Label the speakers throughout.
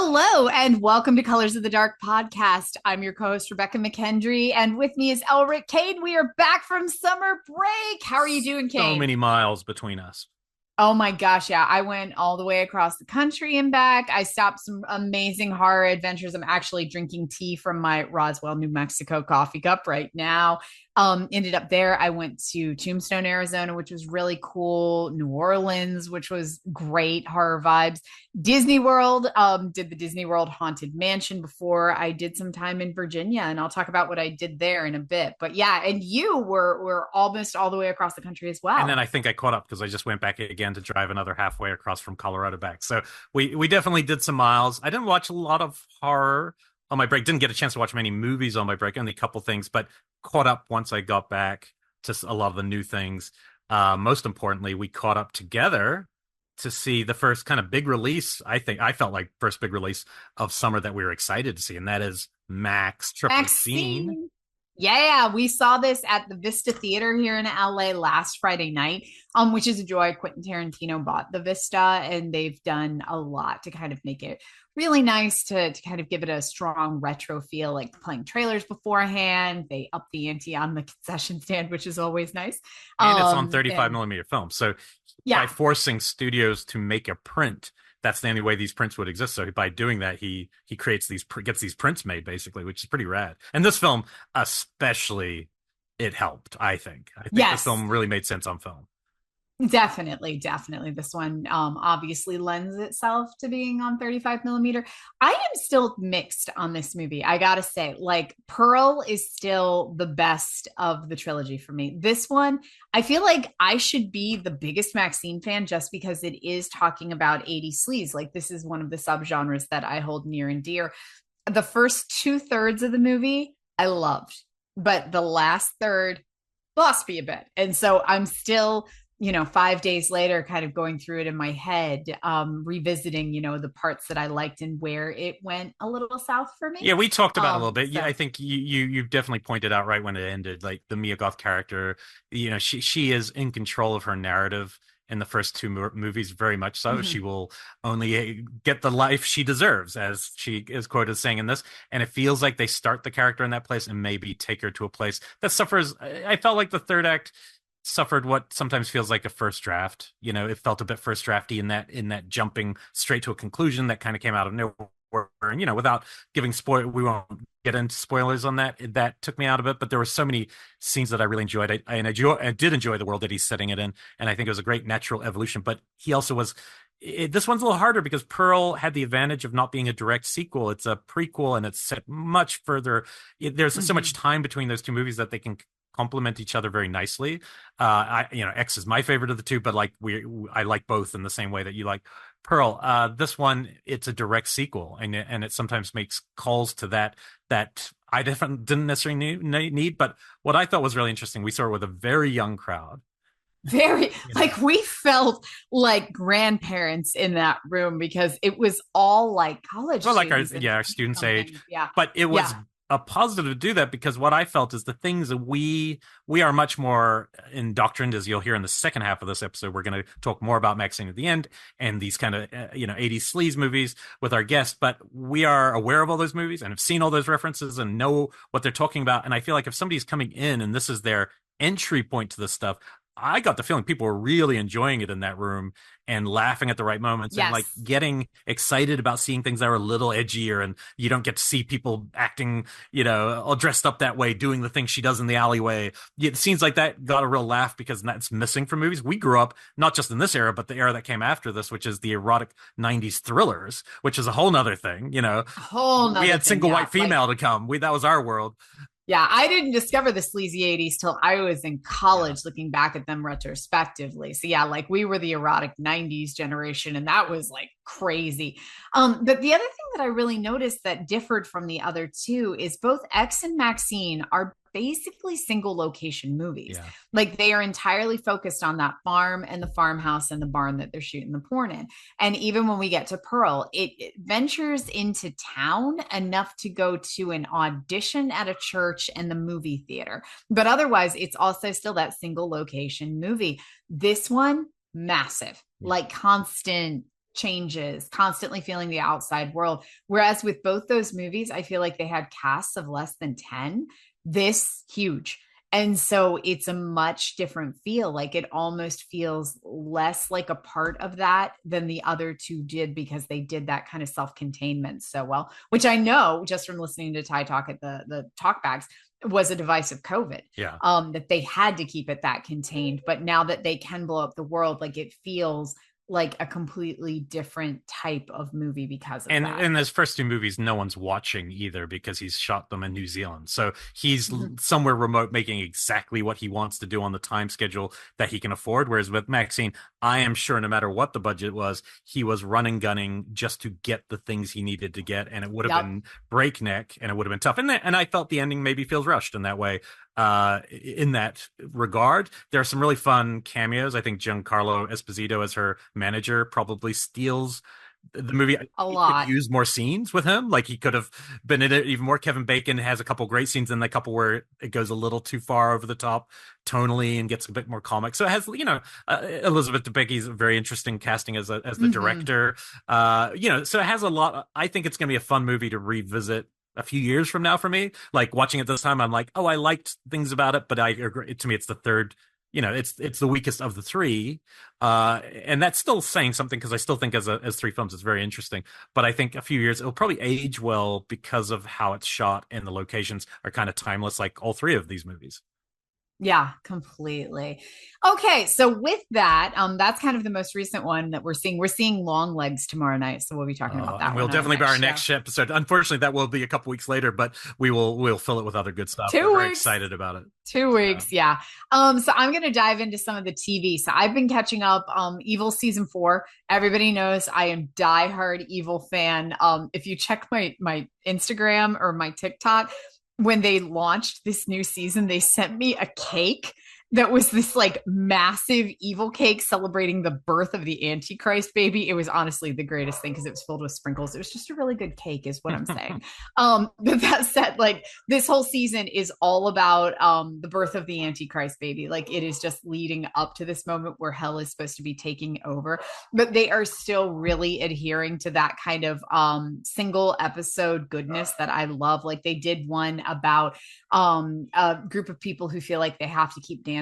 Speaker 1: Hello and welcome to Colors of the Dark podcast. I'm your co-host Rebekah McKendry, and with me is Elric. Kane, we are back from summer break. How are you doing,
Speaker 2: So
Speaker 1: Kane?
Speaker 2: many miles between us.
Speaker 1: Oh my gosh, yeah. I went all the way across the country and back. I stopped some amazing horror adventures. I'm actually drinking tea from my Roswell, New Mexico coffee cup right now. Ended up there. I went to Tombstone, Arizona, which was really cool. New Orleans, which was great, horror vibes. Disney World, did the Disney World Haunted Mansion before I did some time in Virginia, and I'll talk about what I did there in a bit. But yeah, and you were almost all the way across the country as
Speaker 2: And then
Speaker 1: well.
Speaker 2: I think I caught up because I just went back again to drive another halfway across from Colorado back. So we definitely did some miles. I didn't watch a lot of horror on my break. Didn't get a chance to watch many movies on my break, only a couple things, but caught up once I got back to a lot of the new things. Most importantly, we caught up together to see the first kind of big release. I think I felt like first big release of summer that we were excited to see, and that is Max Triple Scene.
Speaker 1: Maxxxine. Yeah, we saw this at the Vista Theater here in LA last Friday night, which is a joy. Quentin Tarantino bought the Vista, and they've done a lot to kind of make it really nice to kind of give it a strong retro feel, like playing trailers beforehand. They up the ante on the concession stand, which is always nice.
Speaker 2: And it's on 35
Speaker 1: And
Speaker 2: millimeter film. So by
Speaker 1: yeah,
Speaker 2: forcing studios to make a print, that's the only way these prints would exist. So by doing that, he creates gets these prints made basically, which is pretty rad. And this film, especially, it helped. I think this
Speaker 1: yes.
Speaker 2: film really made sense on film.
Speaker 1: Definitely. This one obviously lends itself to being on 35 millimeter. I am still mixed on this movie. I gotta say, like, Pearl is still the best of the trilogy for me. This one, I feel like I should be the biggest Maxine fan just because it is talking about 80s sleaze. Like, this is one of the subgenres that I hold near and dear. The first two-thirds of the movie, I loved, but the last third lost me a bit. And so I'm still 5 days later, kind of going through it in my head, revisiting, the parts that I liked and where it went a little south for me.
Speaker 2: Yeah, we talked about it a little bit. Yeah,
Speaker 1: So
Speaker 2: I think you definitely pointed out right when it ended, like the Mia Goth character. She is in control of her narrative in the first two movies, very much so. She
Speaker 1: mhm.
Speaker 2: will only get the life she deserves, as she is quoted as saying in this. And it feels like they start the character in that place and maybe take her to a place that suffers. I felt like the third act suffered what sometimes feels like a first draft. It felt a bit first drafty in that jumping straight to a conclusion that kind of came out of nowhere. And without giving spoil, we won't get into spoilers on that. That took me out of it, but there were so many scenes that I really enjoyed. I did enjoy the world that he's setting it in, and I think it was a great natural evolution. But he also was. This one's a little harder because Pearl had the advantage of not being a direct sequel. It's a prequel, and it's set much further. There's so much
Speaker 1: Mhm.
Speaker 2: time between those two movies that they can complement each other very nicely. X is my favorite of the two, but like I like both in the same way that you like Pearl. This one, it's a direct sequel, and it sometimes makes calls to that I definitely didn't necessarily need. But what I thought was really interesting, we saw it with a very young crowd.
Speaker 1: Very,
Speaker 2: You know,
Speaker 1: like, we felt like grandparents in that room because it was all like college
Speaker 2: well, like our
Speaker 1: students and
Speaker 2: yeah, our
Speaker 1: 20
Speaker 2: students' age,
Speaker 1: something. Yeah.
Speaker 2: but it was
Speaker 1: Yeah.
Speaker 2: a positive to do that because what I felt is the things that we are much more indoctrined, as you'll hear in the second half of this episode. We're going to talk more about Maxine at the end and these kind of 80s sleaze movies with our guests, but we are aware of all those movies and have seen all those references and know what they're talking about. And I feel like if somebody's coming in and this is their entry point to this stuff, I got the feeling people were really enjoying it in that room and laughing at the right moments and like
Speaker 1: Yes.
Speaker 2: getting excited about seeing things that are a little edgier, and you don't get to see people acting, all dressed up that way, doing the things she does in the alleyway. It seems like that got a real laugh because that's missing from movies. We grew up not just in this era, but the era that came after this, which is the erotic 90s thrillers, which is a whole nother thing.
Speaker 1: A whole
Speaker 2: We
Speaker 1: nother
Speaker 2: had
Speaker 1: thing.
Speaker 2: single
Speaker 1: Yeah.
Speaker 2: white
Speaker 1: Like,
Speaker 2: female to come. That was our world.
Speaker 1: yeah, I didn't discover the sleazy 80s till I was in
Speaker 2: Yeah.
Speaker 1: college looking back at them retrospectively. So yeah, like, we were the erotic 90s generation, and that was like crazy. But the other thing that I really noticed that differed from the other two is both X and Maxine are basically single location movies.
Speaker 2: Yeah.
Speaker 1: Like, they are entirely focused on that farm and the farmhouse and the barn that they're shooting the porn in. And even when we get to Pearl, it ventures into town enough to go to an audition at a church and the movie theater. But otherwise, it's also still that single location movie. This one, massive,
Speaker 2: Yeah.
Speaker 1: like constant changes, constantly feeling the outside world. Whereas with both those movies, I feel like they had casts of less than 10. This huge. And so it's a much different feel. Like it almost feels less like a part of that than the other two did, because they did that kind of self-containment so well, which I know just from listening to Ty talk at the talk bags was a device of COVID.
Speaker 2: Yeah.
Speaker 1: That they had to keep it that contained. But now that they can blow up the world, like it feels like a completely different type of movie because of that.
Speaker 2: In those first two movies, no one's watching either because he's shot them in New Zealand. So he's somewhere remote making exactly what he wants to do on the time schedule that he can afford. Whereas with Maxxxine, I am sure no matter what the budget was, he was running, gunning just to get the things he needed to get. And it would have been breakneck and it would have been tough. And I felt the ending maybe feels rushed in that way. In that regard, there are some really fun cameos. I think Giancarlo Esposito as her manager probably steals the movie.
Speaker 1: A lot.
Speaker 2: Could use more scenes with him. Like he could have been in it even more. Kevin Bacon has a couple great scenes and a couple where it goes a little too far over the top tonally and gets a bit more comic. So it has, Elizabeth Debicki's very interesting casting as the director. So it has a lot. I think it's going to be a fun movie to revisit a few years from now for me. Like watching it this time, I'm like, oh, I liked things about it, but I agree. To me, it's the third. It's the weakest of the three, and that's still saying something because I still think as three films, it's very interesting. But I think a few years it'll probably age well because of how it's shot and the locations are kind of timeless, like all three of these movies.
Speaker 1: Yeah, completely. Okay, so with that, that's kind of the most recent one that we're seeing. We're seeing Long Legs tomorrow night, so we'll be talking about that.
Speaker 2: And we'll definitely be our next episode. Unfortunately, that will be a couple weeks later, but we'll fill it with other good stuff. We're very excited about it.
Speaker 1: 2 weeks, yeah. So I'm gonna dive into some of the TV. So I've been catching up. Evil season 4. Everybody knows I am diehard Evil fan. If you check my Instagram or my TikTok, when they launched this new season, they sent me a cake that was this like massive evil cake celebrating the birth of the Antichrist baby. It was honestly the greatest thing because it was filled with sprinkles. It was just a really good cake is what I'm saying. But that said, like this whole season is all about the birth of the Antichrist baby. Like it is just leading up to this moment where hell is supposed to be taking over, but they are still really adhering to that kind of single episode goodness that I love. Like they did one about a group of people who feel like they have to keep dancing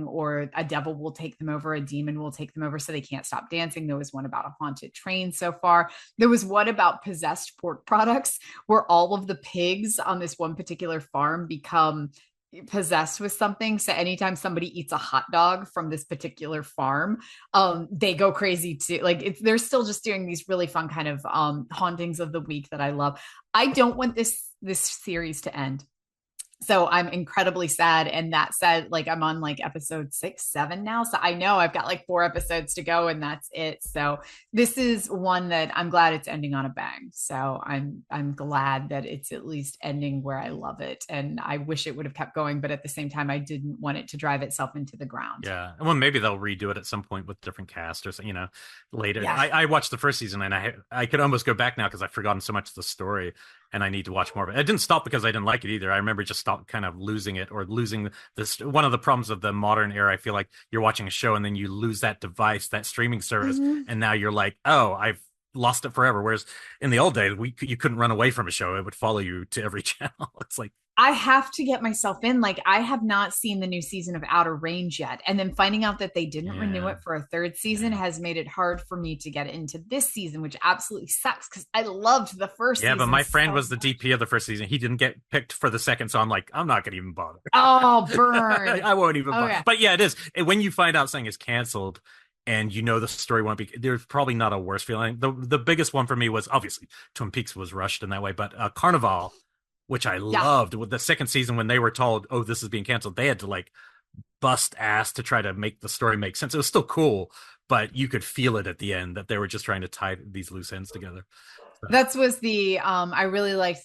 Speaker 1: or a devil will take them over, a demon will take them over, so they can't stop dancing. There was one about a haunted train so far. There was one about possessed pork products where all of the pigs on this one particular farm become possessed with something. So anytime somebody eats a hot dog from this particular farm, they go crazy too. Like they're still just doing these really fun kind of hauntings of the week that I love. I don't want this series to end. So I'm incredibly sad. And that said, like I'm on like episode 6, 7 now. So I know I've got like 4 episodes to go and that's it. So this is one that I'm glad it's ending on a bang. So I'm glad that it's at least ending where I love it. And I wish it would have kept going, but at the same time, I didn't want it to drive itself into the ground.
Speaker 2: Yeah. Well, maybe they'll redo it at some point with different cast or later.
Speaker 1: Yeah.
Speaker 2: I watched the first season and I could almost go back now because I've forgotten so much of the story. And I need to watch more of it. It didn't stop because I didn't like it either. I remember just kind of losing it or losing this. One of the problems of the modern era, I feel like you're watching a show and then you lose that device, that streaming service. And now you're like, oh, I've lost it forever. Whereas in the old days, you couldn't run away from a show. It would follow you to every channel. It's like,
Speaker 1: I have to get myself in. Like I have not seen the new season of Outer Range yet. And then finding out that they didn't renew it for a 3rd season has made it hard for me to get into this season, which absolutely sucks because I loved the first season.
Speaker 2: Yeah, but my friend was the DP of the first season. He didn't get picked for the second. So I'm like, I'm not going to even bother.
Speaker 1: Oh, burn.
Speaker 2: I won't even bother. But yeah, it is. When you find out something is canceled, and the story won't be, there's probably not a worse feeling. The biggest one for me was obviously Twin Peaks was rushed in that way, but Carnival, which I loved. With the second season, when they were told, oh, this is being canceled, they had to like bust ass to try to make the story make sense. It was still cool, but you could feel it at the end that they were just trying to tie these loose ends together.
Speaker 1: That was the I really liked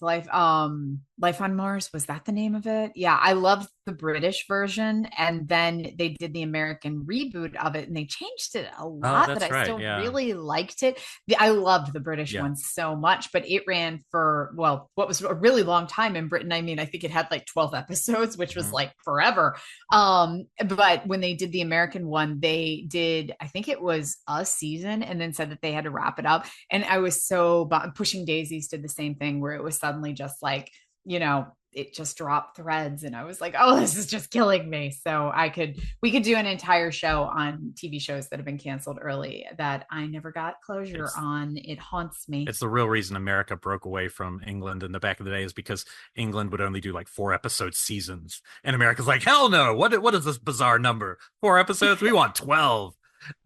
Speaker 1: Life on Mars, was that the name of it? Yeah, I loved the British version. And then they did the American reboot of it and they changed it a
Speaker 2: Oh,
Speaker 1: lot, but
Speaker 2: that's
Speaker 1: I
Speaker 2: right.
Speaker 1: still
Speaker 2: Yeah.
Speaker 1: really liked it. I loved the British
Speaker 2: Yeah.
Speaker 1: one so much, but it ran for, well, what was a really long time in Britain. I mean, I think it had like 12 episodes, which was
Speaker 2: Mhm.
Speaker 1: like forever. But when they did the American one, they did, I think it was a season and then said that they had to wrap it up. And I was so, Pushing Daisies did the same thing where it was suddenly just like, it just dropped threads and I was like, oh, this is just killing me. So we could do an entire show on TV shows that have been canceled early that I never got closure
Speaker 2: It's
Speaker 1: on. It haunts me.
Speaker 2: it's the real reason America broke away from England in the back of the day is because England would only do like 4 episode seasons, and America's like, hell no! What is this bizarre number? 4 episodes? We want 12.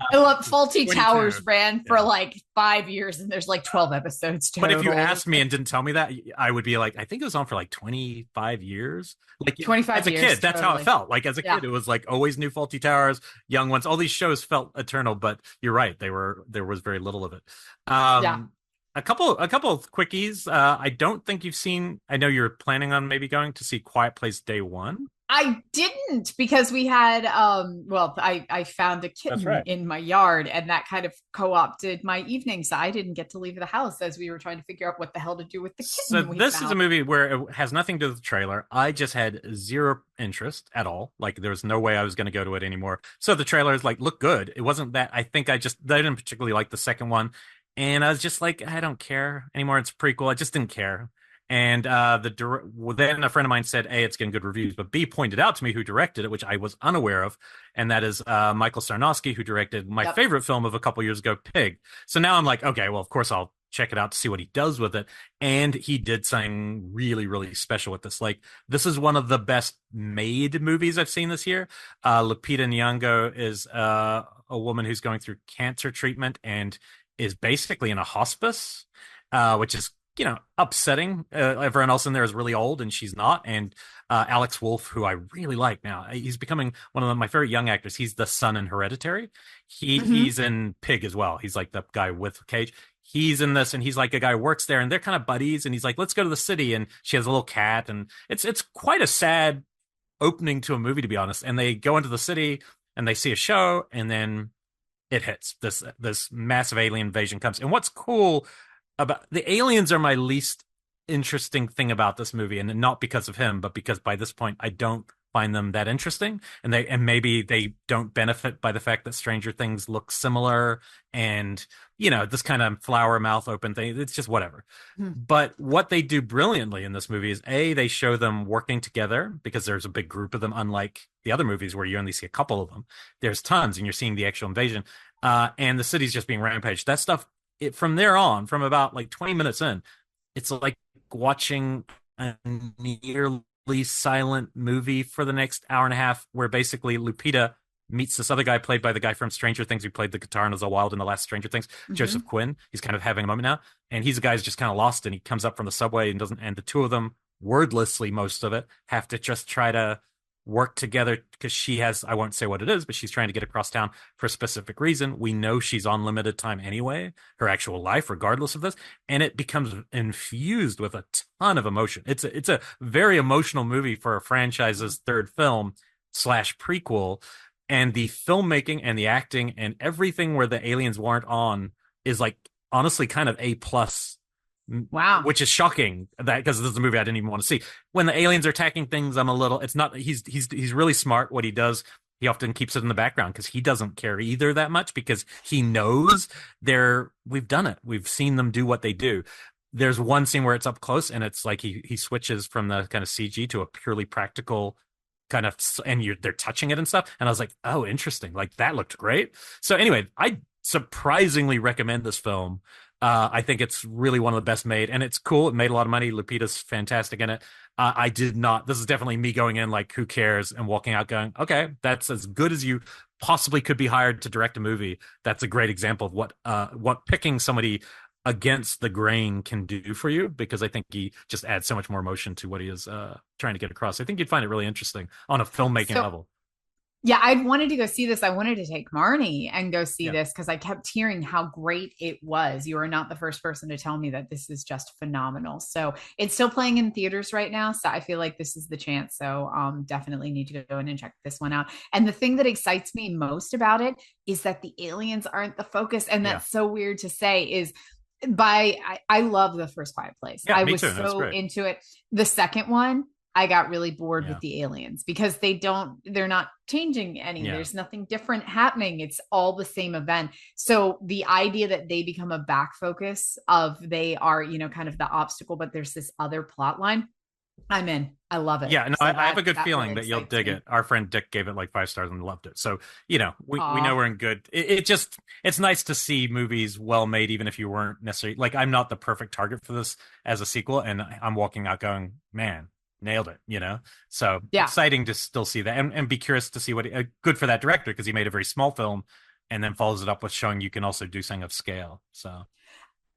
Speaker 1: I love Faulty
Speaker 2: 22.
Speaker 1: Towers ran for
Speaker 2: Yeah.
Speaker 1: like 5 years and there's like 12 episodes
Speaker 2: But if you
Speaker 1: total.
Speaker 2: asked me and didn't tell me that, I would be like, I think it was on for like 25 years. Like
Speaker 1: 25
Speaker 2: as a
Speaker 1: years,
Speaker 2: kid, that's how it
Speaker 1: totally.
Speaker 2: felt. Like as a
Speaker 1: Yeah.
Speaker 2: kid, it was like always new Faulty Towers, Young Ones. All these shows felt eternal, but you're right. There was very little of it.
Speaker 1: Yeah.
Speaker 2: A couple of quickies. I don't think you've seen, I know you're planning on maybe going to see Quiet Place Day One.
Speaker 1: I didn't because we had I found a
Speaker 2: That's
Speaker 1: kitten
Speaker 2: right.
Speaker 1: in my yard and that kind of co-opted my evening. So I didn't get to leave the house as we were trying to figure out what the hell to do with the
Speaker 2: So
Speaker 1: kitten we
Speaker 2: this is a
Speaker 1: found.
Speaker 2: movie where it has nothing to do with the trailer. I just had zero interest at all. Like there was no way I was going to go to it anymore. So the trailers like look good. It wasn't that I think I didn't particularly like the second one, and I was just like I don't care anymore. It's a prequel. I just didn't care. And then a friend of mine said, "A, it's getting good reviews," but B pointed out to me who directed it, which I was unaware of, and that is Michael Sarnowski, who directed my
Speaker 1: Yep.
Speaker 2: favorite film of a couple years ago, Pig. So now I'm like, okay, well, of course I'll check it out to see what he does with it. And he did something really, really special with this. Like, this is one of the best made movies I've seen this year. Lupita Nyong'o is a woman who's going through cancer treatment and is basically in a hospice, which is upsetting. Everyone else in there is really old and she's not. And Alex Wolff, who I really like now, he's becoming one of my favorite young actors. He's the son in Hereditary. He's
Speaker 1: Mm-hmm.
Speaker 2: in Pig as well. He's like the guy with Cage. He's in this and he's like a guy who works there and they're kind of buddies and he's like, let's go to the city. And she has a little cat and it's quite a sad opening to a movie, to be honest. And they go into the city and they see a show and then it hits. This massive alien invasion comes. And what's cool about the aliens are my least interesting thing about this movie, and not because of him, but because by this point I don't find them that interesting, and maybe they don't benefit by the fact that Stranger Things look similar, and this kind of flower mouth open thing. It's just whatever. But what they do brilliantly in this movie is they show them working together because there's a big group of them, unlike the other movies where you only see a couple of them. There's tons, and you're seeing the actual invasion, and the city's just being rampaged. That stuff from there on, from about like 20 minutes in, it's like watching a nearly silent movie for the next hour and a half, where basically Lupita meets this other guy played by the guy from Stranger Things who played the guitar in As a Wild in the last Stranger Things,
Speaker 1: Mm-hmm.
Speaker 2: Joseph Quinn. He's kind of having a moment now, and he's a guy who's just kind of lost, and he comes up from the subway and doesn't. And the two of them, wordlessly most of it, have to just try to work together because she has, I won't say what it is, but she's trying to get across town for a specific reason. We know she's on limited time anyway, her actual life, regardless of this. And it becomes infused with a ton of emotion. It's a very emotional movie for a franchise's third film slash prequel. And the filmmaking and the acting and everything where the aliens weren't on is like honestly kind of A plus,
Speaker 1: Wow.
Speaker 2: which is shocking that because this is a movie I didn't even want to see. When the aliens are attacking things, I'm a little. It's not. He's really smart. What he does, he often keeps it in the background because he doesn't care either that much because he knows we've done it. We've seen them do what they do. There's one scene where it's up close and it's like he switches from the kind of CG to a purely practical kind of, and they're touching it and stuff. And I was like, oh, interesting. Like that looked great. So anyway, I surprisingly recommend this film. I think it's really one of the best made, and it's cool. It made a lot of money. Lupita's fantastic in it. I did not. This is definitely me going in like, who cares, and walking out going, okay, that's as good as you possibly could be hired to direct a movie. That's a great example of what picking somebody against the grain can do for you, because I think he just adds so much more emotion to what he is trying to get across. I think you'd find it really interesting on a filmmaking
Speaker 1: So
Speaker 2: level.
Speaker 1: Yeah, I wanted to go see this. I wanted to take Marnie and go see
Speaker 2: Yeah.
Speaker 1: this because I kept hearing how great it was. You are not the first person to tell me that this is just phenomenal. So it's still playing in theaters right now. So I feel like this is the chance. So definitely need to go in and check this one out. And the thing that excites me most about it is that the aliens aren't the focus. And
Speaker 2: Yeah.
Speaker 1: that's so weird to say is I love the first Quiet Place.
Speaker 2: Yeah,
Speaker 1: I
Speaker 2: me
Speaker 1: was
Speaker 2: too. That's
Speaker 1: so
Speaker 2: great.
Speaker 1: into it. The second one, I got really bored with
Speaker 2: Yeah.
Speaker 1: the aliens because they're not changing any.
Speaker 2: Yeah.
Speaker 1: There's nothing different happening. It's all the same event. So the idea that they become a back focus of they are, kind of the obstacle, but there's this other plot line. I'm in. I love it.
Speaker 2: Yeah, no,
Speaker 1: So
Speaker 2: I have a good
Speaker 1: that
Speaker 2: feeling
Speaker 1: really
Speaker 2: that you'll
Speaker 1: excites
Speaker 2: dig
Speaker 1: me.
Speaker 2: it. Our friend Dick gave it like 5 stars and loved it. So, we know
Speaker 1: Aw.
Speaker 2: we're in good. It just it's nice to see movies well made, even if you weren't necessarily like I'm not the perfect target for this as a sequel, and I'm walking out going, man, nailed it. So
Speaker 1: Yeah.
Speaker 2: exciting to still see that and be curious to see what good for that director because he made a very small film and then follows it up with showing you can also do something of scale. So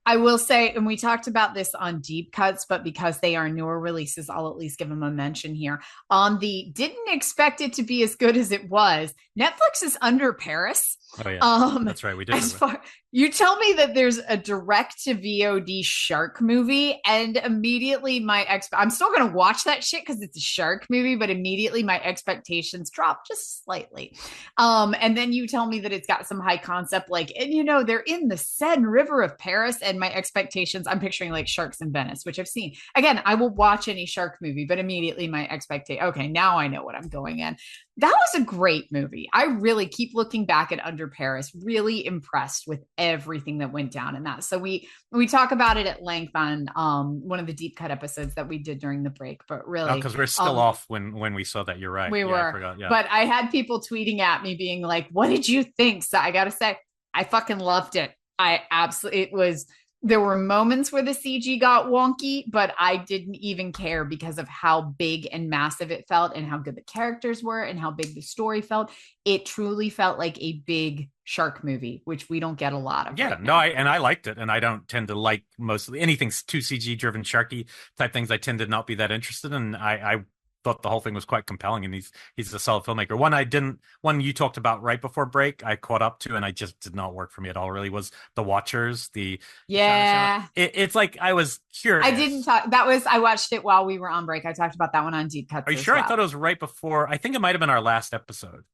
Speaker 1: I will say, and we talked about this on deep cuts, but because they are newer releases, I'll at least give them a mention here. On the didn't expect it to be as good as it was, Netflix is Under Paris.
Speaker 2: oh yeah,
Speaker 1: Um,
Speaker 2: that's right, we did
Speaker 1: as
Speaker 2: cover.
Speaker 1: far you tell me that there's a direct to VOD shark movie, and immediately I'm still gonna watch that shit because it's a shark movie, but immediately my expectations drop just slightly. And then you tell me that it's got some high concept, like, and they're in the Seine River of Paris, and my expectations, I'm picturing like Sharks in Venice, which I've seen. Again, I will watch any shark movie, but immediately my expectation, okay, now I know what I'm going in. That was a great movie. I really keep looking back at Under Paris, really impressed with everything that went down in that. So we talk about it at length on one of the deep cut episodes that we did during the break, but
Speaker 2: Oh,
Speaker 1: really
Speaker 2: because we're still off when we saw that. You're right.
Speaker 1: we
Speaker 2: Yeah, I
Speaker 1: were.
Speaker 2: forgot. Yeah.
Speaker 1: But I had people tweeting at me being like, "What did you think?" So I got to say, I fucking loved it. I absolutely, it was, there were moments where the CG got wonky, but I didn't even care because of how big and massive it felt and how good the characters were and how big the story felt. It truly felt like a big shark movie, which we don't get a lot of
Speaker 2: Yeah,
Speaker 1: right
Speaker 2: no,
Speaker 1: now.
Speaker 2: I liked it, and I don't tend to like mostly anything too CG driven, sharky type things. I tend to not be that interested in. I thought the whole thing was quite compelling, and he's a solid filmmaker. One you talked about right before break, I caught up to, and I just did not work for me at all. Really, was The Watchers, the Shonda
Speaker 1: Yeah.
Speaker 2: It's like I was
Speaker 1: I didn't
Speaker 2: curious.
Speaker 1: talk. I watched it while we were on break. I talked about that one on Deep
Speaker 2: Are
Speaker 1: Cuts
Speaker 2: you
Speaker 1: as
Speaker 2: sure? I
Speaker 1: well.
Speaker 2: thought it was right before. I think it might have been our last episode.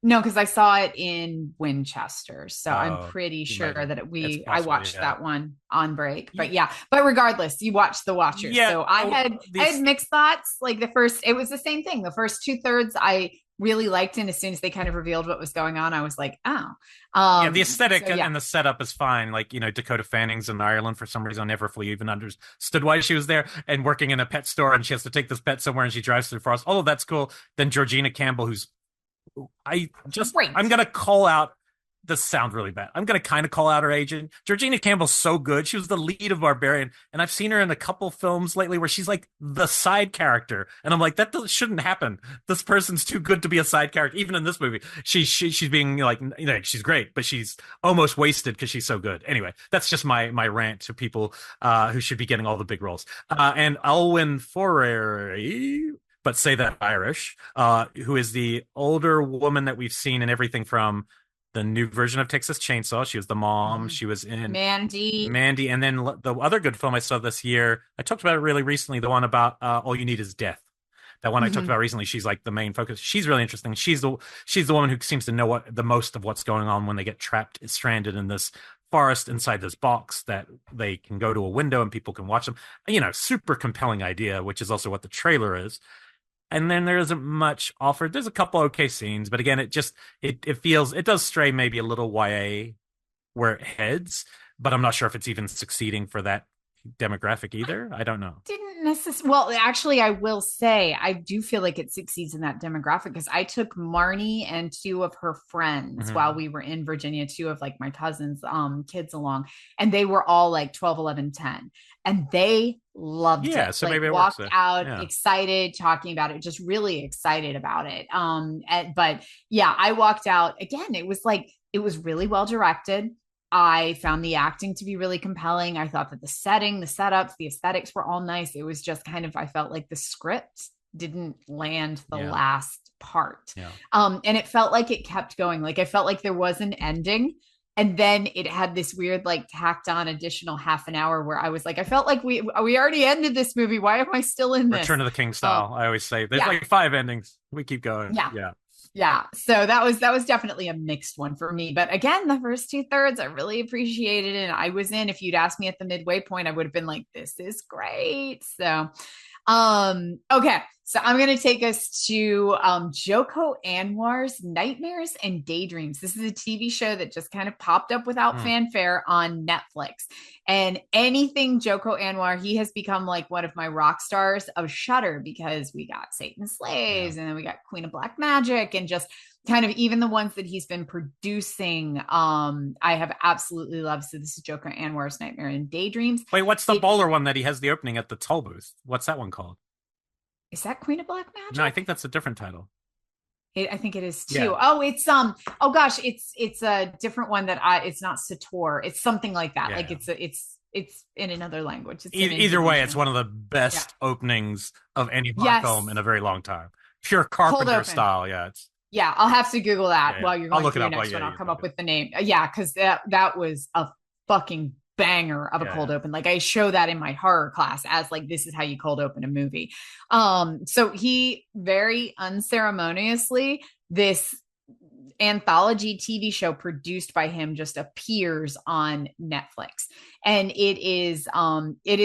Speaker 1: No, because I saw it in Winchester, so I'm
Speaker 2: Oh,
Speaker 1: pretty
Speaker 2: you
Speaker 1: sure
Speaker 2: might have.
Speaker 1: that
Speaker 2: It's
Speaker 1: I
Speaker 2: possible.
Speaker 1: watched
Speaker 2: Yeah.
Speaker 1: that one on break. But
Speaker 2: Yeah.
Speaker 1: yeah, but regardless, you watched The Watchers.
Speaker 2: Yeah.
Speaker 1: So
Speaker 2: Oh,
Speaker 1: I had
Speaker 2: these.
Speaker 1: mixed thoughts. Like the first, it was the same thing. The first two thirds I really liked, and as soon as they kind of revealed what was going on, I was like, oh.
Speaker 2: Yeah, the
Speaker 1: So
Speaker 2: aesthetic
Speaker 1: yeah,
Speaker 2: and the setup is fine. Like, Dakota Fanning's in Ireland for some reason. I never fully even understood why she was there and working in a pet store and she has to take this pet somewhere and she drives through the forest. All of that's cool. Then Georgina Campbell, who's
Speaker 1: great.
Speaker 2: I'm gonna call out this sounds really bad. I'm gonna kind of call out her agent. Georgina Campbell's so good. She was the lead of Barbarian, and I've seen her in a couple films lately where she's like the side character, and I'm like, shouldn't happen. This person's too good to be a side character. Even in this movie, she's being like, she's great, but she's almost wasted because she's so good. Anyway, that's just my rant to people who should be getting all the big roles. And Alwyn Foray, but say that Irish, who is the older woman that we've seen in everything from the new version of Texas Chainsaw. She was the mom.
Speaker 1: Mhm.
Speaker 2: She was in
Speaker 1: Mandy.
Speaker 2: Mandy. And then the other good film I saw this year, I talked about it really recently, the one about All You Need Is Death. That one I talked
Speaker 1: Mhm.
Speaker 2: about recently. She's like the main focus. She's really interesting. She's the woman who seems to know the most of what's going on when they get trapped, stranded in this forest inside this box that they can go to a window and people can watch them. Super compelling idea, which is also what the trailer is. And then there isn't much offered. There's a couple okay scenes, but again, it does stray maybe a little YA where it heads, but I'm not sure if it's even succeeding for that demographic either. I don't know.
Speaker 1: Didn't necessarily. Well, actually, I will say I do feel like it succeeds in that demographic because I took Marnie and two of her friends while
Speaker 2: Mm-hmm.
Speaker 1: we were in Virginia, two of like my cousins kids along, and they were all like 12, 11, 10, and they loved
Speaker 2: Yeah,
Speaker 1: it.
Speaker 2: so
Speaker 1: Like
Speaker 2: maybe it works
Speaker 1: walked
Speaker 2: there.
Speaker 1: out
Speaker 2: Yeah.
Speaker 1: excited, talking about it, just really excited about it. But yeah, I walked out again. It was really well directed. I found the acting to be really compelling. I thought that the setting, the setups, the aesthetics were all nice. It was just kind of, I felt like the script didn't land the
Speaker 2: Yeah.
Speaker 1: last part.
Speaker 2: Yeah.
Speaker 1: And it felt like it kept going. Like I felt like there was an ending. And then it had this weird, like tacked on additional half an hour where I was like, I felt like we already ended this movie. Why am I still in this?
Speaker 2: Return of the King style. I always say there's
Speaker 1: Yeah.
Speaker 2: like 5 endings. We keep going.
Speaker 1: Yeah.
Speaker 2: Yeah.
Speaker 1: Yeah. So that was definitely a mixed one for me. But again, the first 2/3, I really appreciated it. And I was in. If you'd asked me at the midway point, I would have been like, this is great. So okay. So I'm gonna take us to Joko Anwar's Nightmares and Daydreams. This is a TV show that just kind of popped up without fanfare on Netflix. And anything Joko Anwar, he has become like one of my rock stars of Shudder, because we got Satan Slaves and then we got Queen of Black Magic, and just kind of even the ones that he's been producing, I have absolutely loved. So this is Joko Anwar's Nightmare and Daydreams.
Speaker 2: Wait, what's the bowler one that he has the opening at the toll booth? What's that one called?
Speaker 1: Is that Queen of Black Magic?
Speaker 2: No, I think that's a different title.
Speaker 1: I think it is too.
Speaker 2: Yeah.
Speaker 1: Oh, it's oh gosh, it's a different one that it's not Sator. It's something like that.
Speaker 2: Yeah.
Speaker 1: Like it's in another language. It's
Speaker 2: either way, it's one of the best openings of any horror film in a very long time. Pure Carpenter style. Yeah.
Speaker 1: Yeah, I'll have to Google that while you're going
Speaker 2: look
Speaker 1: through your next one. I'll come up with the name. Yeah, because that was a fucking banger of a cold open. Like I show that in my horror class as like, this is how you cold open a movie. So he very unceremoniously, this anthology TV show produced by him just appears on Netflix, and it is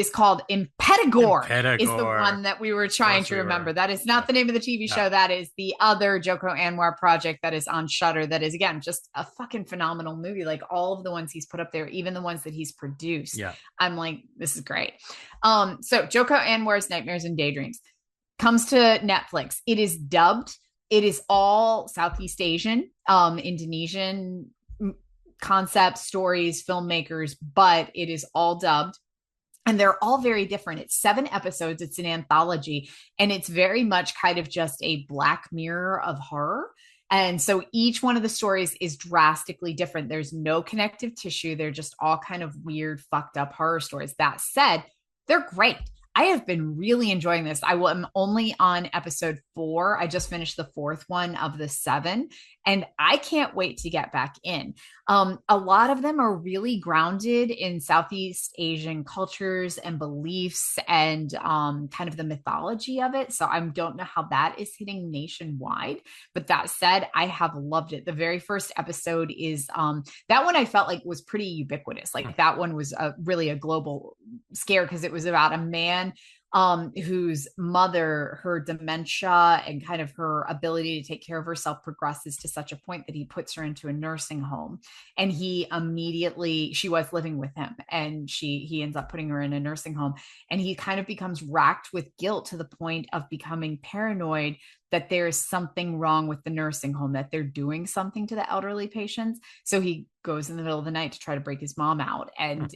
Speaker 1: called Impetigore is the one that we were trying to remember. That is not the name of the TV show. That is the other Joko Anwar project that is on Shudder. That is again just a fucking phenomenal movie. Like all of the ones he's put up there, even the ones that he's produced. Yeah, I'm like, this is great. So Joko Anwar's Nightmares and Daydreams comes to Netflix. It is dubbed. It is all Southeast Asian, Indonesian concepts, stories, filmmakers, but it is all dubbed. And they're all very different. It's 7 episodes. It's an anthology. And it's very much kind of just a Black Mirror of horror. And so each one of the stories is drastically different. There's no connective tissue. They're just all kind of weird, fucked up horror stories. That said, they're great. I have been really enjoying this. I'm only on episode 4. I just finished the 4th one of the 7, and I can't wait to get back in. A lot of them are really grounded in Southeast Asian cultures and beliefs and kind of the mythology of it. So I don't know how that is hitting nationwide. But that said, I have loved it. The very first episode is that one I felt like was pretty ubiquitous. Like that one was really a global scare because it was about a man whose mother, her dementia and kind of her ability to take care of herself progresses to such a point that he puts her into a nursing home. And she was living with him, and he ends up putting her in a nursing home, and he kind of becomes racked with guilt to the point of becoming paranoid that there's something wrong with the nursing home, that they're doing something to the elderly patients. So he goes in the middle of the night to try to break his mom out. And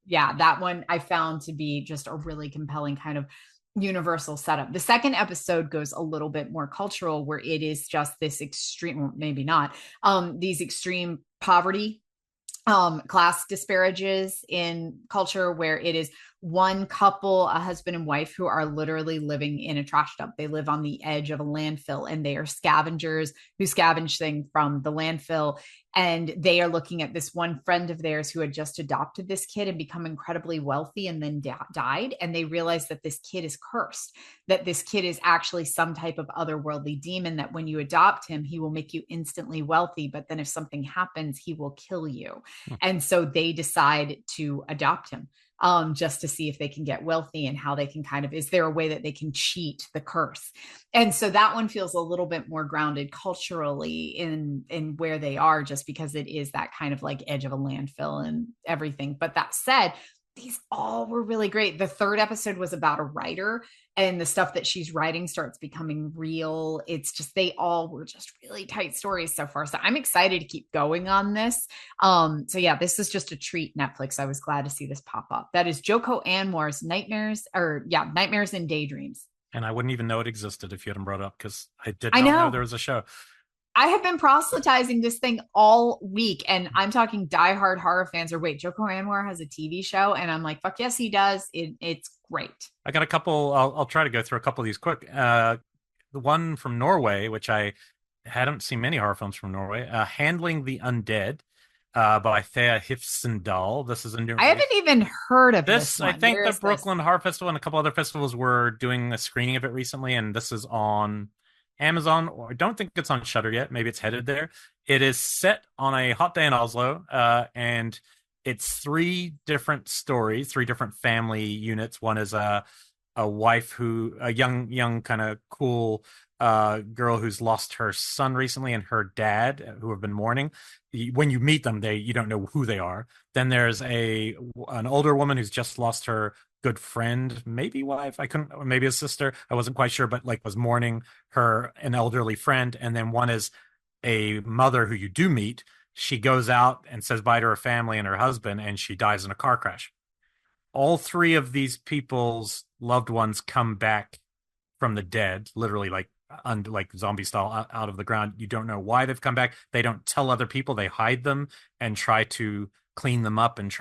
Speaker 1: that one I found to be just a really compelling kind of universal setup. The second episode goes a little bit more cultural, where it is just this extreme, or maybe not, these extreme poverty, class disparages in culture, where it is one couple, a husband and wife, who are literally living in a trash dump. They live on the edge of a landfill, and they are scavengers who scavenge things from the landfill. And they are looking at this one friend of theirs who had just adopted this kid and become incredibly wealthy and then died. And they realize that this kid is cursed, that this kid is actually some type of otherworldly demon, that when you adopt him, he will make you instantly wealthy. But then if something happens, he will kill you. And so they decide to adopt him. Just to see if they can get wealthy, and how they can is there a way that they can cheat the curse? And so that one feels a little bit more grounded culturally in where they are, just because it is that kind of like edge of a landfill and everything. But that said, these all were really great. The 3rd episode was about a writer, and the stuff that she's writing starts becoming real. It's just, they all were just really tight stories so far. So I'm excited to keep going on this. So yeah, this is just a treat, Netflix. I was glad to see this pop up. That is Joko Anwar's Nightmares and Daydreams.
Speaker 2: And I wouldn't even know it existed if you hadn't brought it up, because I did not know there was a show.
Speaker 1: I have been proselytizing this thing all week, and I'm talking diehard horror fans are, wait, Joko Anwar has a TV show? And I'm like, fuck yes, he does. It's great.
Speaker 2: I got a couple. I'll try to go through a couple of these quick. the one from Norway, which I hadn't seen many horror films from Norway. Handling the Undead, by Thea Hifsendal. This is a new
Speaker 1: I
Speaker 2: release.
Speaker 1: haven't even heard of this
Speaker 2: This, I
Speaker 1: one.
Speaker 2: think
Speaker 1: Where
Speaker 2: the
Speaker 1: is this?
Speaker 2: Brooklyn Horror Festival and a couple other festivals were doing a screening of it recently, and this is on Amazon, or I don't think it's on Shudder yet. Maybe it's headed there. It is set on a hot day in Oslo, and it's three different stories, three different family units. One is a wife who, a young kind of cool girl who's lost her son recently, and her dad who have been mourning. When you meet them, you don't know who they are. Then there's an older woman who's just lost her good friend, maybe wife. I couldn't, or maybe a sister. I wasn't quite sure, but like was mourning an elderly friend. And then one is a mother who you do meet. She goes out and says bye to her family and her husband, and she dies in a car crash. All three of these people's loved ones come back from the dead, literally like zombie style out of the ground. You don't know why they've come back. They don't tell other people. They hide them and try to clean them up and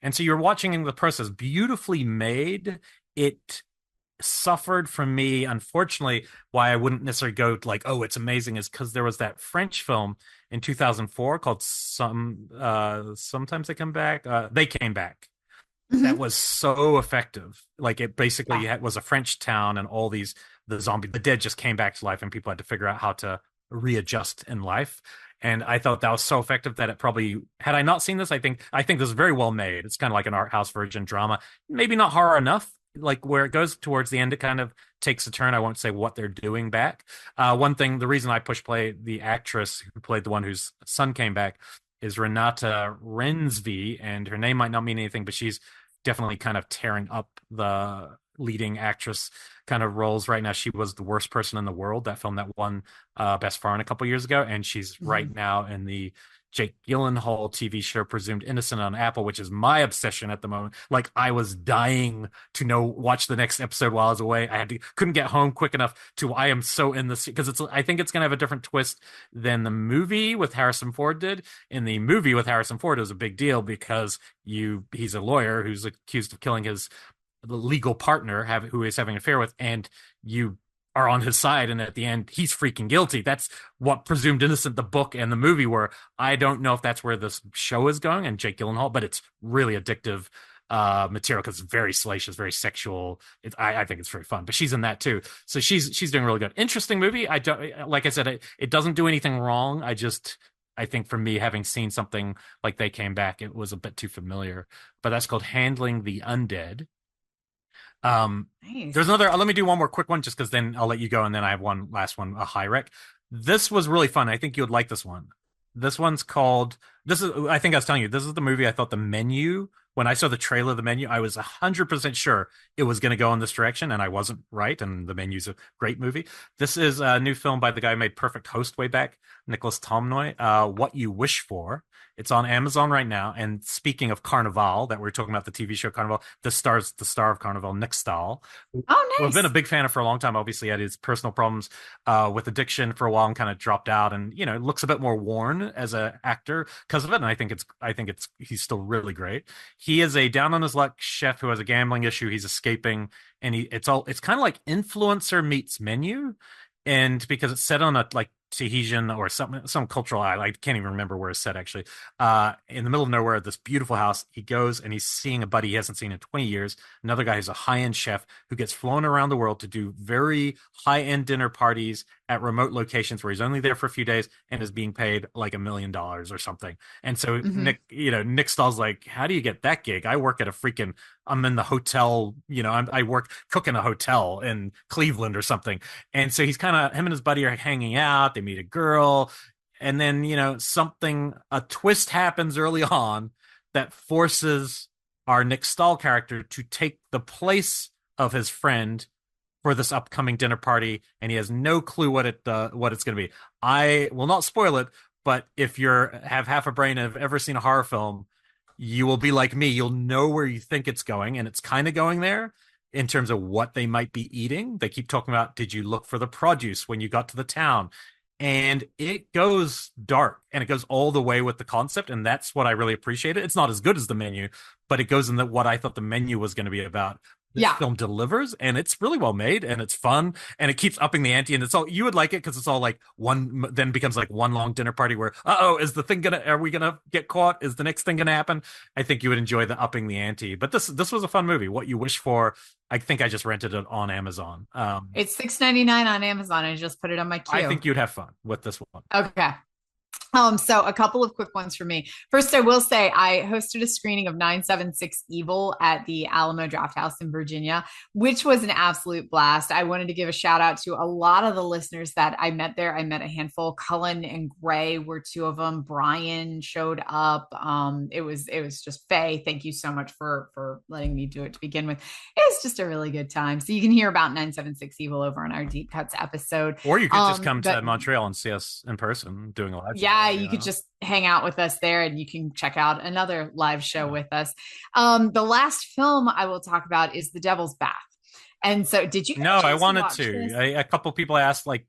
Speaker 2: and so you're watching the process, beautifully made. It suffered from me, unfortunately. Why I wouldn't necessarily go like, oh, it's amazing, is because there was that French film in 2004 called Sometimes They Come Back. They Came Back. That
Speaker 1: Mhm.
Speaker 2: was so effective. Like, it basically
Speaker 1: Yeah.
Speaker 2: was a French town, and the dead just came back to life, and people had to figure out how to readjust in life. And I thought that was so effective that it probably, had I not seen this, I think this is very well made. It's kind of like an art house version drama, maybe not horror enough. Like, where it goes towards the end, it kind of takes a turn. I won't say what they're doing back. One thing, the reason I push play, the actress who played the one whose son came back is Renata Rensby, and her name might not mean anything, but she's definitely kind of tearing up the leading actress kind of roles right now. She was The Worst Person in the World, that film that won Best Foreign a couple years ago, and she's right
Speaker 1: Mhm.
Speaker 2: now in the Jake Gyllenhaal TV show Presumed Innocent on Apple, which is my obsession at the moment. Like, I was dying to watch the next episode while I was away. Couldn't get home quick enough to. I am so in this, because I think it's gonna have a different twist than the movie with Harrison Ford did. In the movie with Harrison Ford, it was a big deal because he's a lawyer who's accused of killing his legal partner, who he's having an affair with, and you are on his side, and at the end he's freaking guilty. That's what Presumed Innocent, the book and the movie, were. I don't know if that's where this show is going, and Jake Gyllenhaal, but it's really addictive material, because it's very salacious, very sexual. I think it's very fun, but she's in that too, so she's doing really good. Interesting movie. I don't, like I said, it doesn't do anything wrong. I think for me, having seen something like They Came Back, it was a bit too familiar. But that's called Handling the Undead. There's
Speaker 1: Nice.
Speaker 2: another. Let me do one more quick one, just because then I'll let you go, and then I have one last one, a high rec. This was really fun. I think you would like this one. This one's called. This is. I think I was telling you. This is the movie. I thought The Menu. When I saw the trailer of The Menu, I was 100% sure it was going to go in this direction, and I wasn't right. And The Menu's a great movie. This is a new film by the guy who made Perfect Host way back, Nicholas Tomnoy. What You Wish For. It's on Amazon right now. And speaking of Carnival, that we're talking about, the TV show Carnival, the star of Carnival, Nick Stahl, who
Speaker 1: Oh,
Speaker 2: I've been a
Speaker 1: nice.
Speaker 2: big fan of for a long time. Obviously, he had his personal problems with addiction for a while and kind of dropped out, and looks a bit more worn as an actor because of it. And I think it's he's still really great. He is a down on his luck chef who has a gambling issue. He's escaping, and it's kind of like Influencer meets Menu, and because it's set on a like Tahitian or some cultural island. I can't even remember where it's set actually. In the middle of nowhere, this beautiful house. He goes and he's seeing a buddy he hasn't seen in 20 years. Another guy who's a high-end chef who gets flown around the world to do very high-end dinner parties at remote locations where he's only there for a few days and is being paid like $1 million or something. And so
Speaker 1: Hmm.
Speaker 2: Nick Stahl's like, how do you get that gig? I'm in the hotel, I work cook in a hotel in Cleveland or something. And so he's kind of, him and his buddy are hanging out. They meet a girl, and then a twist happens early on that forces our Nick Stahl character to take the place of his friend for this upcoming dinner party, and he has no clue what it's going to be. I will not spoil it, but if you're have half a brain and have ever seen a horror film, you will be like me. You'll know where you think it's going, and it's kind of going there in terms of what they might be eating. They keep talking about, did you look for the produce when you got to the town? And it goes dark, and it goes all the way with the concept, and that's what I really appreciated. It's not as good as The Menu, but it goes in what I thought The Menu was going to be about. this
Speaker 1: Yeah.
Speaker 2: film delivers, and it's really well made, and it's fun, and it keeps upping the ante, and it's all, you would like it because it's all like one, then becomes like one long dinner party where, is the thing gonna, are we gonna get caught, is the next thing gonna happen? I think you would enjoy the upping the ante. But this was a fun movie. What You Wish For, I think I just rented it on Amazon.
Speaker 1: It's $6.99 on Amazon. I just put it on my
Speaker 2: I
Speaker 1: queue.
Speaker 2: think you'd have fun with this one.
Speaker 1: Okay. So a couple of quick ones for me. First, I will say I hosted a screening of 976 Evil at the Alamo Drafthouse in Virginia, which was an absolute blast. I wanted to give a shout out to a lot of the listeners that I met there. I met a handful. Cullen and Gray were two of them. Brian showed up. It was just Faye. Thank you so much for letting me do it to begin with. It was just a really good time. So you can hear about 976 Evil over on our Deep Cuts episode.
Speaker 2: Or you could just come to Montreal and see us in person doing a live show.
Speaker 1: Yeah, you could just hang out with us there, and you can check out another live show with us. The last film I will talk about is The Devil's Bath. And so did you?
Speaker 2: No, I wanted to. A couple people asked, like,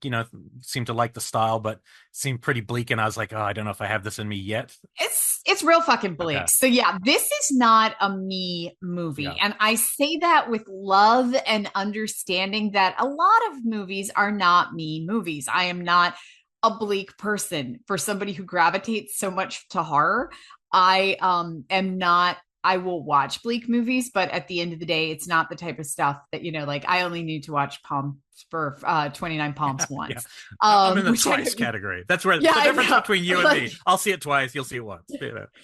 Speaker 2: seemed to like the style, but seemed pretty bleak. And I was like, I don't know if I have this in me yet.
Speaker 1: It's real fucking bleak. Okay. So yeah, this is not a me movie. Yeah. And I say that with love and understanding that a lot of movies are not me movies. I am not a bleak person. For somebody who gravitates so much to horror, I am not. I will watch bleak movies, but at the end of the day, it's not the type of stuff that, like I only need to watch 29 Palms once.
Speaker 2: Yeah. I'm in the twice category. That's where the difference between you and me. I'll see it twice. You'll see it once.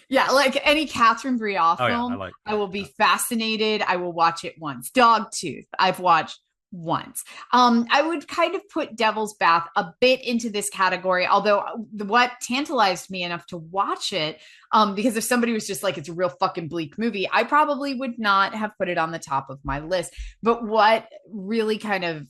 Speaker 1: Yeah, like any Catherine Breillat film, I will be fascinated. I will watch it once. Dogtooth, I've watched once. I would kind of put Devil's Bath a bit into this category, although what tantalized me enough to watch it, because if somebody was just like, it's a real fucking bleak movie, I probably would not have put it on the top of my list. But what really kind of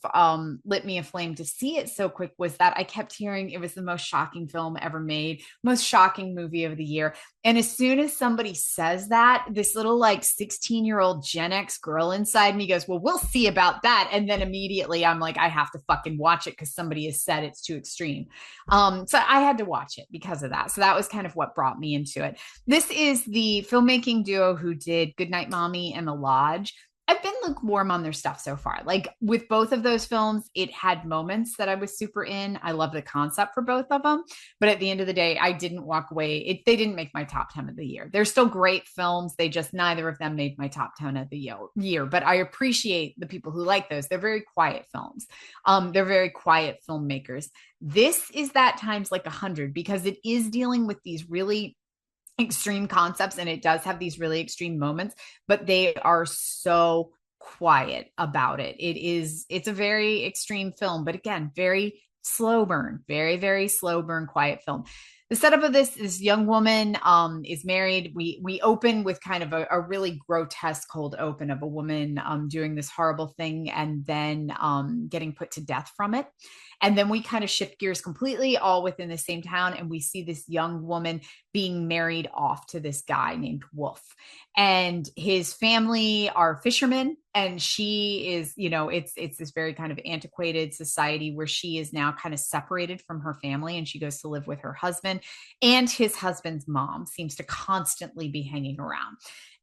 Speaker 1: lit me aflame to see it so quick was that I kept hearing it was the most shocking film ever made, most shocking movie of the year. And as soon as somebody says that, this little like 16-year-old Gen X girl inside me goes, well, we'll see about that. And then immediately I'm like, I have to fucking watch it because somebody has said it's too extreme. So I had to watch it because of that. So that was kind of what brought me into it. This is the filmmaking duo who did Goodnight Mommy and The Lodge. I've been lukewarm on their stuff so far. Like with both of those films, it had moments that I was super in. I love the concept for both of them. But at the end of the day, I didn't walk away. They didn't make my top 10 of the year. They're still great films. They just, neither of them made my top 10 of the year. But I appreciate the people who like those. They're very quiet films. They're very quiet filmmakers. This is that times like 100 because it is dealing with these really extreme concepts and it does have these really extreme moments, but they are so quiet about it. It's a very extreme film, but again, very slow burn, very, very slow burn, quiet film. The setup of this young woman is married. We open with kind of a really grotesque cold open of a woman doing this horrible thing and then getting put to death from it. And then we kind of shift gears completely all within the same town. And we see this young woman being married off to this guy named Wolf. And his family are fishermen. And she is, it's this very kind of antiquated society where she is now kind of separated from her family. And she goes to live with her husband. And his husband's mom seems to constantly be hanging around.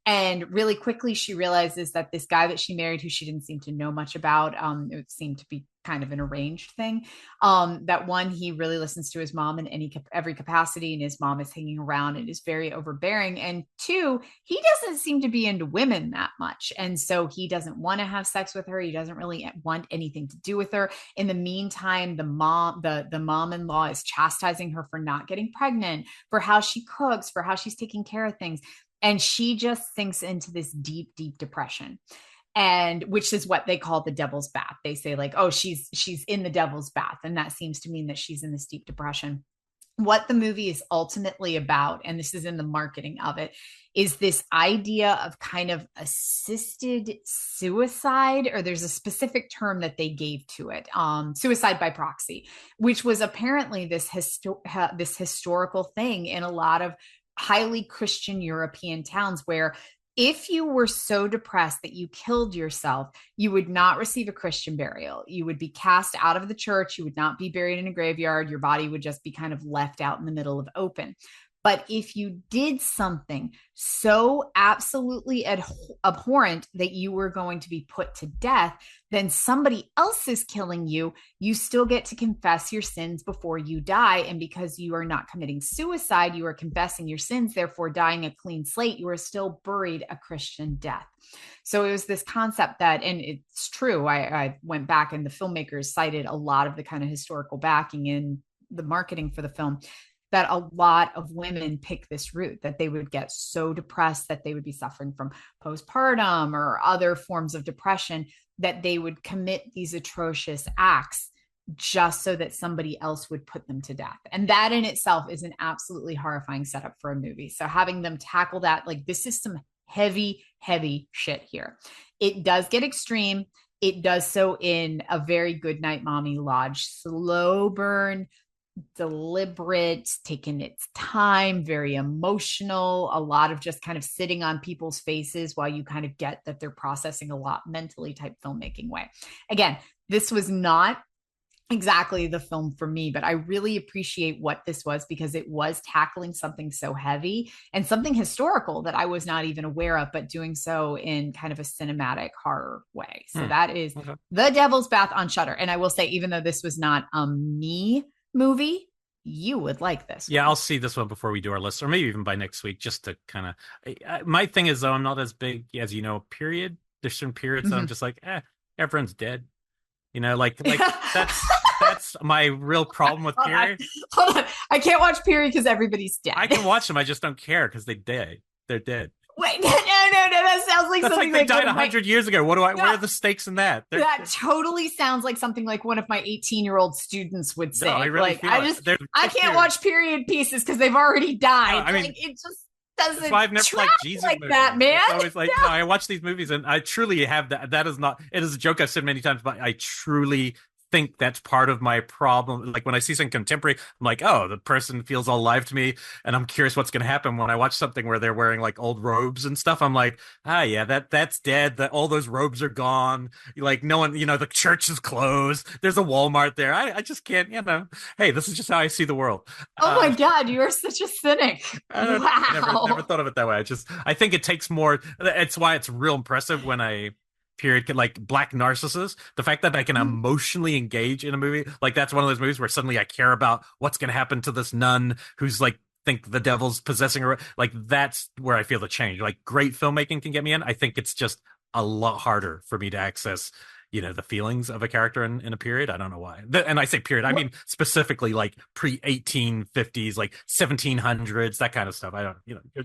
Speaker 1: And really quickly, she realizes that this guy that she married, who she didn't seem to know much about, it seemed to be kind of an arranged thing, that one, he really listens to his mom in every capacity, and his mom is hanging around and is very overbearing. And two, he doesn't seem to be into women that much. And so he doesn't want to have sex with her. He doesn't really want anything to do with her. In the meantime, the mom-in-law is chastising her for not getting pregnant, for how she cooks, for how she's taking care of things. And she just sinks into this deep, deep depression. And which is what they call the devil's bath. They say like, oh, she's in the devil's bath. And that seems to mean that she's in this deep depression. What the movie is ultimately about, and this is in the marketing of it, is this idea of kind of assisted suicide, or there's a specific term that they gave to it, suicide by proxy, which was apparently this historical thing in a lot of highly Christian European towns where if you were so depressed that you killed yourself, you would not receive a Christian burial. You would be cast out of the church. You would not be buried in a graveyard. Your body would just be kind of left out in the middle of open. But if you did something so absolutely abhorrent that you were going to be put to death, then somebody else is killing you. You still get to confess your sins before you die. And because you are not committing suicide, you are confessing your sins, therefore dying a clean slate. You are still buried a Christian death. So it was this concept that, and it's true, I went back and the filmmakers cited a lot of the kind of historical backing in the marketing for the film, that a lot of women pick this route, that they would get so depressed that they would be suffering from postpartum or other forms of depression, that they would commit these atrocious acts just so that somebody else would put them to death. And that in itself is an absolutely horrifying setup for a movie. So having them tackle that, like, this is some heavy, heavy shit here. It does get extreme. It does so in a very Good Night Mommy Lodge, slow burn, deliberate, taking its time, very emotional, a lot of just kind of sitting on people's faces while you kind of get that they're processing a lot mentally type filmmaking way. Again, this was not exactly the film for me, but I really appreciate what this was, because it was tackling something so heavy and something historical that I was not even aware of, but doing so in kind of a cinematic horror way. So that is The Devil's Bath on Shudder. And I will say, even though this was not a me movie, you would like this one.
Speaker 2: Yeah, I'll see this one before we do our list, or maybe even by next week, just to kind of. My thing is, though, I'm not as big as, period. There's certain periods that I'm just like, everyone's dead. Like that's my real problem with period.
Speaker 1: Hold on. I can't watch period because everybody's dead.
Speaker 2: I can watch them, I just don't care because they're dead.
Speaker 1: Wait, no, that sounds like
Speaker 2: that's
Speaker 1: something
Speaker 2: like they died 100 years ago. What are the stakes in that?
Speaker 1: That totally sounds like something like one of my 18-year-old students would say.
Speaker 2: No, I really feel
Speaker 1: I can't watch period pieces because they've already died.
Speaker 2: No,
Speaker 1: it just doesn't
Speaker 2: I've never liked Jesus
Speaker 1: like
Speaker 2: movies.
Speaker 1: that, man.
Speaker 2: It's always like, no, I watch these movies and I truly have that. That is not, it is a joke I've said many times, but I truly think that's part of my problem. Like when I see something contemporary, I'm like, oh, the person feels all alive to me, and I'm curious what's going to happen. When I watch something where they're wearing like old robes and stuff, I'm like, yeah, that's dead. That all those robes are gone. Like no one, the church is closed. There's a Walmart there. I just can't, Hey, this is just how I see the world.
Speaker 1: Oh my God, you are such a cynic. Wow.
Speaker 2: Never thought of it that way. I think it takes more. It's why it's real impressive when period, like Black Narcissus, the fact that I can emotionally engage in a movie, like that's one of those movies where suddenly I care about what's going to happen to this nun who's like think the devil's possessing her. Like that's where I feel the change. Like great filmmaking can get me in. I think it's just a lot harder for me to access the feelings of a character in a period. I don't know why. And I say period, I mean specifically like pre-1850s, like 1700s, that kind of stuff. I don't,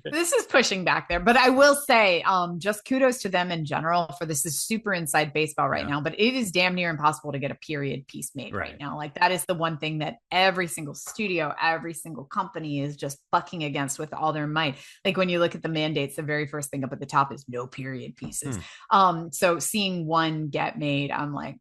Speaker 1: This is pushing back there, but I will say, just kudos to them in general for this. Is super inside baseball right now, but it is damn near impossible to get a period piece made right now. Like that is the one thing that every single studio, every single company is just bucking against with all their might. Like when you look at the mandates, the very first thing up at the top is no period pieces. So seeing one get made, I'm like,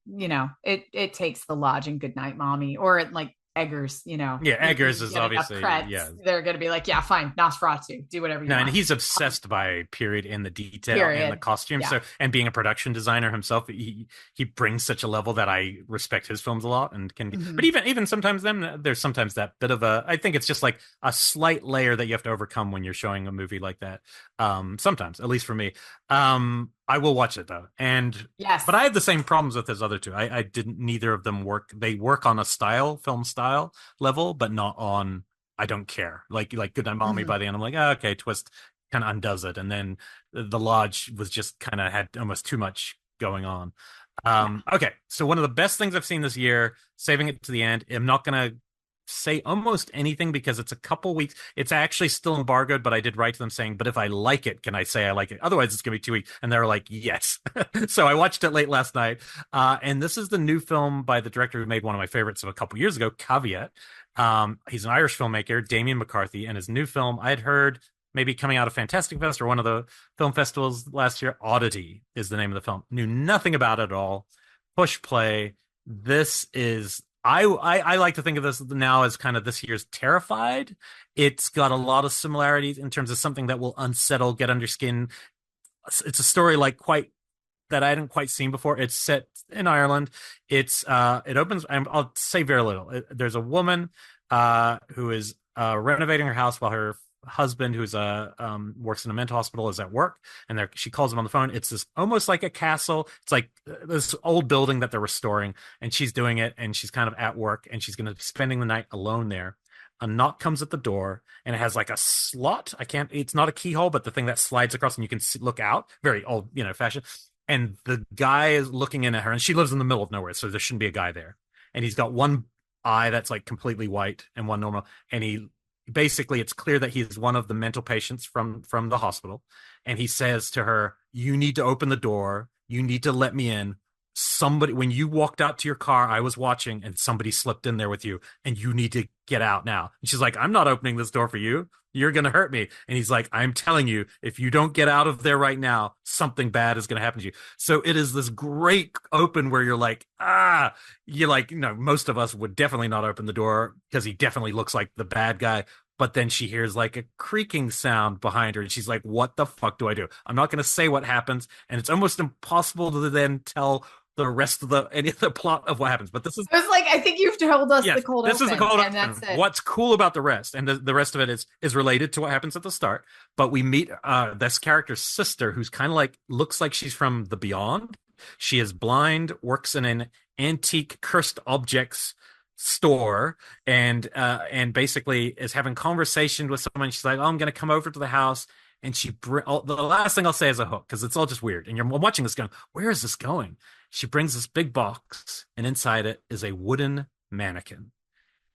Speaker 1: it takes the Lodge and Goodnight Mommy, or like Eggers,
Speaker 2: Eggers is obviously
Speaker 1: they're gonna be like, yeah, fine, Nosferatu, do whatever you want.
Speaker 2: And he's obsessed by period in the detail and the costume. So, and being a production designer himself, he brings such a level that I respect his films a lot, and can but even sometimes there's sometimes that bit of I think it's just like a slight layer that you have to overcome when you're showing a movie like that. Sometimes, at least for me. I will watch it though, but I have the same problems with his other two. I didn't. Neither of them work. They work on a film style level, but not on. I don't care. Like Goodnight Mommy. By the end, I'm like, okay, twist kind of undoes it, and then the Lodge was just kind of had almost too much going on. Okay, so one of the best things I've seen this year, saving it to the end. I'm not gonna say almost anything because it's a couple weeks. It's actually still embargoed, but I did write to them saying, but if I like it, can I say I like it? Otherwise it's gonna be 2 weeks. And they were like, yes. So I watched it late last night, and this is the new film by the director who made one of my favorites of a couple years ago, Caveat. He's an Irish filmmaker, Damien McCarthy, and his new film I had heard maybe coming out of Fantastic Fest or one of the film festivals last year. Oddity is the name of the film. Knew nothing about it at all. Push play. This is I like to think of this now as kind of this year's Terrified. It's got a lot of similarities in terms of something that will unsettle, get under skin. It's a story that I hadn't quite seen before. It's set in Ireland. It opens. I'll say very little. There's a woman who is renovating her house while her husband, who's works in a mental hospital, is at work, and she calls him on the phone. It's this almost like a castle. It's like this old building that they're restoring, and she's doing it, and she's kind of at work, and she's going to be spending the night alone there. A knock comes at the door, and it has like a slot. It's not a keyhole, but the thing that slides across, and you can look out. Very old, fashion. And the guy is looking in at her, and she lives in the middle of nowhere, so there shouldn't be a guy there. And he's got one eye that's like completely white and one normal, and he basically, it's clear that he's one of the mental patients from the hospital, and he says to her, "You need to open the door, you need to let me in. Somebody, when you walked out to your car, I was watching, and somebody slipped in there with you, and you need to get out now." And she's like, "I'm not opening this door for you, you're gonna hurt me." And he's like, "I'm telling you, if you don't get out of there right now, something bad is gonna happen to you." So it is this great open where you're like, you're like, most of us would definitely not open the door because he definitely looks like the bad guy. But then she hears like a creaking sound behind her, and she's like, "What the fuck do I do?" I'm not going to say what happens, and it's almost impossible to then tell the rest of any of the plot of what happens. But this is,
Speaker 1: I was like, I think you've told us the cold
Speaker 2: this
Speaker 1: open,
Speaker 2: is the cold
Speaker 1: and
Speaker 2: open.
Speaker 1: that's it.
Speaker 2: What's cool about the rest, and the rest of it is related to what happens at the start. But we meet this character's sister, who's kind of like, looks like she's from the beyond. She is blind, works in an antique cursed objects store, and basically is having conversation with someone. She's like, "Oh, I'm going to come over to the house." And the last thing I'll say is a hook, because it's all just weird. And you're watching this going, where is this going? She brings this big box, and inside it is a wooden mannequin.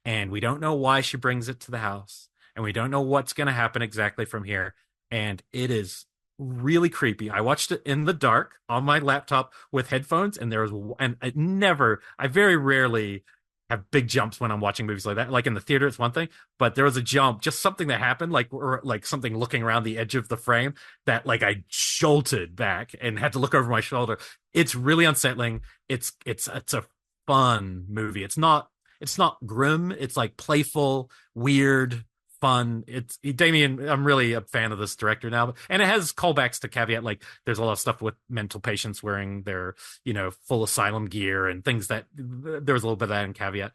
Speaker 2: And we don't know why she brings it to the house, and we don't know what's going to happen exactly from here. And it is really creepy. I watched it in the dark on my laptop with headphones, and I very rarely have big jumps when I'm watching movies like that. Like in the theater, it's one thing, but there was a jump, just something that happened, like something looking around the edge of the frame, that like I jolted back and had to look over my shoulder. It's really unsettling. It's a fun movie. It's not grim. It's like playful, weird, fun. It's Damien. I'm really a fan of this director now, and it has callbacks to Caveat. Like there's a lot of stuff with mental patients wearing their full asylum gear and things that there was a little bit of that in Caveat.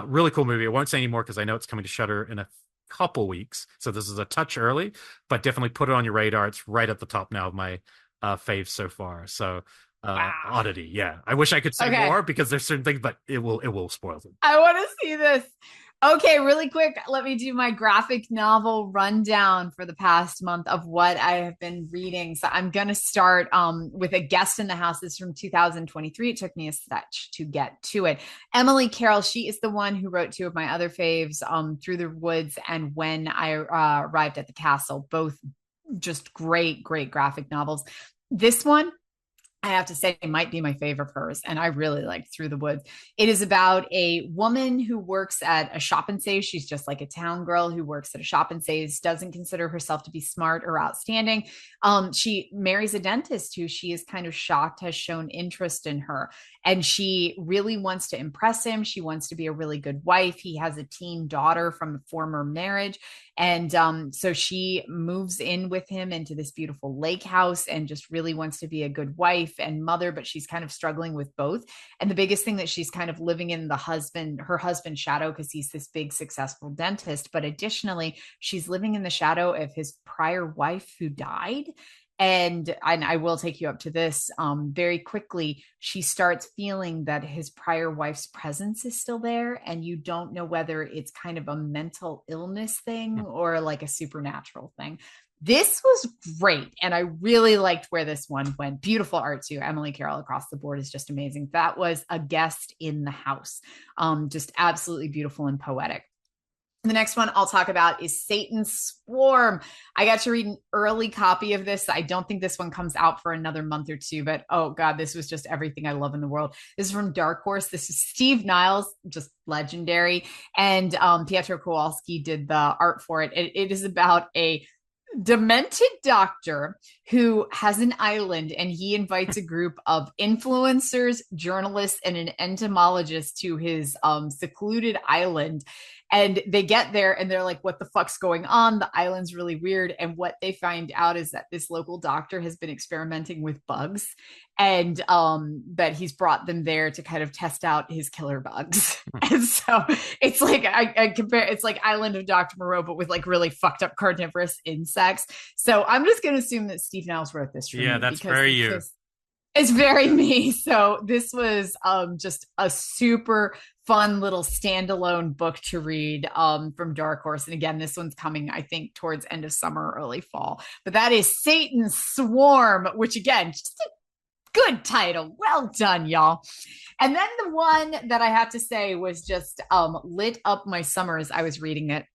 Speaker 2: Really cool movie. I won't say any more because I know it's coming to Shudder in a couple weeks, so this is a touch early, but definitely put it on your radar. It's right at the top now of my faves so far. So
Speaker 1: Wow.
Speaker 2: Oddity, yeah. I wish I could say more because there's certain things, but it will spoil them.
Speaker 1: I want to see this. Okay, really quick, let me do my graphic novel rundown for the past month of what I have been reading. So I'm going to start with A Guest in the House. This is from 2023. It took me a stretch to get to it. Emily Carroll, she is the one who wrote two of my other faves, Through the Woods and When I Arrived at the Castle. Both just great graphic novels. This one, I have to say, it might be my favorite of hers, and I really like Through the Woods. It is about a woman who works at a shop and saves. She's just like a town girl who works at a shop and saves, doesn't consider herself to be smart or outstanding. She marries a dentist who she is kind of shocked has shown interest in her, and she really wants to impress him. She wants to be a really good wife. He has a teen daughter from a former marriage, and so she moves in with him into this beautiful lake house and just really wants to be a good wife and mother, but she's kind of struggling with both. And the biggest thing that she's kind of living in her husband's shadow, because he's this big successful dentist, but additionally she's living in the shadow of his prior wife who died. And I will take you up to this very quickly. She starts feeling that his prior wife's presence is still there, and you don't know whether it's kind of a mental illness thing or like a supernatural thing. This was great, and I really liked where this one went. Beautiful art too. Emily Carroll across the board is just amazing. That was A Guest in the House. Just absolutely beautiful and poetic. The next one I'll talk about is Satan's Swarm. I got to read an early copy of this. I don't think this one comes out for another month or two, but oh God, this was just everything I love in the world. This is from Dark Horse. This is Steve Niles, just legendary. And Pietro Kowalski did the art for it. It is about a demented doctor who has an island, and he invites a group of influencers, journalists, and an entomologist to his secluded island. And they get there and they're like, what the fuck's going on? The island's really weird. And what they find out is that this local doctor has been experimenting with bugs, and that he's brought them there to kind of test out his killer bugs. And so it's like I compare, it's like Island of Dr. Moreau, but with like really fucked up carnivorous insects. So I'm just going to assume that Steve Niles wrote this for me.
Speaker 2: Yeah, that's very you.
Speaker 1: It's very me. So this was just a super fun little standalone book to read from Dark Horse. And again, this one's coming, I think, towards end of summer, early fall. But that is Satan's Swarm, which again, just a good title. Well done, y'all. And then the one that I have to say was just lit up my summer as I was reading it.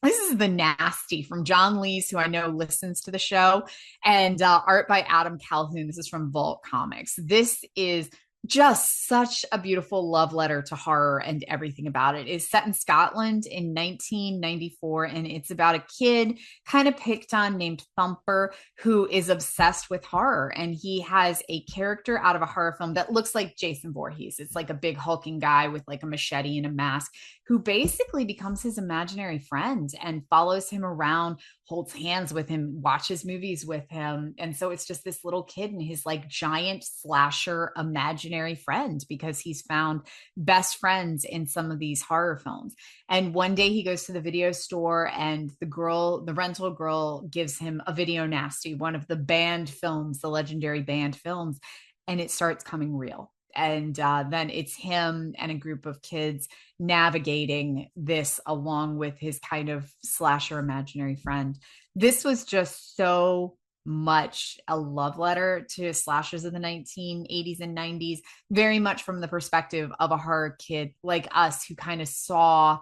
Speaker 1: This is The Nasty from John Lees, who I know listens to the show, and art by Adam Calhoun. This is from Vault Comics. This is just such a beautiful love letter to horror, and everything about it is set in Scotland in 1994. And it's about a kid kind of picked on named Thumper, who is obsessed with horror. And he has a character out of a horror film that looks like Jason Voorhees. It's like a big hulking guy with like a machete and a mask, who basically becomes his imaginary friend and follows him around, holds hands with him, watches movies with him. And so it's just this little kid and his like giant slasher imaginary friend, because he's found best friends in some of these horror films. And one day he goes to the video store, and the rental girl gives him a video nasty, one of the banned films, the legendary banned films, and it starts coming real. And then it's him and a group of kids navigating this along with his kind of slasher imaginary friend. This was just so much a love letter to slashers of the 1980s and 90s, very much from the perspective of a horror kid like us, who kind of saw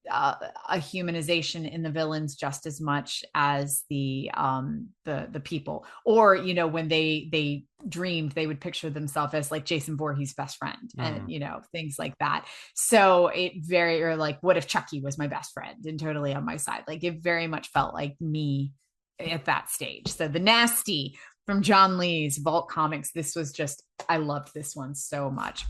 Speaker 1: a humanization in the villains just as much as the people. Or, you know, when they dreamed, they would picture themselves as like Jason Voorhees' best friend, and you know, things like that. So or like, what if Chucky was my best friend and totally on my side? Like, it very much felt like me at that stage. So The Nasty from John Lees, Vault Comics. This was just, I loved this one so much.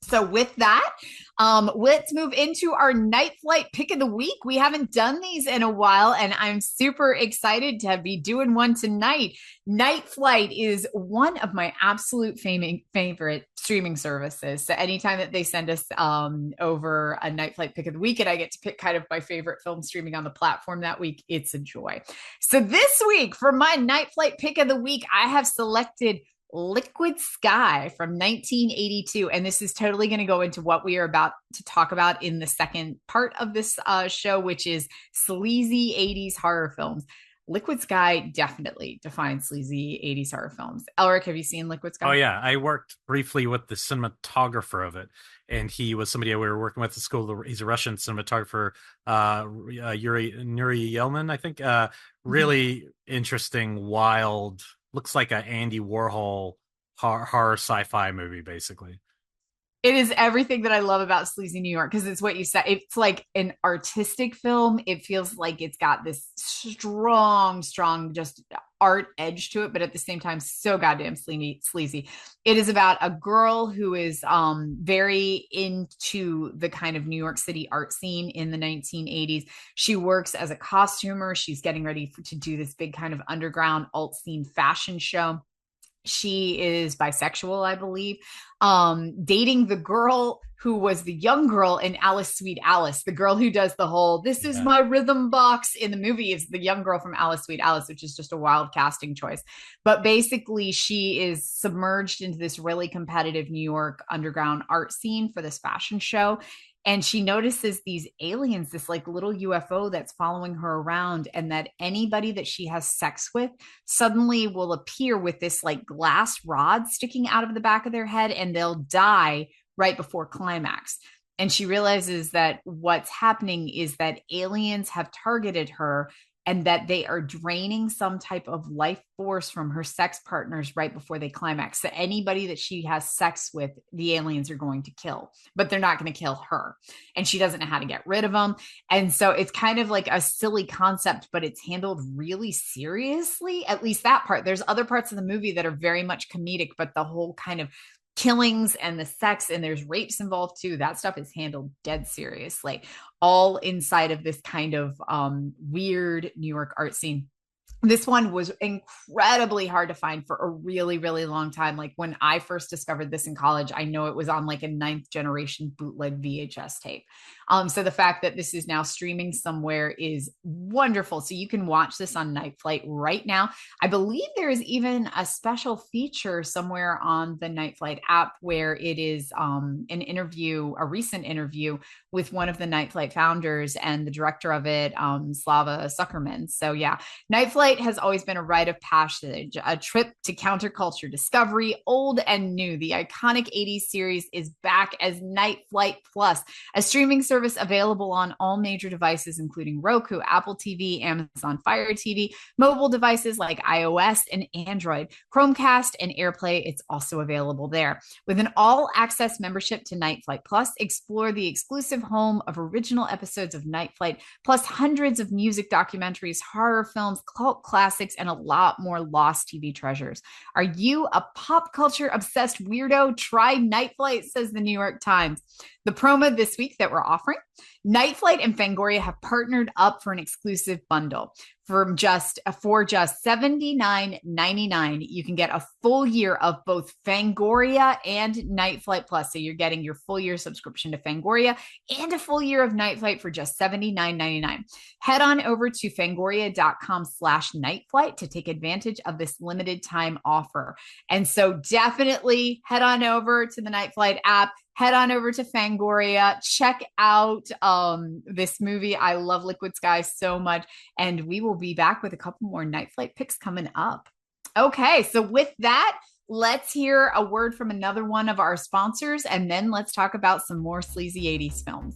Speaker 1: So with that, let's move into our Nightflight pick of the week. We haven't done these in a while, and I'm super excited to be doing one tonight. Nightflight is one of my absolute favorite streaming services. So anytime that they send us over a Nightflight pick of the week, and I get to pick kind of my favorite film streaming on the platform that week, it's a joy. So this week, for my Nightflight pick of the week, I have selected Liquid Sky from 1982. And this is totally going to go into what we are about to talk about in the second part of this show, which is sleazy 80s horror films. Liquid Sky definitely defines sleazy 80s horror films. Elric, have you seen Liquid Sky?
Speaker 2: Oh, yeah. I worked briefly with the cinematographer of it. And he was somebody we were working with at school. He's a Russian cinematographer, Nuri Yelman, I think. Really interesting, wild, looks like an Andy Warhol horror sci-fi movie, basically.
Speaker 1: It is everything that I love about Sleazy New York, because it's what you said. It's like an artistic film. It feels like it's got this strong just art edge to it, but at the same time, so goddamn sleazy. It is about a girl who is very into the kind of New York City art scene in the 1980s. She works as a costumer. She's getting ready to do this big kind of underground alt scene fashion show. She is bisexual, I believe, dating the girl who was the young girl in Alice Sweet Alice, the girl who does the whole, this is my rhythm box in the movie, is the young girl from Alice Sweet Alice, which is just a wild casting choice. But basically, she is submerged into this really competitive New York underground art scene for this fashion show. And she notices these aliens, this like little UFO that's following her around, and that anybody that she has sex with suddenly will appear with this like glass rod sticking out of the back of their head, and they'll die right before climax. And she realizes that what's happening is that aliens have targeted her, and that they are draining some type of life force from her sex partners right before they climax. So anybody that she has sex with, the aliens are going to kill, but they're not going to kill her. And she doesn't know how to get rid of them. And so it's kind of like a silly concept, but it's handled really seriously, at least that part. There's other parts of the movie that are very much comedic, but the whole kind of killings and the sex, and there's rapes involved too. That stuff is handled dead seriously, all inside of this kind of weird New York art scene. This one was incredibly hard to find for a really, really long time. Like when I first discovered this in college, I know it was on like a 9th generation bootleg VHS tape. So the fact that this is now streaming somewhere is wonderful. So you can watch this on Nightflight right now. I believe there is even a special feature somewhere on the Nightflight app where it is an interview, a recent interview with one of the Nightflight founders and the director of it, Slava Zuckerman. So yeah, Nightflight has always been a rite of passage, a trip to counterculture discovery, old and new. The iconic 80s series is back as Nightflight Plus, a streaming service available on all major devices, including Roku, Apple TV, Amazon Fire TV, mobile devices like iOS and Android, Chromecast, and AirPlay. It's also available there. With an all-access membership to Nightflight Plus, explore the exclusive home of original episodes of Nightflight, plus hundreds of music documentaries, horror films, cult classics, and a lot more lost TV treasures. Are you a pop culture obsessed weirdo? Try Nightflight, says the New York Times. The promo this week that we're offering, Nightflight and Fangoria have partnered up for an exclusive bundle. For just $79.99, you can get a full year of both Fangoria and Nightflight Plus. So you're getting your full year subscription to Fangoria and a full year of Nightflight for just $79.99. Head on over to fangoria.com/Nightflight to take advantage of this limited time offer. And so definitely head on over to the Nightflight app. Head on over to Fangoria, check out this movie. I love Liquid Sky so much. And we will be back with a couple more Nightflight picks coming up. Okay, so with that, let's hear a word from another one of our sponsors, and then let's talk about some more sleazy 80s films.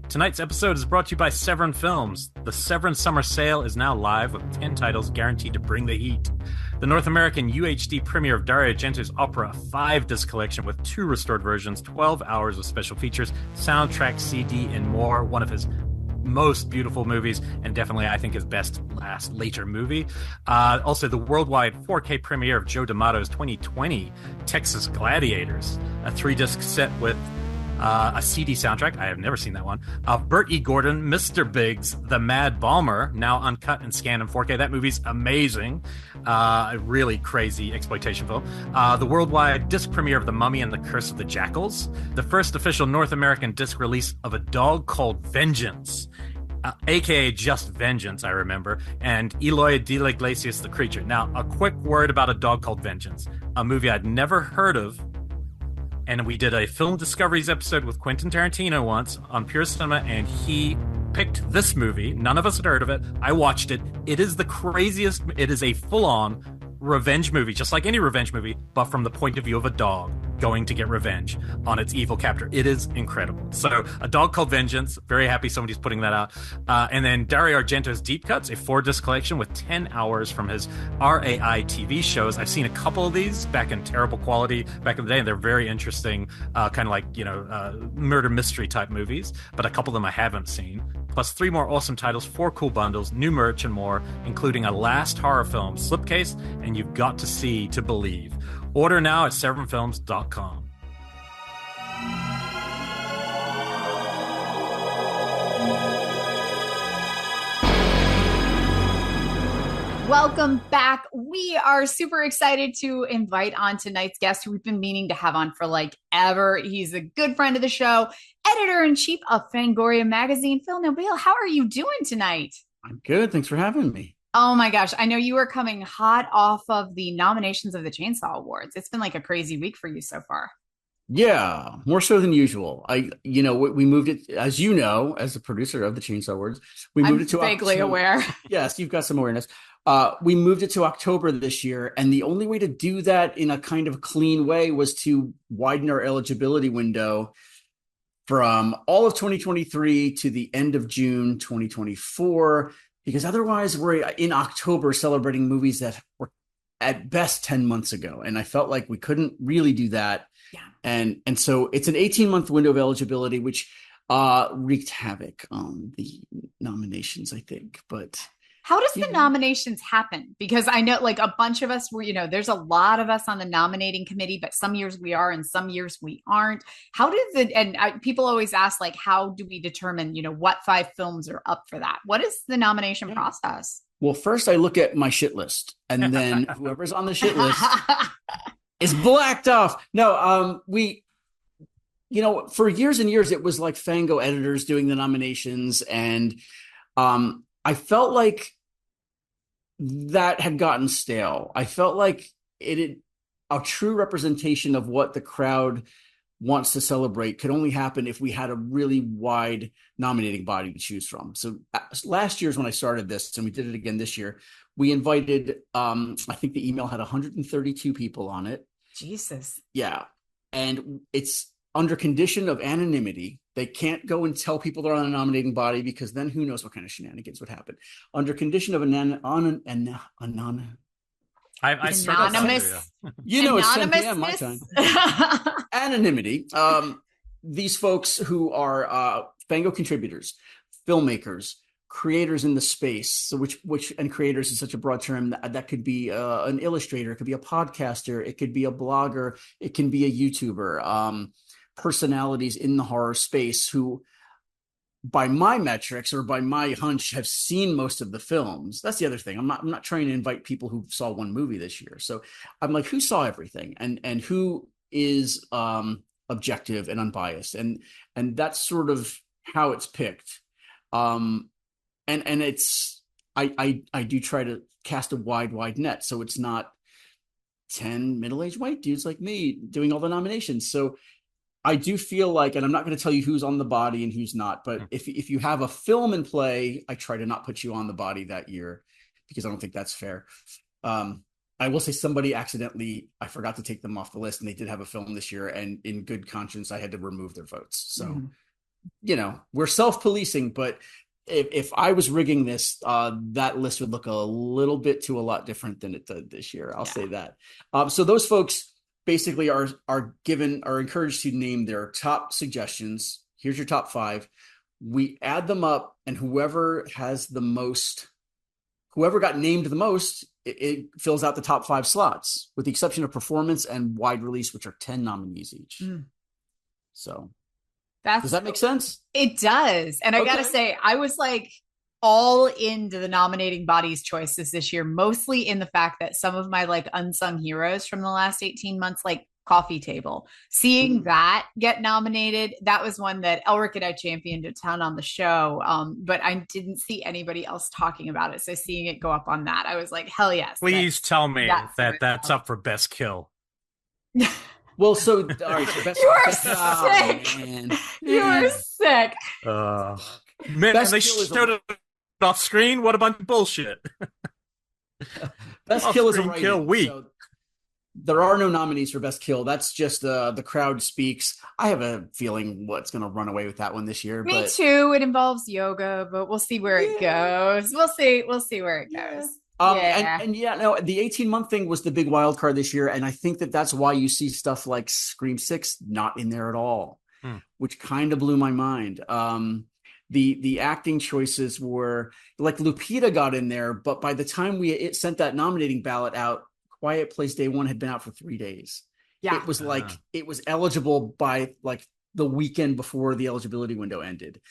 Speaker 2: Tonight's episode is brought to you by Severn Films. The Severn Summer Sale is now live with 10 titles guaranteed to bring the heat. The North American UHD premiere of Dario Argento's opera, 5-disc collection with 2 restored versions, 12 hours of special features, soundtrack, CD, and more. One of his most beautiful movies, and definitely, I think, his best later movie. Also, the worldwide 4K premiere of Joe D'Amato's 2020 Texas Gladiators, a 3-disc set with a CD soundtrack. I have never seen that one. Burt E. Gordon, Mr. Biggs, The Mad Balmer, now uncut and scanned in 4K. That movie's amazing. A really crazy exploitation film. The worldwide disc premiere of The Mummy and the Curse of the Jackals. The first official North American disc release of A Dog Called Vengeance. AKA Just Vengeance, I remember, and Eloy de la Iglesias, The Creature. Now, a quick word about A Dog Called Vengeance, a movie I'd never heard of. And we did a Film Discoveries episode with Quentin Tarantino once on Pure Cinema, and he picked this movie. None of us had heard of it. I watched it. It is the craziest. It is a full-on revenge movie, just like any revenge movie, but from the point of view of a dog going to get revenge on its evil captor. It is incredible. So, A Dog Called Vengeance. Very happy somebody's putting that out. And then Dario Argento's Deep Cuts, a 4-disc collection with 10 hours from his RAI TV shows. I've seen a couple of these back in terrible quality back in the day, and they're very interesting, kind of like, murder mystery type movies, but a couple of them I haven't seen. Plus 3 more awesome titles, 4 cool bundles, new merch, and more, including a last horror film, Slipcase, and You've Got to See to Believe. Order now at severnfilms.com.
Speaker 1: Welcome back. We are super excited to invite on tonight's guest, who we've been meaning to have on for like ever. He's a good friend of the show, editor-in-chief of Fangoria magazine. Phil Nobile, how are you doing tonight?
Speaker 3: I'm good. Thanks for having me.
Speaker 1: Oh my gosh. I know you are coming hot off of the nominations of the Chainsaw Awards. It's been like a crazy week for you so far.
Speaker 3: Yeah, more so than usual. We moved it, as you know, as a producer of the Chainsaw Awards, we moved it to
Speaker 1: vaguely aware.
Speaker 3: Yes, you've got some awareness. We moved it to October this year, and the only way to do that in a kind of clean way was to widen our eligibility window from all of 2023 to the end of June 2024. Because otherwise we're in October celebrating movies that were at best 10 months ago. And I felt like we couldn't really do that.
Speaker 1: Yeah.
Speaker 3: And so it's an 18-month window of eligibility, which wreaked havoc on the nominations, I think. But
Speaker 1: How does the nominations happen? Because I know like a bunch of us were, there's a lot of us on the nominating committee, but some years we are and some years we aren't. How did people always ask, like, how do we determine, what 5 films are up for that? What is the nomination process?
Speaker 3: Well, first I look at my shit list, and then whoever's on the shit list is blacked off. No, for years and years, it was like Fango editors doing the nominations, and I felt like that had gotten stale. I felt like a true representation of what the crowd wants to celebrate could only happen if we had a really wide nominating body to choose from. So last year's when I started this, and we did it again this year, we invited, I think the email had 132 people on it.
Speaker 1: Jesus.
Speaker 3: Yeah. And it's under condition of anonymity. They can't go and tell people they're on a nominating body, because then who knows what kind of shenanigans would happen. Under condition of anonymous.
Speaker 2: It's
Speaker 1: anonymous.
Speaker 3: It's 10 p.m. my time. Anonymity. These folks who are Fango contributors, filmmakers, creators in the space. So which and creators is such a broad term that could be an illustrator, it could be a podcaster, it could be a blogger, it can be a YouTuber. Personalities in the horror space who, by my metrics or by my hunch, have seen most of the films. That's the other thing. I'm not trying to invite people who saw one movie this year. So I'm like, who saw everything, and who is objective and unbiased, and that's sort of how it's picked. And it's I do try to cast a wide net, so it's not 10 middle-aged white dudes like me doing all the nominations. So I do feel like, and I'm not going to tell you who's on the body and who's not, but if you have a film in play, I try to not put you on the body that year, because I don't think that's fair. I will say somebody accidentally, I forgot to take them off the list, and they did have a film this year, and in good conscience, I had to remove their votes. So, we're self-policing, but if I was rigging this, that list would look a little bit to a lot different than it did this year. I'll say that. So those folks basically are encouraged to name their top suggestions. Here's your top 5. We add them up, and whoever got named the most, it fills out the top 5 slots, with the exception of performance and wide release, which are 10 nominees each. So does that make sense?
Speaker 1: It does. And I gotta say, I was like all into the nominating body's choices this year, mostly in the fact that some of my like unsung heroes from the last 18 months, like Coffee Table, seeing that get nominated, that was one that Elric and I championed a ton on the show, but I didn't see anybody else talking about it. So seeing it go up on that, I was like, hell yes.
Speaker 2: Please tell me that's up for best kill.
Speaker 3: Well, so all right, best,
Speaker 1: you are sick.
Speaker 3: Man.
Speaker 1: You are sick.
Speaker 2: Man, they showed it off screen. What a bunch of bullshit.
Speaker 3: Best kill is a
Speaker 2: writing, kill week. So
Speaker 3: there are no nominees for best kill. That's just the crowd speaks. I have a feeling what's going to run away with that one this year.
Speaker 1: Me too. It involves yoga, but we'll see where it goes. We'll see where it goes.
Speaker 3: And the 18-month thing was the big wild card this year, and I think that's why you see stuff like Scream 6 not in there at all, which kind of blew my mind. The acting choices were like Lupita got in there, but by the time we sent that nominating ballot out, Quiet Place Day 1 had been out for 3 days. Yeah, it was like it was eligible by like the weekend before the eligibility window ended.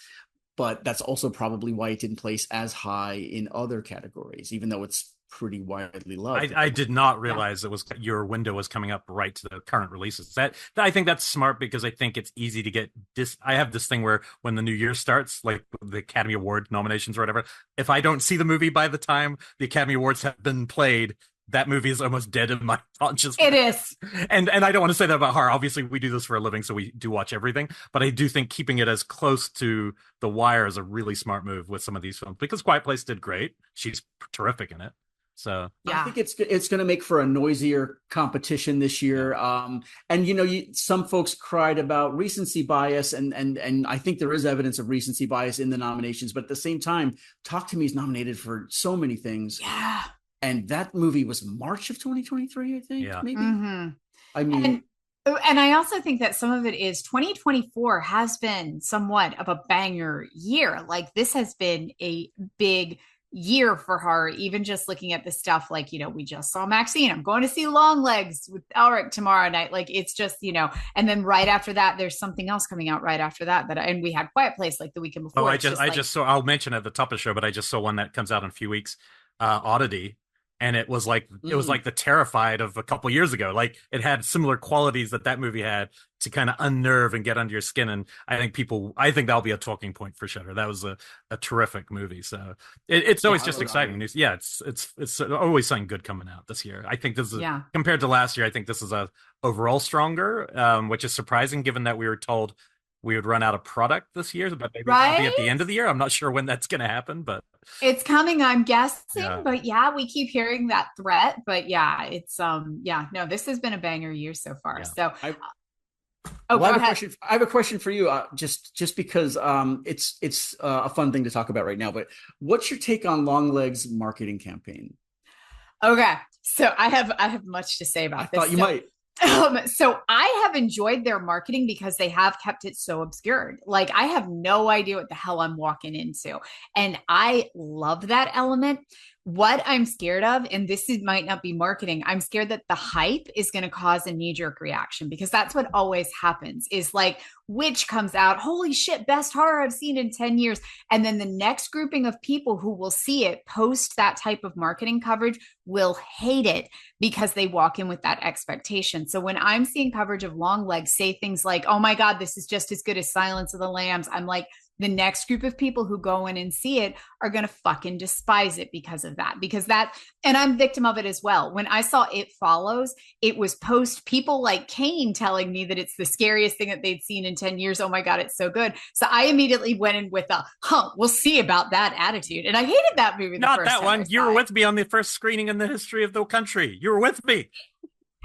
Speaker 3: But that's also probably why it didn't place as high in other categories, even though it's pretty widely loved.
Speaker 2: I did not realize your window was coming up right to the current releases. That I think that's smart, because I think it's easy to get this. I have this thing where when the new year starts, like the Academy Award nominations or whatever, if I don't see the movie by the time the Academy Awards have been played, that movie is almost dead in my consciousness.
Speaker 1: It is.
Speaker 2: And I don't want to say that about horror. Obviously, we do this for a living, so we do watch everything. But I do think keeping it as close to The Wire is a really smart move with some of these films, because Quiet Place did great. She's terrific in it. So
Speaker 3: yeah. I think it's going to make for a noisier competition this year. And some folks cried about recency bias, and I think there is evidence of recency bias in the nominations. But at the same time, Talk to Me is nominated for so many things.
Speaker 1: Yeah.
Speaker 3: And that movie was March of 2023, I think, maybe.
Speaker 1: Mm-hmm.
Speaker 3: I mean,
Speaker 1: and I also think that some of it is 2024 has been somewhat of a banger year. Like, this has been a big year for horror, even just looking at the stuff like, we just saw Maxxxine. I'm going to see Longlegs with Elric tomorrow night. Like, it's just, and then right after that, there's something else coming out right after that. And we had Quiet Place like the weekend before.
Speaker 2: Oh, I just saw, I'll mention at the top of the show, but I just saw one that comes out in a few weeks, Oddity. And it was like the Terrified of a couple years ago. Like, it had similar qualities that movie had to kind of unnerve and get under your skin. And I think that'll be a talking point for Shudder. That was a terrific movie. So it's always just exciting news. Yeah, it's always something good coming out this year. I think this is compared to last year. I think this is a overall stronger, which is surprising given that we were told we would run out of product this year, but maybe it'll be at the end of the year. I'm not sure when that's going to happen, but
Speaker 1: it's coming, I'm guessing. Yeah. But we keep hearing that threat. But it's no, this has been a banger year so far. Yeah. So
Speaker 3: I have a question for you, just because it's a fun thing to talk about right now. But what's your take on Longlegs' marketing campaign?
Speaker 1: Okay, so I have much to say about this.
Speaker 3: I thought you might.
Speaker 1: So I have enjoyed their marketing because they have kept it so obscured. Like, I have no idea what the hell I'm walking into. And I love that element. What I'm scared of, and might not be marketing, I'm scared that the hype is going to cause a knee-jerk reaction, because that's what always happens is like, Witch comes out, holy shit, best horror I've seen in 10 years. And then the next grouping of people who will see it post that type of marketing coverage will hate it because they walk in with that expectation. So when I'm seeing coverage of Longlegs say things like, oh my God, this is just as good as Silence of the Lambs, I'm like, the next group of people who go in and see it are going to fucking despise it because of that. And I'm victim of it as well. When I saw It Follows, it was post people like Kane telling me that it's the scariest thing that they'd seen in 10 years. Oh my God, it's so good. So I immediately went in with we'll see about that attitude. And I hated that movie.
Speaker 2: Not that one. You were with me on the first screening in the history of the country. You were with me.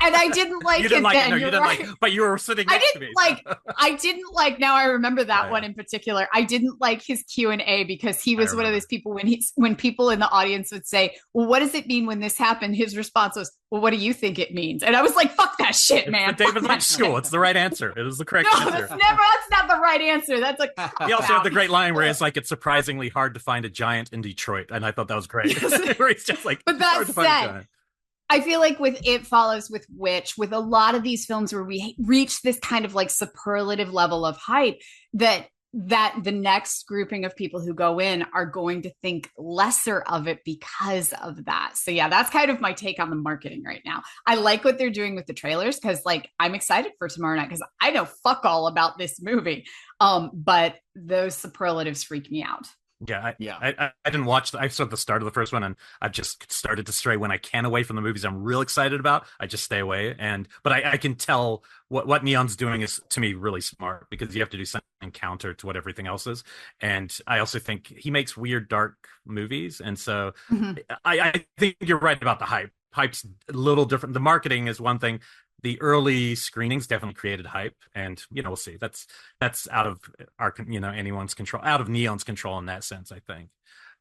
Speaker 1: And I didn't like it then.
Speaker 2: You didn't like it, but you were sitting next to me.
Speaker 1: I didn't like, now I remember that one in particular. I didn't like his Q&A because he was one of those people when people in the audience would say, well, what does it mean when this happened? His response was, well, what do you think it means? And I was like, fuck that shit, man.
Speaker 2: It's the David Lynch school. It's the right answer. It is the correct answer.
Speaker 1: That's not the right answer. That's like,
Speaker 2: he also had the great line where it's like, it's surprisingly hard to find a giant in Detroit. And I thought that was great. Where he's just like,
Speaker 1: but that said, I feel like with It Follows, with Witch, with a lot of these films where we reach this kind of like superlative level of hype, that the next grouping of people who go in are going to think lesser of it because of that. So that's kind of my take on the marketing right now. I like what they're doing with the trailers because like I'm excited for tomorrow night because I know fuck all about this movie. But those superlatives freak me out.
Speaker 2: I didn't watch. I saw the start of the first one, and I've just started to stray when I can away from the movies I'm real excited about. I just stay away, but I can tell what Neon's doing is, to me, really smart, because you have to do something counter to what everything else is. And I also think he makes weird, dark movies, and so I think you're right about the hype. Hype's a little different. The marketing is one thing. The early screenings definitely created hype, and we'll see. That's out of our anyone's control, out of Neon's control in that sense, I think.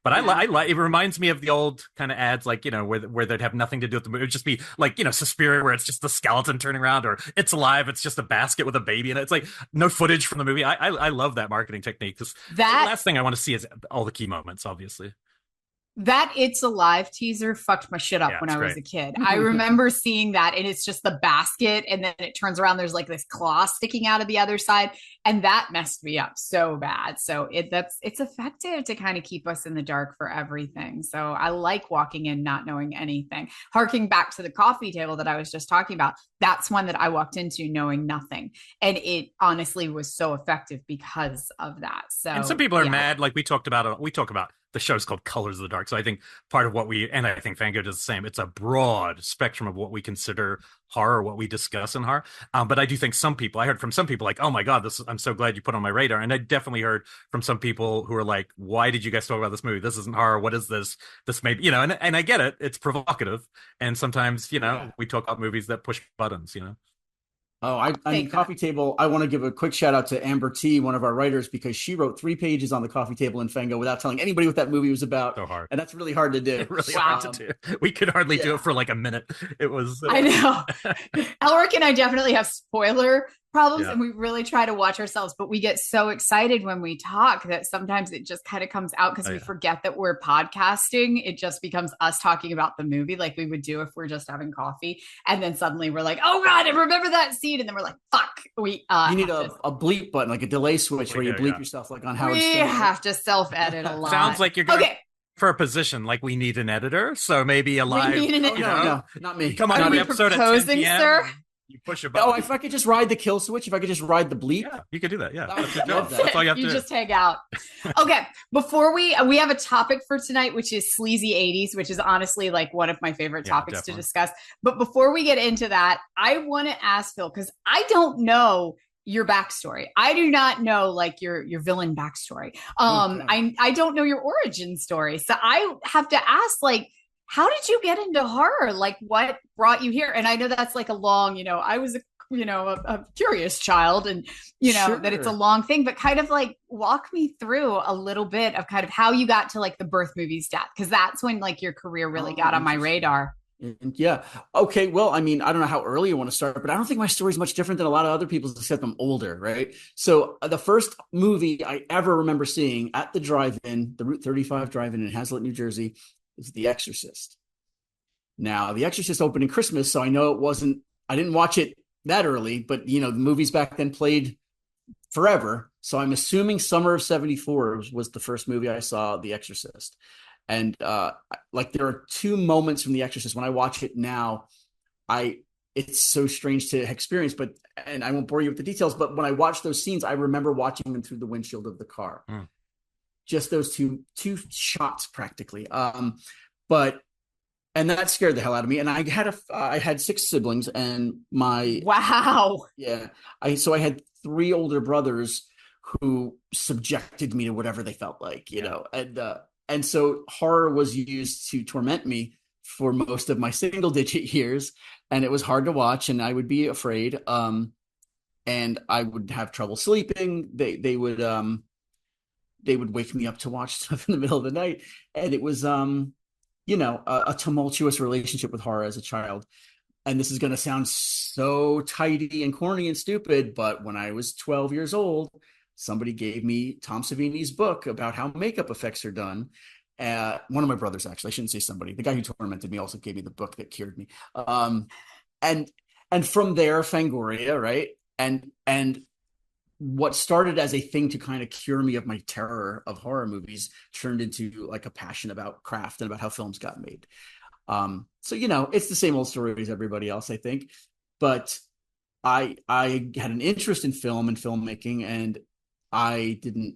Speaker 2: But I like it. Reminds me of the old kind of ads, like where they'd have nothing to do with the movie. It'd just be like Suspiria, where it's just the skeleton turning around, or It's Alive, it's just a basket with a baby in it. It's like no footage from the movie. I love that marketing technique, because the last thing I want to see is all the key moments, obviously.
Speaker 1: That It's Alive teaser fucked my shit up when I was a kid. I remember seeing that, and it's just the basket, and then it turns around, there's like this claw sticking out of the other side, and that messed me up so bad. So it's effective to kind of keep us in the dark for everything. So I like walking in not knowing anything. Harking back to the coffee table that I was just talking about, that's one that I walked into knowing nothing, and it honestly was so effective because of that. So,
Speaker 2: and some people are mad, like we talk about the show's called Colors of the Dark. So I think part of and I think Fango does the same, it's a broad spectrum of what we consider horror, what we discuss in horror. But I do think I heard from some people like, oh my God, I'm so glad you put it on my radar. And I definitely heard from some people who are like, why did you guys talk about this movie? This isn't horror. What is this? This may be, and I get it. It's provocative. And sometimes, we talk about movies that push buttons,
Speaker 3: Oh, on the coffee table, I want to give a quick shout out to Amber T, one of our writers, because she wrote 3 pages on the coffee table in Fango without telling anybody what that movie was about.
Speaker 2: So hard.
Speaker 3: And that's really hard to do.
Speaker 2: Really hard to do. We could hardly do it for like a minute. It was.
Speaker 1: I know. Elric and I definitely have spoiler problems
Speaker 2: Yeah.
Speaker 1: and we really try to watch ourselves, but we get so excited when we talk that sometimes it just kind of comes out because we forget that we're podcasting. It just becomes us talking about the movie like we would do if we're just having coffee. And then suddenly we're like, oh God, I remember that scene. And then we're like, fuck.
Speaker 3: You need a bleep button, like a delay switch where you bleep yourself like on Howard Stern.
Speaker 1: We have to self-edit a lot.
Speaker 2: Sounds like you're going for a position like we need an editor. So maybe a live.
Speaker 1: We need an editor.
Speaker 3: No, not me.
Speaker 2: Come on, every episode at 10 p.m.
Speaker 1: Sir?
Speaker 2: You push a button.
Speaker 3: Oh, if I could just ride the kill switch, if I could just ride the bleep.
Speaker 2: Yeah, you could do that. Yeah.
Speaker 3: That's
Speaker 2: all you have to do.
Speaker 1: You just hang out. Okay. Before we have a topic for tonight, which is sleazy 80s, which is honestly like one of my favorite topics to discuss. But before we get into that, I want to ask Phil, because I don't know your backstory. I do not know like your villain backstory. I don't know your origin story. So I have to ask, like, how did you get into horror? Like, what brought you here? And I know that's like a long, I was a curious child, and that it's a long thing, but kind of like walk me through a little bit of kind of how you got to like the birth movies death, because that's when like your career really got on my radar.
Speaker 3: Yeah. Okay. Well, I mean, I don't know how early you want to start, but I don't think my story is much different than a lot of other people's, except I'm older, right? So the first movie I ever remember seeing at the drive-in, the Route 35 drive-in in Hazlitt, New Jersey, is The Exorcist. Now, The Exorcist opened in Christmas, so I know I didn't watch it that early, but the movies back then played forever. So I'm assuming summer of 74 was the first movie I saw, The Exorcist. And like there are two moments from The Exorcist when I watch it now, it's so strange to experience, and I won't bore you with the details, but when I watch those scenes, I remember watching them through the windshield of the car. Just those two shots practically. And that scared the hell out of me. And I had 6 siblings, and
Speaker 1: wow.
Speaker 3: Yeah. I had 3 older brothers who subjected me to whatever they felt like, and so horror was used to torment me for most of my single digit years, and it was hard to watch, and I would be afraid. And I would have trouble sleeping. They would wake me up to watch stuff in the middle of the night. And it was, a tumultuous relationship with horror as a child. And this is going to sound so tidy and corny and stupid, but when I was 12 years old, somebody gave me Tom Savini's book about how makeup effects are done. One of my brothers, actually, I shouldn't say somebody. The guy who tormented me also gave me the book that cured me. And from there, Fangoria, right? And what started as a thing to kind of cure me of my terror of horror movies turned into like a passion about craft and about how films got made. So, it's the same old story as everybody else, I think. But I had an interest in film and filmmaking, and I didn't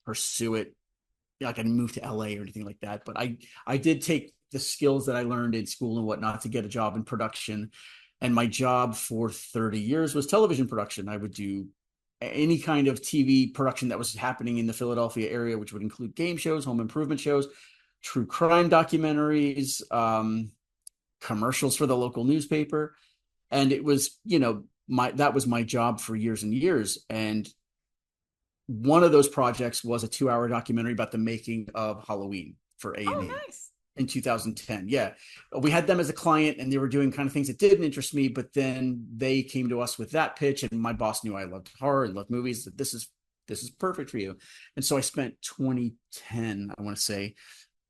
Speaker 3: pursue it. Like I didn't move to LA or anything like that. But I did take the skills that I learned in school and whatnot to get a job in production. And my job for 30 years was television production. I would do any kind of TV production that was happening in the Philadelphia area, which would include game shows, home improvement shows, true crime documentaries, commercials for the local newspaper. And it was, that was my job for years and years. And one of those projects was a 2-hour documentary about the making of Halloween for A&E.
Speaker 1: Oh, nice.
Speaker 3: In 2010. Yeah. We had them as a client, and they were doing kind of things that didn't interest me, but then they came to us with that pitch, and my boss knew I loved horror and loved movies. That this is perfect for you. And so I spent 2010, I want to say,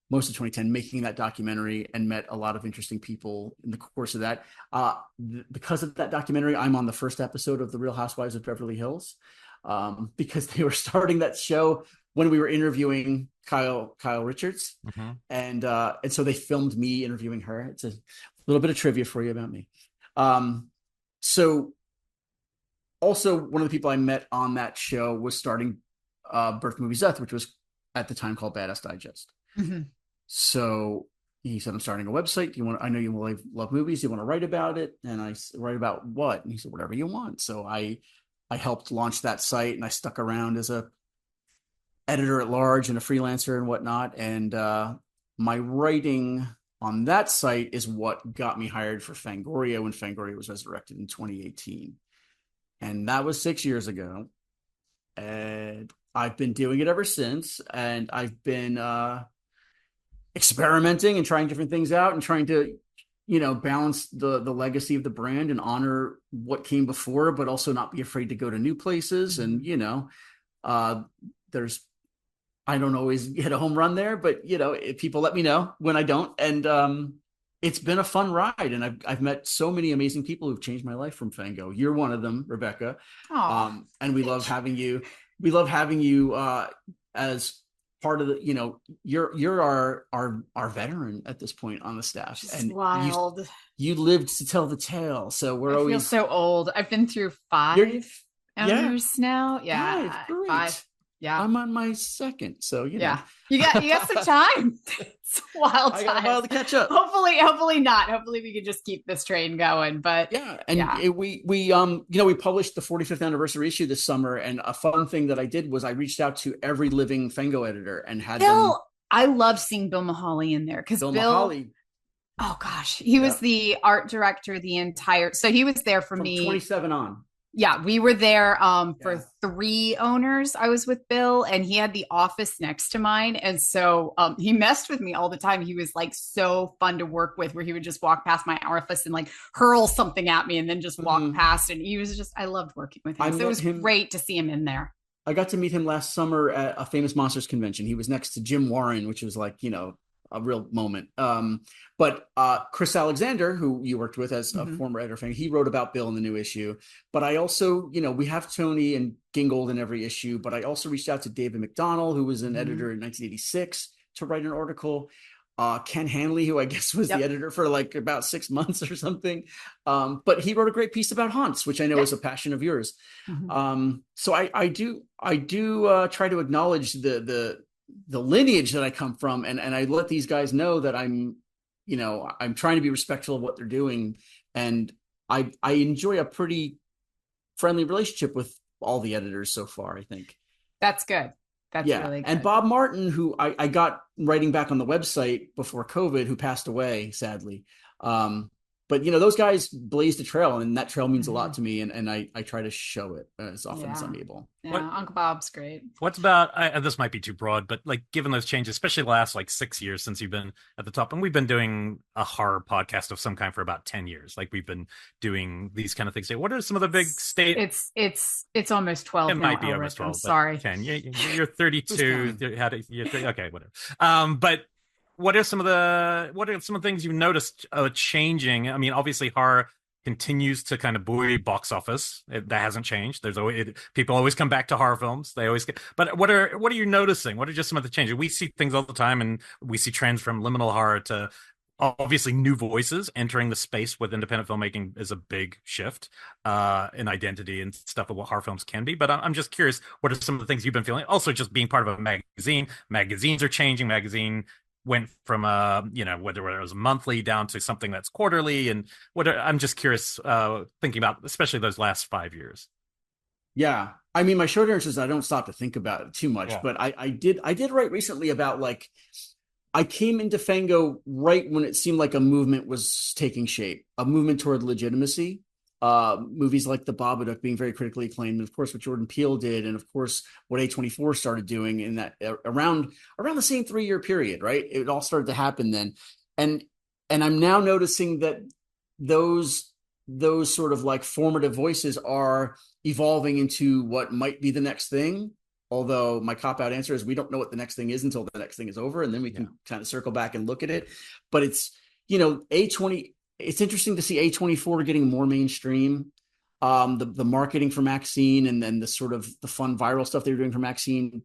Speaker 3: most of 2010 making that documentary, and met a lot of interesting people in the course of that. Because of that documentary, I'm on the first episode of The Real Housewives of Beverly Hills, because they were starting that show when we were interviewing Kyle Richards.
Speaker 2: Mm-hmm.
Speaker 3: And so they filmed me interviewing her. It's a little bit of trivia for you about me. So also one of the people I met on that show was starting Birth Movies Death, which was at the time called Badass Digest.
Speaker 1: Mm-hmm.
Speaker 3: So he said, I'm starting a website. I know you love movies. Do you want to write about it? And I said, write about what? And he said, whatever you want. So I helped launch that site, and I stuck around as a editor at large and a freelancer and whatnot. And my writing on that site is what got me hired for Fangoria when Fangoria was resurrected in 2018. And that was 6 years ago. And I've been doing it ever since. And I've been experimenting and trying different things out and trying to, balance the legacy of the brand and honor what came before, but also not be afraid to go to new places. And, there's, I don't always hit a home run there, but if people let me know when I don't. And it's been a fun ride, and I've met so many amazing people who've changed my life from Fango. You're one of them, Rebekah. And we love having you. We love having you as part of the, you're our veteran at this point on the staff.
Speaker 1: Just
Speaker 3: and
Speaker 1: wild.
Speaker 3: You lived to tell the tale. So
Speaker 1: I feel so old. I've been through 5 owners now. Yeah. 5. Yeah.
Speaker 3: I'm on my second. So, you
Speaker 1: know. You got some time. It's a wild time.
Speaker 3: I got a while to catch up.
Speaker 1: Hopefully not. Hopefully we can just keep this train going. But
Speaker 3: we published the 45th anniversary issue this summer, and a fun thing that I did was I reached out to every living Fango editor and had them.
Speaker 1: I love seeing Bill Mahaly in there because Bill
Speaker 3: Mahaly.
Speaker 1: Oh gosh, he was the art director the entire. So he was there from me
Speaker 3: 27 on.
Speaker 1: Yeah, we were there for 3 owners. I was with Bill, and he had the office next to mine. And so he messed with me all the time. He was like so fun to work with, where he would just walk past my office and like hurl something at me and then just walk past. And he was just, I loved working with him. So it was great to see him in there.
Speaker 3: I got to meet him last summer at a Famous Monsters convention. He was next to Jim Warren, which was like, a real moment. But Chris Alexander, who you worked with as a former editor fan, he wrote about Bill in the new issue. But I also, we have Tony and Gingold in every issue, but I also reached out to David McDonnell, who was an editor in 1986, to write an article. Ken Hanley, who I guess was the editor for like about 6 months or something. But he wrote a great piece about haunts, which I know is a passion of yours. So I do try to acknowledge the lineage that I come from, and I let these guys know that I'm trying to be respectful of what they're doing, and I enjoy a pretty friendly relationship with all the editors so far. I think
Speaker 1: that's good. That's really good.
Speaker 3: And Bob Martin, who I got writing back on the website before COVID, who passed away sadly. But those guys blazed a trail, and that trail means a lot to me, and I try to show it as often as I'm able.
Speaker 1: Yeah, Uncle Bob's great.
Speaker 2: What's about, this might be too broad, but like given those changes, especially the last like 6 years since you've been at the top, and we've been doing a horror podcast of some kind for about 10 years. Like we've been doing these kind of things. What are some of the big
Speaker 1: It's almost 12.
Speaker 2: It
Speaker 1: now,
Speaker 2: might be
Speaker 1: Elric.
Speaker 2: almost 12.
Speaker 1: I'm sorry.
Speaker 2: 10. You're 32. Okay, whatever. But what are some of the things you've noticed changing? I mean, obviously horror continues to kind of buoy box office. That hasn't changed. People always come back to horror films. They always but what are you noticing? What are just some of the changes? We see things all the time, and we see trends from liminal horror to obviously new voices entering the space with independent filmmaking is a big shift in identity and stuff of what horror films can be. But I'm just curious, what are some of the things you've been feeling? Also, just being part of a magazine. Magazines are changing. Magazine went from whether it was monthly down to something that's quarterly, and I'm just curious, thinking about especially those last 5 years.
Speaker 3: Yeah, I mean, my short answer is I don't stop to think about it too much, but I did write recently about like I came into Fango right when it seemed like a movement was taking shape, a movement toward legitimacy. Movies like The Babadook being very critically acclaimed, and of course what Jordan Peele did, and of course what A24 started doing in that around the same 3-year period, right? It all started to happen then, and I'm now noticing that those sort of like formative voices are evolving into what might be the next thing. Although my cop-out answer is we don't know what the next thing is until the next thing is over, and then we can kind of circle back and look at it. But it's it's interesting to see A24 getting more mainstream. The marketing for Maxxxine and then the sort of the fun viral stuff they were doing for Maxxxine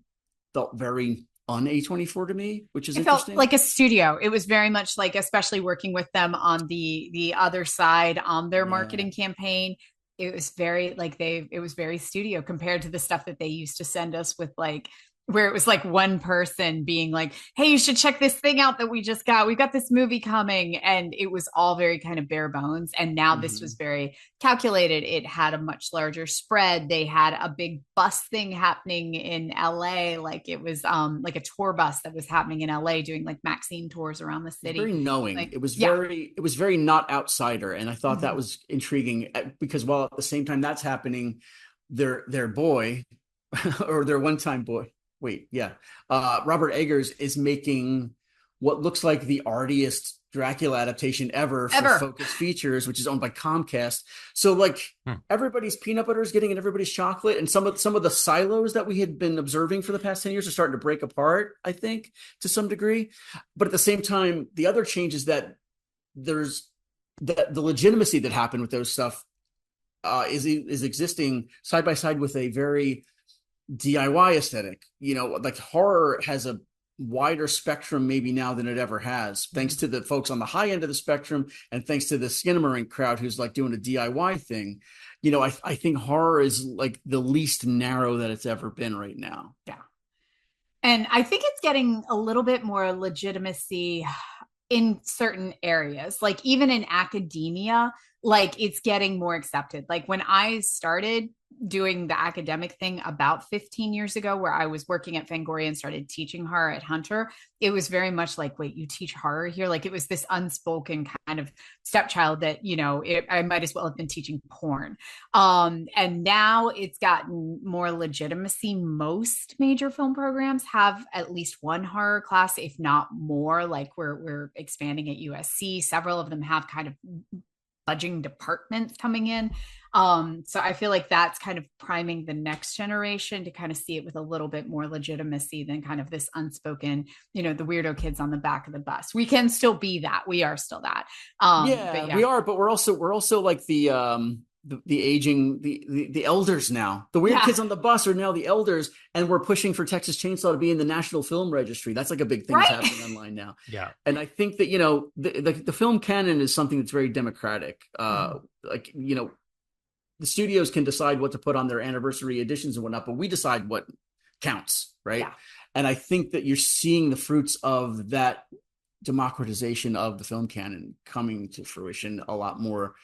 Speaker 3: felt very A24 to me, which is interesting.
Speaker 1: Felt like a studio. It was very much like, especially working with them on the other side on their marketing campaign. It was very like it was very studio compared to the stuff that they used to send us with like, where it was like one person being like, hey, you should check this thing out that we just got. We've got this movie coming. And it was all very kind of bare bones. And now this was very calculated. It had a much larger spread. They had a big bus thing happening in LA. Like it was like a tour bus that was happening in LA doing like Maxxxine tours around the city.
Speaker 3: Very knowing. Like, it was very not outsider. And I thought that was intriguing because while at the same time that's happening, their boy or their one-time boy, Robert Eggers is making what looks like the artiest Dracula adaptation ever for Focus Features, which is owned by Comcast. So like everybody's peanut butter is getting and everybody's chocolate, and some of the silos that we had been observing for the past 10 years are starting to break apart, I think, to some degree. But at the same time, the other change is that there's the legitimacy that happened with those stuff is existing side by side with a very DIY aesthetic. You know, like horror has a wider spectrum maybe now than it ever has, thanks to the folks on the high end of the spectrum and thanks to the Skinamarink crowd who's like doing a DIY thing. You know, I think horror is like the least narrow that it's ever been right now.
Speaker 1: Yeah. And I think it's getting a little bit more legitimacy in certain areas, like even in academia, like it's getting more accepted. Like when I started doing the academic thing about 15 years ago, where I was working at Fangoria and started teaching horror at Hunter, it was very much like, wait, you teach horror here? Like it was this unspoken kind of stepchild that, you know, I might as well have been teaching porn. And now it's gotten more legitimacy. Most major film programs have at least one horror class, if not more. Like we're expanding at USC. Several of them have kind of budging departments coming in. So I feel like that's kind of priming the next generation to kind of see it with a little bit more legitimacy than kind of this unspoken, you know, the weirdo kids on the back of the bus. We can still be that. We are still that.
Speaker 3: Yeah, we are, but we're also like the aging, the elders now. The weird kids on the bus are now the elders, and we're pushing for Texas Chainsaw to be in the National Film Registry. That's like a big thing that's happening online now.
Speaker 2: Yeah.
Speaker 3: And I think that, you know, the film canon is something that's very democratic. Like, you know, the studios can decide what to put on their anniversary editions and whatnot, but we decide what counts, right? Yeah. And I think that you're seeing the fruits of that democratization of the film canon coming to fruition a lot more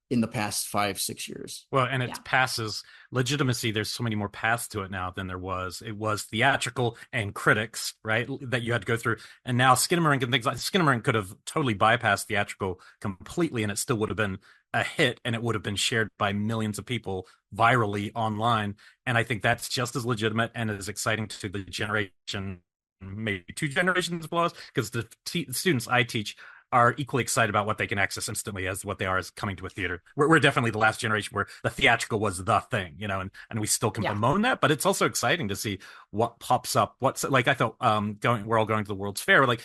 Speaker 3: in the past 5-6 years.
Speaker 2: Well, and it passes legitimacy. There's so many more paths to it now than there was. It was theatrical and critics, right, that you had to go through. And now Skinamarink and things like Skinamarink could have totally bypassed theatrical completely, and it still would have been a hit, and it would have been shared by millions of people virally online. And I think that's just as legitimate and as exciting to the generation, maybe 2 generations below us, because the students I teach are equally excited about what they can access instantly as what they are as coming to a theater. We're definitely the last generation where the theatrical was the thing, you know, and we still can bemoan that, but it's also exciting to see what pops up. What's like, I thought we're all going to the World's Fair, like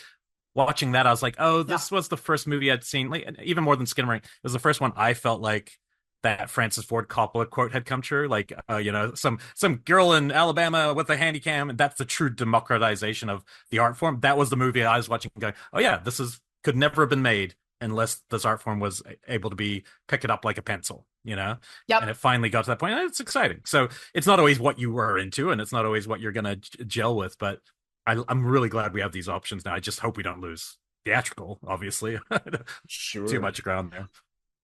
Speaker 2: watching that, I was like, oh, this was the first movie I'd seen, like even more than Skinamarink. It was the first one I felt like that Francis Ford Coppola quote had come true, like you know, some girl in Alabama with a handy cam, and that's the true democratization of the art form. That was the movie I was watching going, oh yeah, this could never have been made unless this art form was able to be pick it up like a pencil, you know? Yep. And it finally got to that point. And it's exciting. So it's not always what you were into, and it's not always what you're going to gel with, but I'm really glad we have these options now. I just hope we don't lose theatrical, obviously.
Speaker 3: Sure.
Speaker 2: Too much ground there.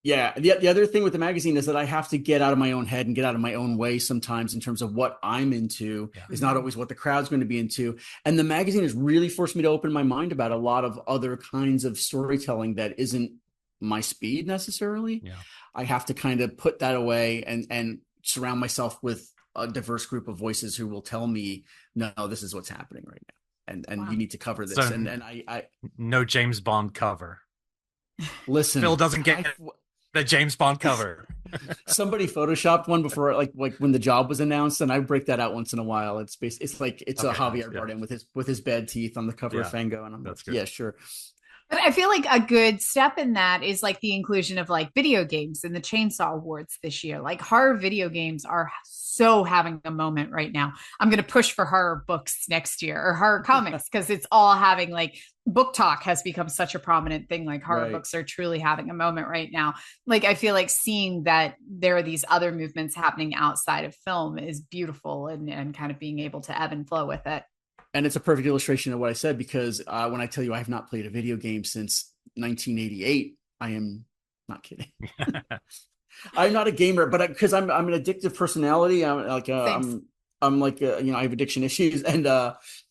Speaker 3: Yeah. The other thing with the magazine is that I have to get out of my own head and get out of my own way sometimes in terms of what I'm into is not always what the crowd's going to be into. And the magazine has really forced me to open my mind about a lot of other kinds of storytelling that isn't my speed necessarily. Yeah. I have to kind of put that away and surround myself with a diverse group of voices who will tell me, no, this is what's happening right now. And you need to cover this. So, and I
Speaker 2: no James Bond cover.
Speaker 3: Listen,
Speaker 2: Phil doesn't get the James Bond cover.
Speaker 3: Somebody photoshopped one before, like when the job was announced, and I break that out once in a while. It's like a Javier Bardem with his bad teeth on the cover of Fango, and I'm like, yeah, sure.
Speaker 1: But I feel like a good step in that is like the inclusion of like video games in the Chainsaw Awards this year. Like horror video games are so having a moment right now. I'm going to push for horror books next year or horror comics because it's all having like book talk has become such a prominent thing. Like horror books are truly having a moment right now. Like I feel like seeing that there are these other movements happening outside of film is beautiful and kind of being able to ebb and flow with it.
Speaker 3: And it's a perfect illustration of what I said, because when I tell you I have not played a video game since 1988, I am not kidding. I'm not a gamer, but because I'm an addictive personality. I'm like I have addiction issues, and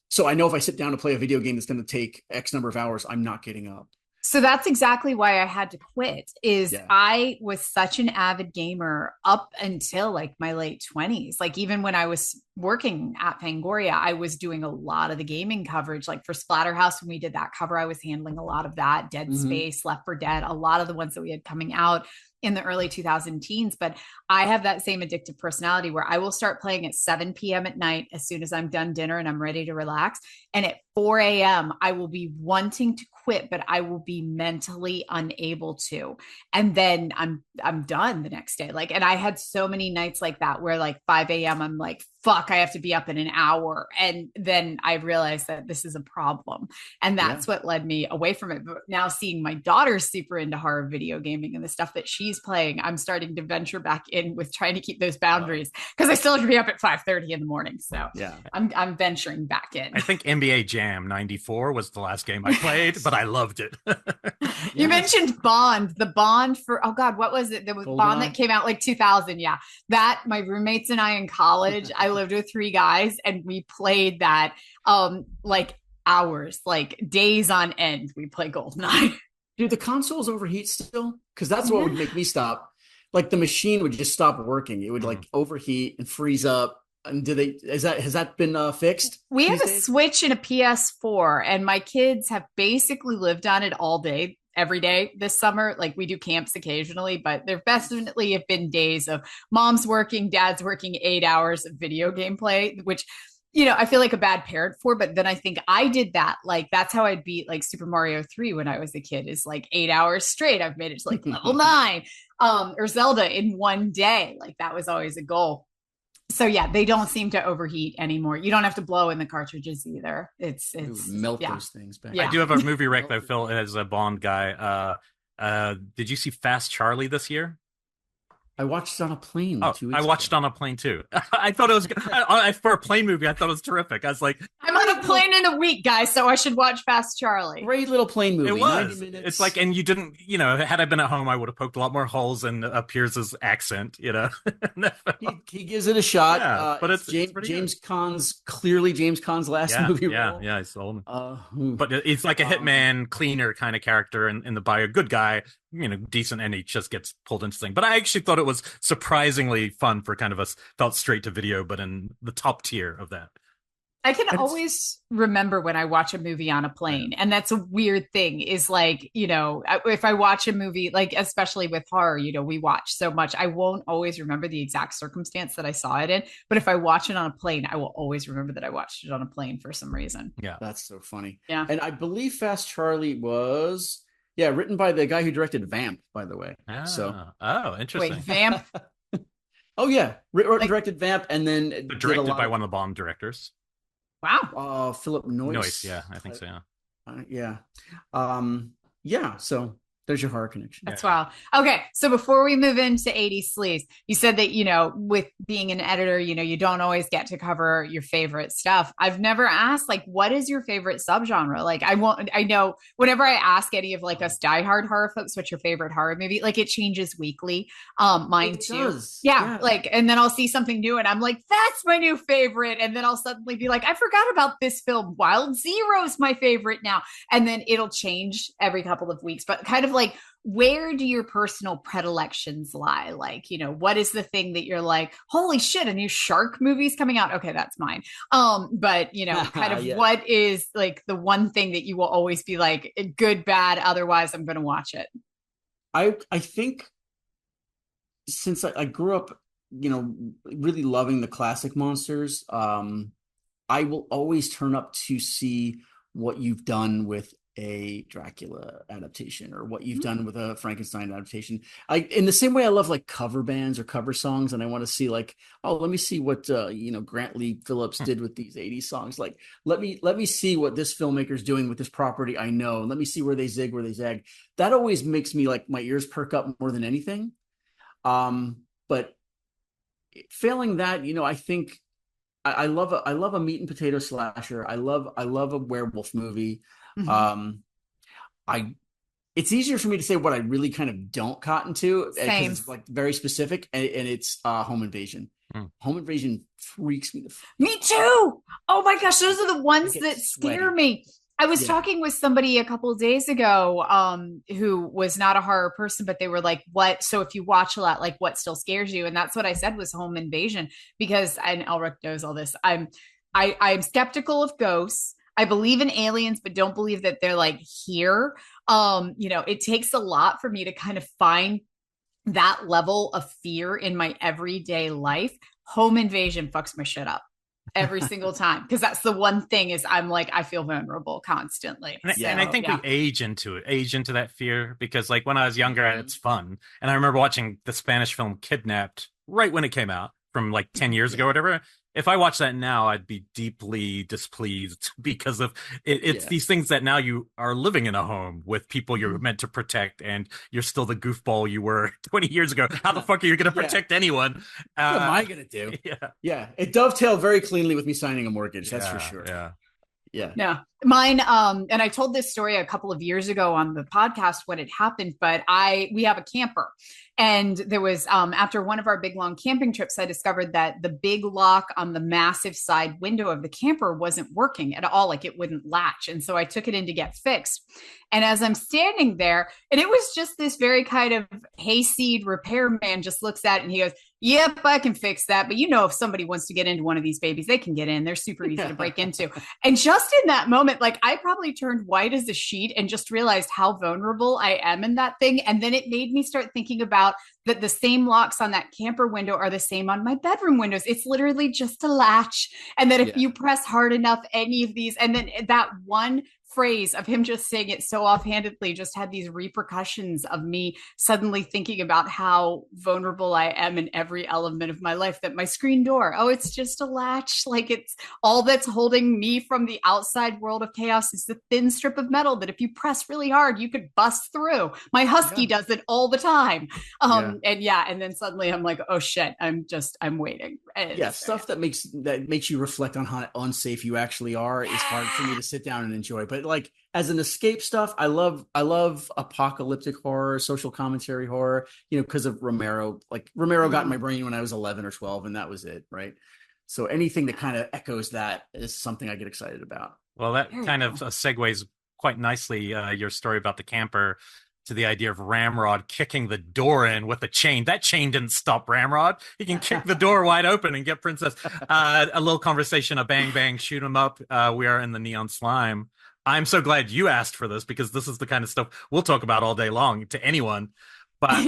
Speaker 3: so I know if I sit down to play a video game that's going to take X number of hours, I'm not getting up.
Speaker 1: So that's exactly why I had to quit. I was such an avid gamer up until like my late 20s. Like even when I was working at Fangoria, I was doing a lot of the gaming coverage. Like for Splatterhouse, when we did that cover, I was handling a lot of that. Dead Space, Left 4 Dead, a lot of the ones that we had coming out in the early 2000 teens. But I have that same addictive personality where I will start playing at 7 p.m. at night as soon as I'm done dinner and I'm ready to relax. And at 4 a.m., I will be wanting to quit, but I will be mentally unable to. And then I'm done the next day. Like, and I had so many nights like that where like 5 a.m. I'm like, fuck, I have to be up in an hour. And then I realized that this is a problem. And that's what led me away from it. But now seeing my daughter super into horror video gaming and the stuff that she's playing, I'm starting to venture back in with trying to keep those boundaries because I still have to be up at 5:30 in the morning. So I'm venturing back in.
Speaker 2: I think NBA Jam 94 was the last game I played, but I loved it.
Speaker 1: You mentioned Bond, the Bond for, oh God, what was it? There was Bond that came out like 2000. Yeah. That my roommates and I in college, I lived with 3 guys and we played that like hours, like days on end. We play GoldenEye.
Speaker 3: Do the consoles overheat still? Because that's what would make me stop. Like the machine would just stop working. It would like overheat and freeze up. And has that been fixed?
Speaker 1: We have a Switch and a PS4, and my kids have basically lived on it all day, every day this summer. Like we do camps occasionally, but there definitely have been days of mom's working, dad's working 8 hours of video game play, which, you know, I feel like a bad parent for, but then I think I did that. Like, that's how I'd beat like Super Mario 3 when I was a kid, is like 8 hours straight. I've made it to like level 9, or Zelda in one day. Like that was always a goal. So yeah, they don't seem to overheat anymore. You don't have to blow in the cartridges either. It's
Speaker 3: melt those things back.
Speaker 2: I do have a movie rec though, Phil, as a Bond guy. Did you see Fast Charlie this year?
Speaker 3: I watched it on a plane. 2 weeks
Speaker 2: I watched
Speaker 3: ago.
Speaker 2: On a plane too. I thought it was for a plane movie. I thought it was terrific. I was like,
Speaker 1: I'm on a plane in a week, guys, so I should watch Fast Charlie.
Speaker 3: Great little plane movie.
Speaker 2: It was.
Speaker 3: 90 minutes.
Speaker 2: It's like, and you didn't, you know, had I been at home, I would have poked a lot more holes in Pierce's accent. You know,
Speaker 3: he gives it a shot.
Speaker 2: Yeah, but it's
Speaker 3: James Caan's last movie role.
Speaker 2: Yeah, he's old. But it's like a hitman cleaner kind of character in the bio, good guy, you know, decent, and he just gets pulled into things. But I actually thought it was surprisingly fun for kind of a felt straight to video, but in the top tier of that.
Speaker 1: I can always remember when I watch a movie on a plane, and that's a weird thing, is like, you know, if I watch a movie, like especially with horror, you know, we watch so much, I won't always remember the exact circumstance that I saw it in, but if I watch it on a plane, I will always remember that I watched it on a plane for some reason.
Speaker 2: Yeah,
Speaker 3: that's so funny.
Speaker 1: Yeah,
Speaker 3: and I believe Fast Charlie was written by the guy who directed Vamp, by the way.
Speaker 2: Interesting.
Speaker 1: Wait, Vamp?
Speaker 3: Oh yeah, directed Vamp, and then
Speaker 2: directed by one of the Bond directors.
Speaker 1: Wow.
Speaker 3: Philip Noyce.
Speaker 2: Yeah, I think so.
Speaker 3: So there's your horror connection.
Speaker 1: That's wild. Okay, so before we move into 80s sleaze, you said that, you know, with being an editor, you know, you don't always get to cover your favorite stuff. I've never asked, like, what is your favorite subgenre? Like, I know whenever I ask any of like us diehard horror folks, what's your favorite horror movie? Like, it changes weekly. Mine too.
Speaker 3: Does.
Speaker 1: Yeah, like, and then I'll see something new and I'm like, that's my new favorite. And then I'll suddenly be like, I forgot about this film. Wild Zero's my favorite now. And then it'll change every couple of weeks, but kind of like, where do your personal predilections lie? Like, you know, what is the thing that you're like, holy shit, a new shark movie's coming out? Okay, that's mine. But you know, kind of what is like the one thing that you will always be like, good, bad, otherwise I'm going to watch it?
Speaker 3: I think since I grew up, you know, really loving the classic monsters, I will always turn up to see what you've done with a Dracula adaptation or what you've done with a Frankenstein adaptation. In the same way I love like cover bands or cover songs, and I want to see like, oh, let me see what you know, Grant Lee Phillips did with these 80s songs. Like let me see what this filmmaker's doing with this property. I know, let me see where they zig, where they zag. That always makes me like my ears perk up more than anything. But failing that, you know, I think I love a meat and potato slasher. I love a werewolf movie. It's easier for me to say what I really kind of don't cotton to, because it's like very specific, and it's Home Invasion. Home Invasion freaks me.
Speaker 1: Me too. Oh my gosh, those are the ones that scare me. I was talking with somebody a couple of days ago who was not a horror person, but they were like, what? So if you watch a lot, like what still scares you? And that's what I said was home invasion, because, and Elric knows all this. I'm skeptical of ghosts. I believe in aliens, but don't believe that they're like here. It takes a lot for me to kind of find that level of fear in my everyday life. Home invasion fucks my shit up every single time, because that's the one thing is I'm like, I feel vulnerable constantly.
Speaker 2: And I think we age into that fear, because like when I was younger, it's fun. And I remember watching the Spanish film Kidnapped right when it came out from like 10 years ago or whatever. If I watch that now, I'd be deeply displeased because of it's these things that now you are living in a home with people you're meant to protect, and you're still the goofball you were 20 years ago. How the fuck are you going to protect anyone?
Speaker 3: What am I going to do? Yeah. It dovetailed very cleanly with me signing a mortgage. That's for sure.
Speaker 1: Yeah. Mine, and I told this story a couple of years ago on the podcast when it happened, but we have a camper. And there was, after one of our big long camping trips, I discovered that the big lock on the massive side window of the camper wasn't working at all. Like it wouldn't latch. And so I took it in to get fixed. And as I'm standing there, and it was just this very kind of hayseed repairman just looks at it and he goes, yep, I can fix that. But if somebody wants to get into one of these babies, they can get in. They're super easy to break into. And just in that moment, like I probably turned white as a sheet and just realized how vulnerable I am in that thing. And then it made me start thinking about that the same locks on that camper window are the same on my bedroom windows. It's literally just a latch. And that if you press hard enough, any of these, and then that one phrase of him just saying it so offhandedly just had these repercussions of me suddenly thinking about how vulnerable I am in every element of my life, that my screen door, it's just a latch. Like it's all that's holding me from the outside world of chaos is the thin strip of metal that if you press really hard, you could bust through. My husky does it all the time. And then suddenly I'm like, oh shit, I'm waiting.
Speaker 3: Stuff that makes you reflect on how unsafe you actually are is hard for me to sit down and enjoy. But like as an escape stuff, I love apocalyptic horror, social commentary horror, because of Romero. Like Romero got in my brain when I was 11 or 12, and that was it, right? So anything that kind of echoes that is something I get excited about.
Speaker 2: Well, that kind of segues quite nicely your story about the camper to the idea of Ramrod kicking the door in with a chain. That chain didn't stop Ramrod. He can kick the door wide open and get Princess. A little conversation, a bang, bang, shoot him up. We are in the Neon Slime. I'm so glad you asked for this, because this is the kind of stuff we'll talk about all day long to anyone. But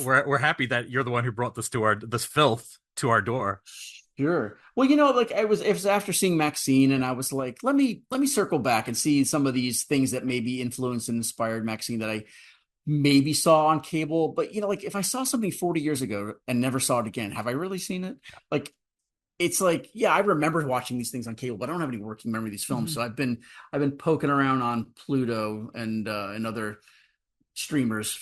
Speaker 2: we're happy that you're the one who brought this filth to our door.
Speaker 3: Sure. Well, it was after seeing Maxxxine, and I was like, let me circle back and see some of these things that maybe influenced and inspired Maxxxine that I maybe saw on cable. But if I saw something 40 years ago and never saw it again, have I really seen it? Like, it's like, I remember watching these things on cable, but I don't have any working memory of these films. So I've been poking around on Pluto and other streamers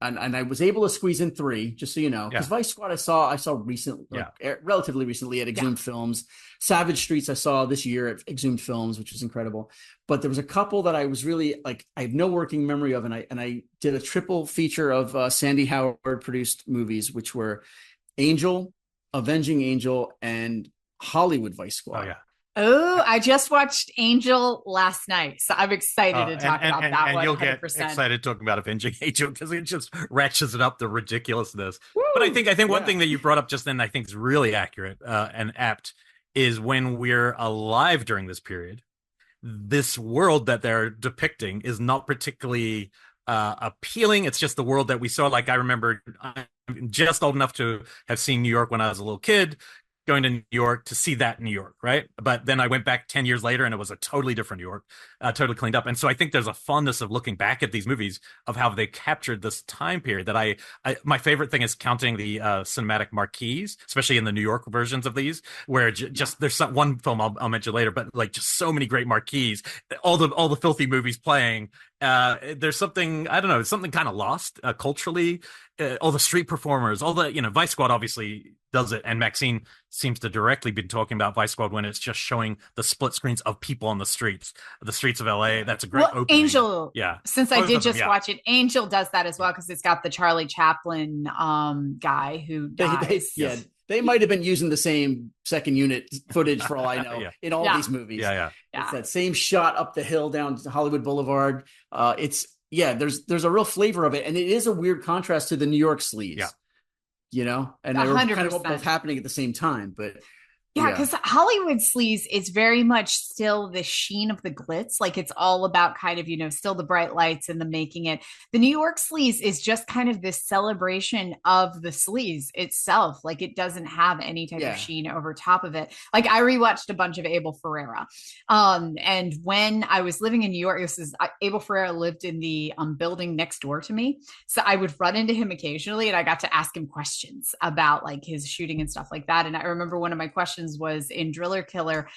Speaker 3: and I was able to squeeze in 3, just so you know, because Vice Squad I saw recently, relatively recently at Exhumed Films. Savage Streets I saw this year at Exhumed Films, which was incredible. But there was a couple that I was really like, I have no working memory of, and I did a triple feature of Sandy Howard produced movies, which were Angel, Avenging Angel, and Hollywood Vice Squad.
Speaker 1: Oh, I just watched Angel last night, so I'm excited to talk about that one. And you'll 100%.
Speaker 2: Get excited talking about Avenging Angel, because it just ratchets it up, the ridiculousness. Woo! But I think one thing that you brought up just then, I think is really accurate and apt, is when we're alive during this period, this world that they're depicting is not particularly appealing. It's just the world that we saw. Like I remember, I'm just old enough to have seen New York when I was a little kid, going to New York to see that New York, right? But then I went back 10 years later and it was a totally different New York, totally cleaned up. And so I think there's a fondness of looking back at these movies of how they captured this time period that my favorite thing is counting the cinematic marquees, especially in the New York versions of these, where just there's one film I'll mention later, but like just so many great marquees, all the filthy movies playing. There's something, I don't know, something kind of lost culturally. All the street performers, all the, Vice Squad obviously does it. And Maxxxine seems to directly be talking about Vice Squad when it's just showing the split screens of people on the streets of LA. That's a great opening.
Speaker 1: Angel, since I did just watch it, Angel does that as well, because it's got the Charlie Chaplin guy who dies.
Speaker 3: They might have been using the same second unit footage for all I know in all these movies.
Speaker 2: Yeah.
Speaker 3: It's that same shot up the hill down to Hollywood Boulevard. There's a real flavor of it. And it is a weird contrast to the New York sleaze. Yeah. You know, and they were kind of both happening at the same time, but
Speaker 1: yeah, because Hollywood sleaze is very much still the sheen of the glitz. Like it's all about kind of, you know, still the bright lights and the making it. The New York sleaze is just kind of this celebration of the sleaze itself. Like it doesn't have any type of sheen over top of it. Like I rewatched a bunch of Abel Ferrara. And when I was living in New York, Abel Ferrara lived in the building next door to me. So I would run into him occasionally and I got to ask him questions about like his shooting and stuff like that. And I remember one of my questions was in Driller Killer.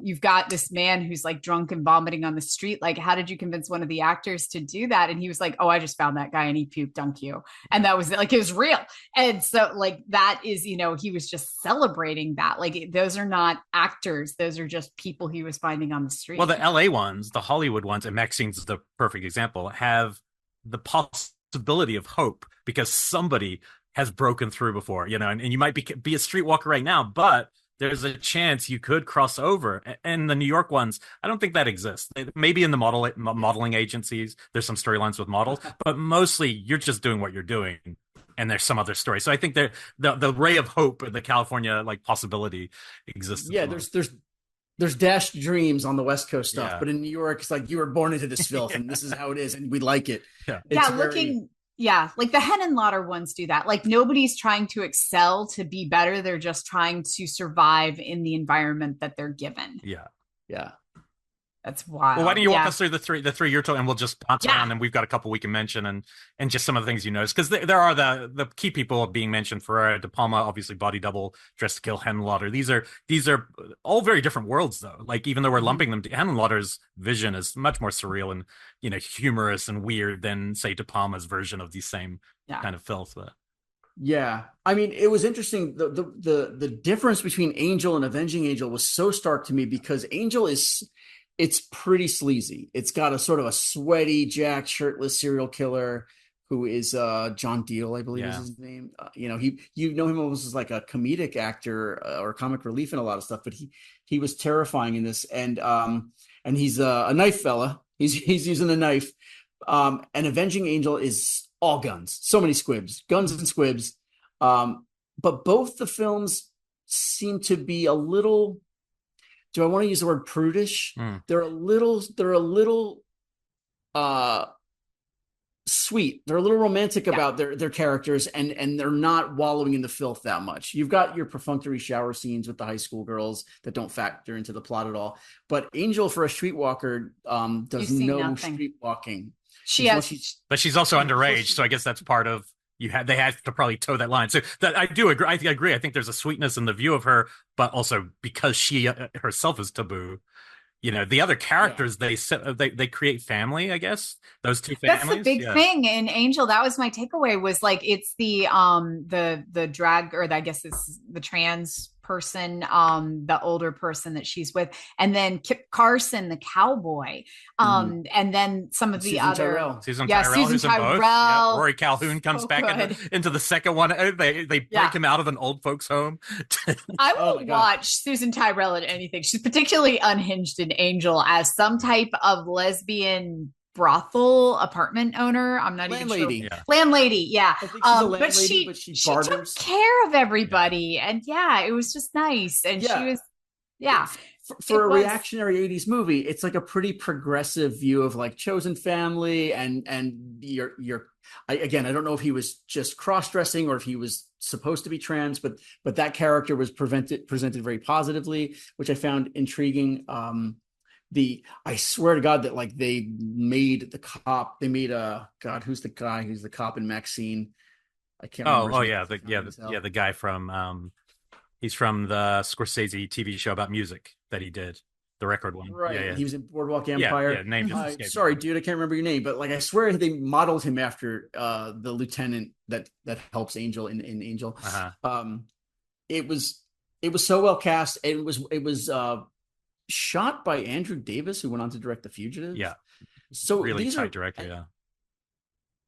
Speaker 1: You've got this man who's like drunk and vomiting on the street. Like, how did you convince one of the actors to do that? And he was like, oh, I just found that guy and he puked on cue. And that was like, it was real. And so like, that is, you know, he was just celebrating that. Like those are not actors. Those are just people he was finding on the street.
Speaker 2: Well, the LA ones, the Hollywood ones, and Maxxine's the perfect example, have the possibility of hope because somebody has broken through before, you know, and you might be a streetwalker right now, but there's a chance you could cross over. And the New York ones, I don't think that exists. Maybe in the modeling agencies, there's some storylines with models, but mostly you're just doing what you're doing. And there's some other story. So I think the ray of hope, the California like possibility exists.
Speaker 3: Yeah, there's dashed dreams on the West Coast stuff, but in New York, it's like you were born into this filth and this is how it is. And we like it.
Speaker 1: Yeah. Like the Henenlotter ones do that. Like nobody's trying to excel to be better. They're just trying to survive in the environment that they're given.
Speaker 2: Yeah.
Speaker 1: That's wild.
Speaker 2: Well, why don't you walk us through the three you're talking, and we'll just bounce around, and we've got a couple we can mention, and just some of the things you notice, because there are the key people being mentioned for DePalma, obviously Body Double, Dressed to Kill, Henenlotter. These are all very different worlds, though. Like even though we're lumping them, Henenlotter's vision is much more surreal and, you know, humorous and weird than say DePalma's version of the same kind of filth.
Speaker 3: Yeah, I mean, it was interesting. The difference between Angel and Avenging Angel was so stark to me because Angel it's pretty sleazy. It's got a sort of a sweaty, jacked, shirtless serial killer who is John Deal, I believe is his name. You know, you know him almost as like a comedic actor or comic relief in a lot of stuff, but he was terrifying in this. And he's a knife fella. He's using a knife. And Avenging Angel is all guns, so many guns and squibs. But both the films seem to be a little. Do I want to use the word prudish? They're a little sweet. They're a little romantic about their characters, and they're not wallowing in the filth that much. You've got your perfunctory shower scenes with the high school girls that don't factor into the plot at all. But Angel, for a streetwalker, does no streetwalking.
Speaker 2: But she's also underage, so I guess that's part of. They had to probably toe that line. So that I do agree. I agree. I think there's a sweetness in the view of her, but also because she herself is taboo. You know, the other characters they create family. I guess those two families.
Speaker 1: That's the big thing in Angel. That was my takeaway. Was like it's the drag, or I guess it's the trans person, the older person that she's with, and then Kip Carson, the cowboy, and then some of the other
Speaker 2: Susan Tyrell, who's in both. Yeah, Rory Calhoun comes back into the second one. They break him out of an old folks home.
Speaker 1: I will watch Susan Tyrell in anything. She's particularly unhinged in Angel as some type of lesbian brothel apartment owner. I'm not even sure. Landlady, yeah. I think she's a landlady, but she took care of everybody, and it was just nice. And she was,
Speaker 3: for a reactionary 80s movie, it's like a pretty progressive view of like chosen family, and I don't know if he was just cross-dressing or if he was supposed to be trans, but that character was presented very positively, which I found intriguing. I swear to God that like they made who's the guy who's the cop in Maxxxine? I can't remember.
Speaker 2: The guy from he's from the Scorsese TV show about music that he did, the record one.
Speaker 3: Right. He was in Boardwalk Empire. Sorry, dude, I can't remember your name, but like I swear they modeled him after the lieutenant that helps Angel in Angel. It was so well cast. It was shot by Andrew Davis, who went on to direct The Fugitive.
Speaker 2: Yeah.
Speaker 3: So
Speaker 2: really tight director,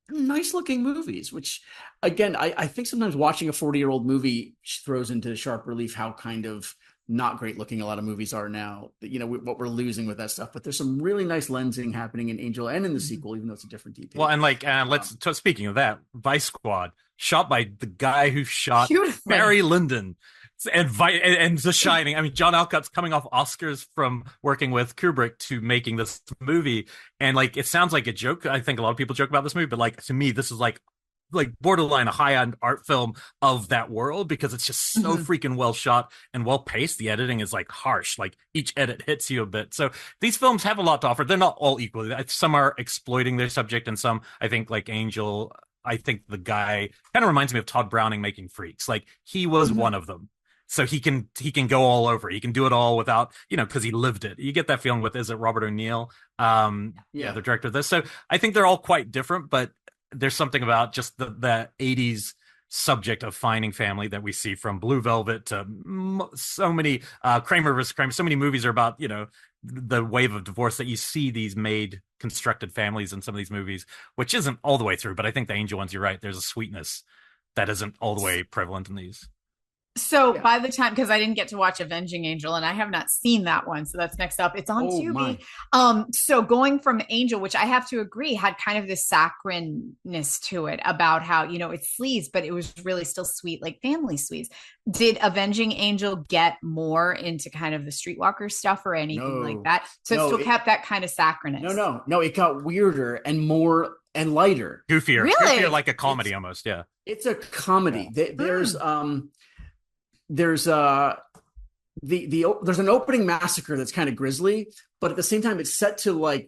Speaker 3: nice looking movies, which again, I think sometimes watching a 40-year-old movie throws into sharp relief how kind of not great looking a lot of movies are now. What we're losing with that stuff. But there's some really nice lensing happening in Angel and in the sequel, even though it's a different DP.
Speaker 2: Well, and speaking of that, Vice Squad, shot by the guy who shot Barry Lyndon and The Shining. I mean, John Alcott's coming off Oscars from working with Kubrick to making this movie, and like it sounds like a joke. I think a lot of people joke about this movie, but like to me, this is like borderline a high-end art film of that world, because it's just so freaking well shot and well paced. The editing is like harsh, like each edit hits you a bit. So these films have a lot to offer. They're not all equally. Some are exploiting their subject, and some, I think, like Angel, I think the guy kind of reminds me of Todd Browning making Freaks. Like he was one of them. So he can go all over. He can do it all without, because he lived it. You get that feeling with, is it Robert O'Neill? The director of this. So I think they're all quite different, but there's something about just the 80s subject of finding family that we see, from Blue Velvet to so many Kramer vs. Kramer. So many movies are about, the wave of divorce, that you see these made constructed families in some of these movies, which isn't all the way through. But I think the Angel ones, you're right, there's a sweetness that isn't all the way prevalent in these.
Speaker 1: So by the time, because I didn't get to watch Avenging Angel, and I have not seen that one, so that's next up. It's on Tubi. So going from Angel, which I have to agree had kind of this saccharine-ness to it about how, it's sleaze, but it was really still sweet, like family sleaze. Did Avenging Angel get more into kind of the streetwalker stuff or anything like that? So it still kept that kind of sacchariness.
Speaker 3: No, it got weirder and more and lighter.
Speaker 2: Goofier.
Speaker 1: Really?
Speaker 2: Goofier, like a comedy almost, yeah.
Speaker 3: It's a comedy. There's an opening massacre that's kind of grisly, but at the same time, it's set to like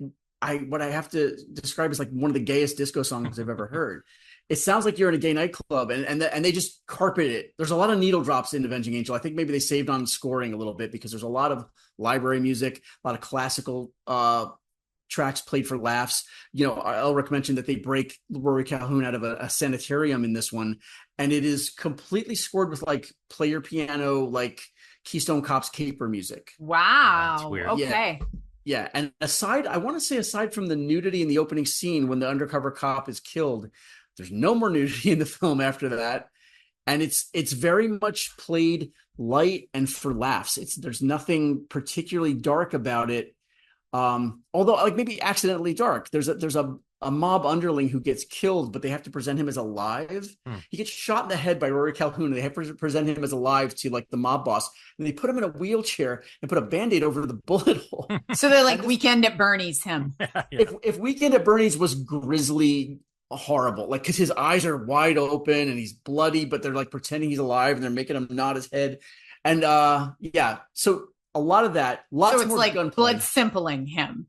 Speaker 3: what I have to describe as like one of the gayest disco songs I've ever heard. It sounds like you're in a gay nightclub, and they just carpet it. There's a lot of needle drops in Avenging Angel. I think maybe they saved on scoring a little bit, because there's a lot of library music, a lot of classical tracks played for laughs. Elric mentioned that they break Rory Calhoun out of a sanitarium in this one, and it is completely scored with like player piano, like Keystone Cops caper music.
Speaker 1: Wow.
Speaker 2: That's weird.
Speaker 1: Okay.
Speaker 3: Yeah. And aside from the nudity in the opening scene when the undercover cop is killed, there's no more nudity in the film after that. And it's very much played light and for laughs. There's nothing particularly dark about it. Although like maybe accidentally dark. There's a mob underling who gets killed, but they have to present him as alive. He gets shot in the head by Rory Calhoun, and they have to present him as alive to like the mob boss. And they put him in a wheelchair and put a Band-Aid over the bullet hole.
Speaker 1: So they're like Weekend at Bernie's him.
Speaker 3: If Weekend at Bernie's was grisly, horrible, like because his eyes are wide open and he's bloody, but they're like pretending he's alive and they're making him nod his head. And so a lot of that, lots
Speaker 1: so it's
Speaker 3: more
Speaker 1: like
Speaker 3: gunplay.
Speaker 1: blood simpling him.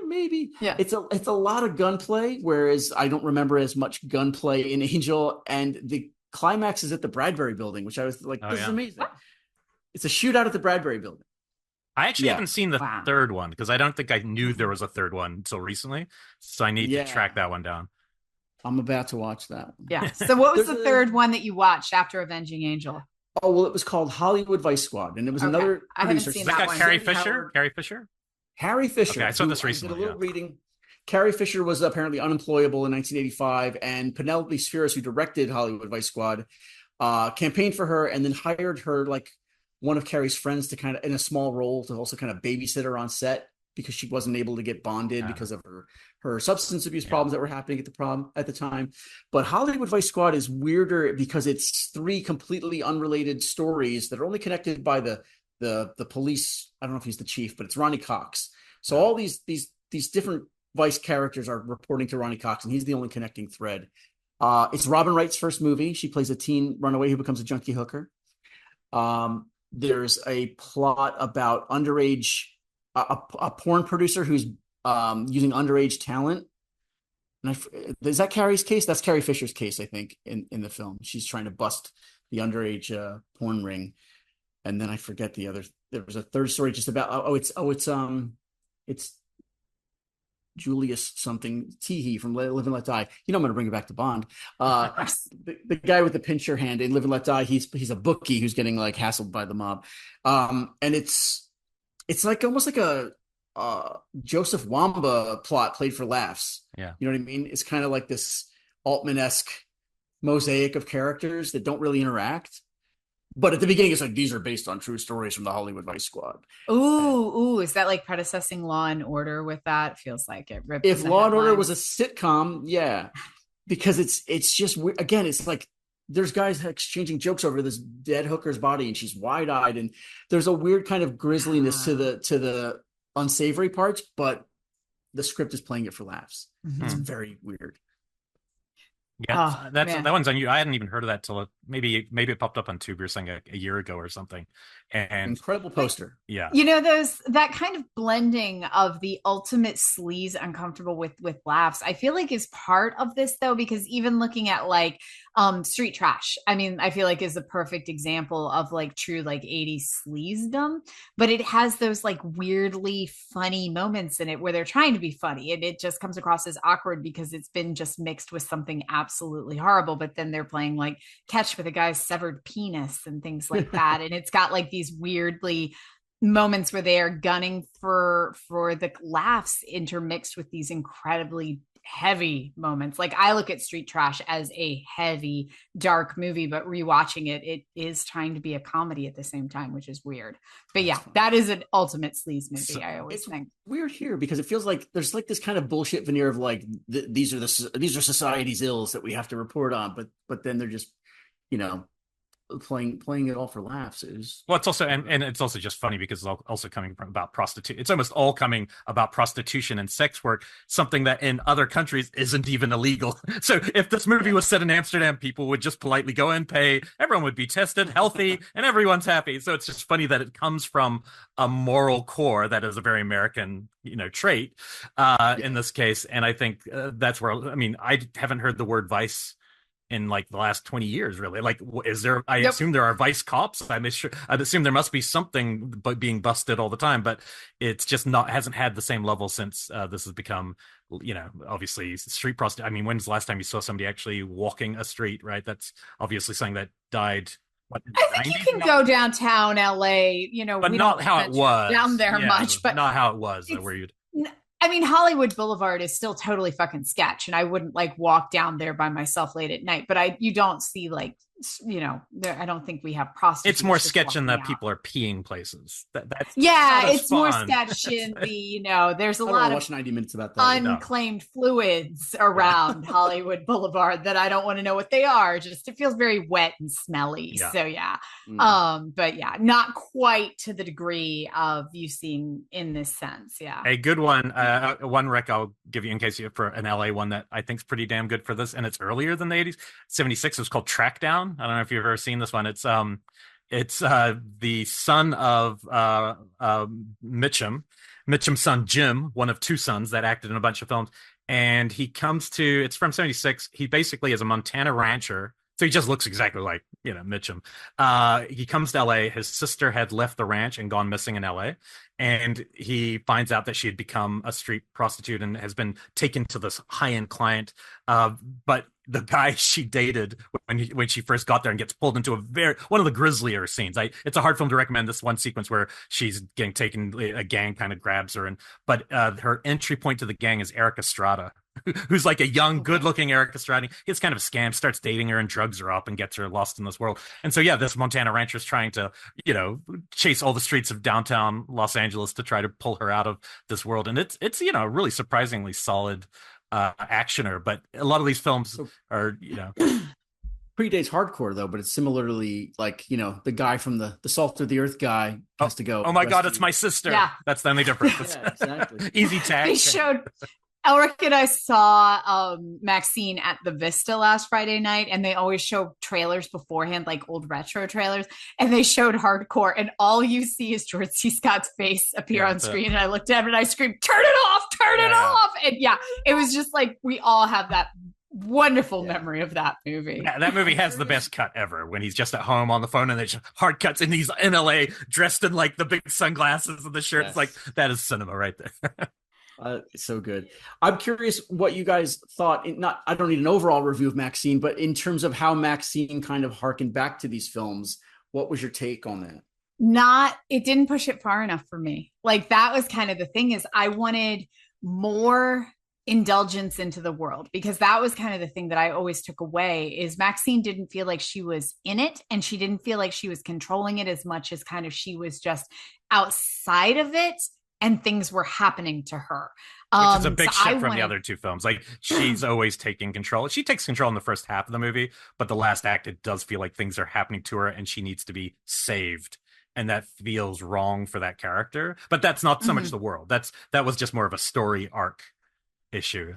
Speaker 3: Maybe. Yeah. It's a lot of gunplay, whereas I don't remember as much gunplay in Angel. And the climax is at the Bradbury building, which I was like, this is amazing. It's a shootout at the Bradbury building.
Speaker 2: I actually haven't seen the third one, because I don't think I knew there was a third one until recently. So I need to track that one down.
Speaker 3: I'm about to watch that one.
Speaker 1: Yeah. So what was the third one that you watched after Avenging Angel?
Speaker 3: Oh, well, it was called Hollywood Vice Squad, and it was another producer.
Speaker 1: I haven't seen that one.
Speaker 2: Carrie Fisher?
Speaker 3: Harry Fisher.
Speaker 2: Okay, I saw this recently.
Speaker 3: I did a little reading. Carrie Fisher was apparently unemployable in 1985, and Penelope Spheris, who directed Hollywood Vice Squad, campaigned for her and then hired her, like one of Carrie's friends, to kind of in a small role to also kind of babysit her on set, because she wasn't able to get bonded because of her substance abuse problems that were happening at the time. But Hollywood Vice Squad is weirder because it's three completely unrelated stories that are only connected by the police. I don't know if he's the chief, but it's Ronnie Cox. So all these different Vice characters are reporting to Ronnie Cox, and he's the only connecting thread. It's Robin Wright's first movie. She plays a teen runaway who becomes a junkie hooker. There's a plot about underage, a porn producer who's using underage talent. And is that Carrie's case? That's Carrie Fisher's case, I think, in the film. She's trying to bust the underage porn ring. And then I forget the other. There was a third story just about it's Julius something Teehee from Live and Let Die. I'm going to bring it back to Bond. The guy with the pincher hand in Live and Let Die. He's a bookie who's getting like hassled by the mob. And it's like almost like a Joseph Wamba plot played for laughs.
Speaker 2: Yeah.
Speaker 3: You know what I mean? It's kind of like this Altman-esque mosaic of characters that don't really interact. But at the beginning, it's like, these are based on true stories from the Hollywood Vice Squad.
Speaker 1: Ooh, is that like predecessing Law and Order with that? Feels like it ripped.
Speaker 3: If Law and Order was a sitcom, yeah, because it's just, again, it's like there's guys exchanging jokes over this dead hooker's body, and she's wide-eyed, and there's a weird kind of grisliness to the unsavory parts, but the script is playing it for laughs. It's very weird.
Speaker 2: Yeah, that one's on you. I hadn't even heard of that till maybe it popped up on Tubi or something a year ago or something. And
Speaker 3: incredible poster.
Speaker 2: Yeah,
Speaker 1: you know, that kind of blending of the ultimate sleaze uncomfortable with laughs, I feel like is part of this though, because even looking at like Street Trash, I mean, I feel like is a perfect example of like true like 80s sleazdom, but it has those like weirdly funny moments in it where they're trying to be funny and it just comes across as awkward because it's been just mixed with something absolutely horrible, but then they're playing like catch with a guy's severed penis and things like that. And it's got like these weirdly moments where they are gunning for the laughs intermixed with these incredibly heavy moments. Like I look at Street Trash as a heavy, dark movie, but rewatching it is trying to be a comedy at the same time, which is weird. But yeah, that is an ultimate sleaze movie. So, I always think
Speaker 3: weird here because it feels like there's like this kind of bullshit veneer of like these are society's ills that we have to report on, but then they're just, you know, playing it all for laughs.
Speaker 2: Well, it's also and it's also just funny because it's also coming from about prostitution. It's almost all coming about prostitution and sex work, something that in other countries isn't even illegal. So if this movie was set in Amsterdam, people would just politely go and pay, everyone would be tested, healthy, and everyone's happy. So it's just funny that it comes from a moral core that is a very American, you know, trait in this case. And I think that's where, I mean, I haven't heard the word vice in like the last 20 years, really. Like, is there, I assume there are vice cops. I'd assume there must be something being busted all the time, but it's just hasn't had the same level since this has become, you know, obviously street prostitution. I mean, when's the last time you saw somebody actually walking a street, right? That's obviously something that died. What,
Speaker 1: I think you can go downtown LA, you know,
Speaker 2: but not how it was
Speaker 1: down there much, but
Speaker 2: not how it was where you'd.
Speaker 1: I mean, Hollywood Boulevard is still totally fucking sketch, and I wouldn't like walk down there by myself late at night. But you don't see like, you know, I don't think we have prostitutes.
Speaker 2: It's more sketch in that people are peeing places.
Speaker 1: It's more sketch in the, you know, there's a lot of
Speaker 3: 90 minutes about that.
Speaker 1: unclaimed fluids around Hollywood Boulevard that I don't want to know what they are. Just it feels very wet and smelly. Yeah. So yeah. But yeah, not quite to the degree of you seeing in this sense. Yeah.
Speaker 2: A good one, one rec I'll give you in case you for an LA one that I think is pretty damn good for this, and it's earlier than the 80s. 76 was called Track Down. I don't know if you've ever seen this one. It's the son of Mitchum's son Jim, one of two sons that acted in a bunch of films, and it's from 76. He basically is a Montana rancher, so he just looks exactly like, you know, Mitchum. He comes to LA. His sister had left the ranch and gone missing in LA, and he finds out that she had become a street prostitute and has been taken to this high-end client, but the guy she dated when she first got there and gets pulled into one of the grislier scenes. It's a hard film to recommend. This one sequence where she's getting taken, a gang kind of grabs her, but her entry point to the gang is Eric Estrada, who's like a young, good-looking Eric Estrada. He's kind of a scam, starts dating her and drugs her up and gets her lost in this world. And so, yeah, this Montana rancher is trying to, you know, chase all the streets of downtown Los Angeles to try to pull her out of this world. And it's you know, really surprisingly solid actioner, but a lot of these films are, you know,
Speaker 3: predates hardcore though, but it's similarly like, you know, the guy from the Salt of the Earth guy has to go.
Speaker 2: Oh my God, it's my sister. Yeah, that's the only difference.
Speaker 3: Yeah, exactly.
Speaker 2: Easy tag.
Speaker 1: They showed Elric and I saw Maxxxine at the Vista last Friday night, and they always show trailers beforehand, like old retro trailers, and they showed hardcore, and all you see is George C. Scott's face appear on screen, and I looked at him and I screamed, turn it off, turn it off. And yeah, it was just like, we all have that wonderful memory of that movie.
Speaker 2: Yeah, that movie has the best cut ever when he's just at home on the phone and there's hard cuts and he's in LA dressed in like the big sunglasses and the shirt. It's like, that is cinema right there.
Speaker 3: It's so good. I'm curious what you guys thought. I don't need an overall review of Maxxxine, but in terms of how Maxxxine kind of harkened back to these films, what was your take on that?
Speaker 1: It didn't push it far enough for me. Like, that was kind of the thing, is I wanted more indulgence into the world, because that was kind of the thing that I always took away is Maxxxine didn't feel like she was in it, and she didn't feel like she was controlling it as much as kind of she was just outside of it and things were happening to her.
Speaker 2: Which is a big shift from the other two films. Like, she's always taking control. She takes control in the first half of the movie, but the last act, it does feel like things are happening to her and she needs to be saved. And that feels wrong for that character. But that's not so much the world. That was just more of a story arc issue.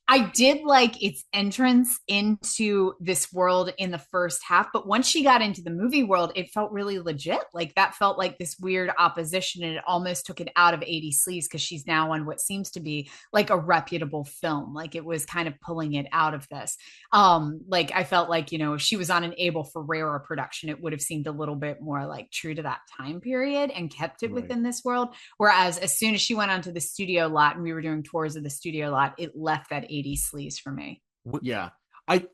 Speaker 1: I did like its entrance into this world in the first half, but once she got into the movie world, it felt really legit. Like, that felt like this weird opposition, and it almost took it out of 80's Sleaze, because she's now on what seems to be like a reputable film. Like, it was kind of pulling it out of this. Like, I felt like, you know, if she was on an Abel Ferrara production, it would have seemed a little bit more like true to that time period and kept it within this world. Whereas as soon as she went onto the studio lot and we were doing tours of the studio lot, it left that 80's Sleaze for me.
Speaker 3: Yeah. I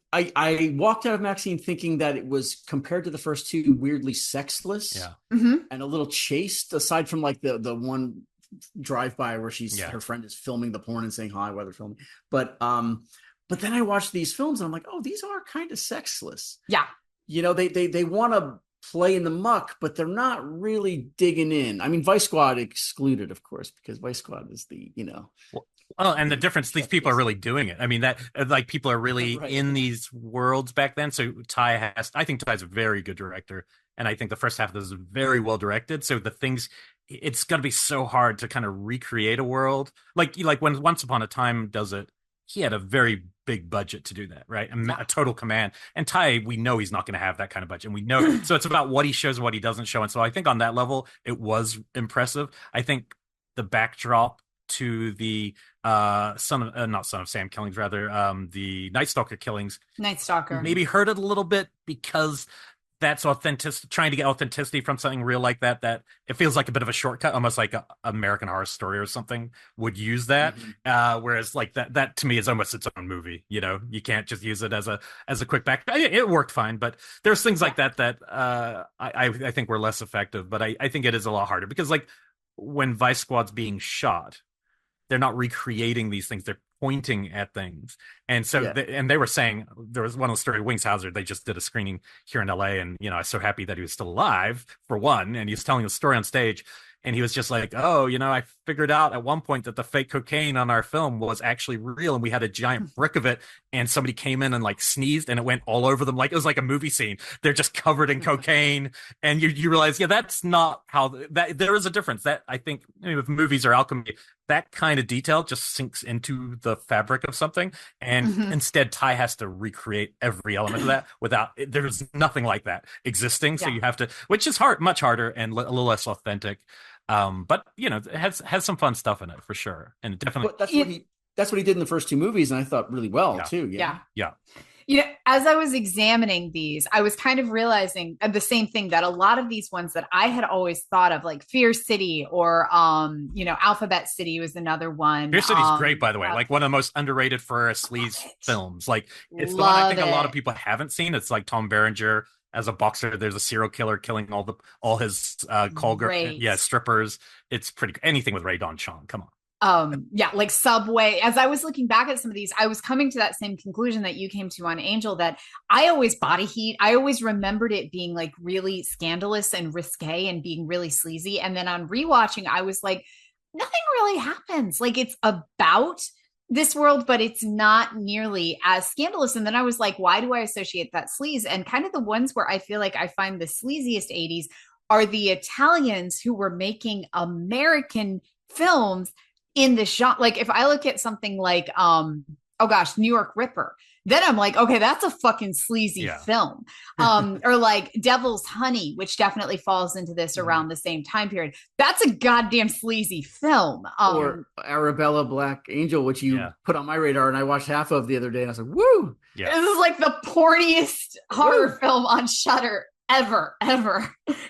Speaker 3: walked out of Maxxxine thinking that it was, compared to the first two, weirdly sexless and a little chaste, aside from like the one drive-by where her friend is filming the porn and saying hi while they're filming. But then I watched these films and I'm like, oh, these are kind of sexless.
Speaker 1: Yeah.
Speaker 3: You know, they want to play in the muck, but they're not really digging in. I mean, Vice Squad excluded, of course, because Vice Squad is the, you know.
Speaker 2: Well, and the difference, these people are really doing it. I mean, that, like, people are really in these worlds back then. So I think Ty's a very good director. And I think the first half of this is very well directed. So the things, it's going to be so hard to kind of recreate a world. Like when Once Upon a Time does it, he had a very big budget to do that, right? A total command. And Ty, we know he's not going to have that kind of budget. And we know, so it's about what he shows and what he doesn't show. And so I think on that level, it was impressive. I think the backdrop to the not Son of Sam killings, rather, the Night Stalker killings.
Speaker 1: Night Stalker.
Speaker 2: Maybe hurt it a little bit because that's trying to get authenticity from something real like that it feels like a bit of a shortcut, almost like a American Horror Story or something would use that. Whereas like that to me is almost its own movie. You know, you can't just use it as a quick back. It worked fine, but there's things like that I think were less effective. But I think it is a lot harder because, like, when Vice Squad's being shot, they're not recreating these things. They're pointing at things. And so, they were saying, there was one of the story, Wings Hauser, they just did a screening here in LA. And, you know, I was so happy that he was still alive, for one. And he was telling the story on stage. And he was just like, oh, you know, I figured out at one point that the fake cocaine on our film was actually real. And we had a giant brick of it. And somebody came in and like sneezed and it went all over them. Like, it was like a movie scene. They're just covered in cocaine. And you realize, that's not how there is a difference. That, I think, with movies or alchemy, that kind of detail just sinks into the fabric of something. And instead, Ty has to recreate every element of that there's nothing like that existing. So you have to, which is much harder and a little less authentic. But you know, it has some fun stuff in it for sure, and definitely.
Speaker 3: But that's what he did in the first two movies, and I thought really well too. Yeah.
Speaker 1: You know, as I was examining these, I was kind of realizing the same thing, that a lot of these ones that I had always thought of, like Fear City or, you know, Alphabet City was another one.
Speaker 2: Fear City's great, by the way. Like, one of the most underrated for sleaze films. Like, it's the one I think a lot of people haven't seen. It's like Tom Berenger as a boxer. There's a serial killer killing all his call girls, strippers. It's pretty, anything with Ray Don Chong. Come on.
Speaker 1: Like Subway. As I was looking back at some of these, I was coming to that same conclusion that you came to on Angel, that I always Body Heat, I always remembered it being like really scandalous and risque and being really sleazy. And then on rewatching, I was like, nothing really happens. Like, it's about this world, but it's not nearly as scandalous. And then I was like, why do I associate that sleaze? And kind of the ones where I feel like I find the sleaziest 80s are the Italians who were making American films in this genre. Like, if I look at something like New York Ripper, then I'm like, okay, that's a fucking sleazy film. Or like Devil's Honey, which definitely falls into this around the same time period. That's a goddamn sleazy film.
Speaker 3: Or Arabella Black Angel, which you put on my radar, and I watched half of the other day, and I was like, woo!
Speaker 1: This is like the porniest horror film on Shudder ever.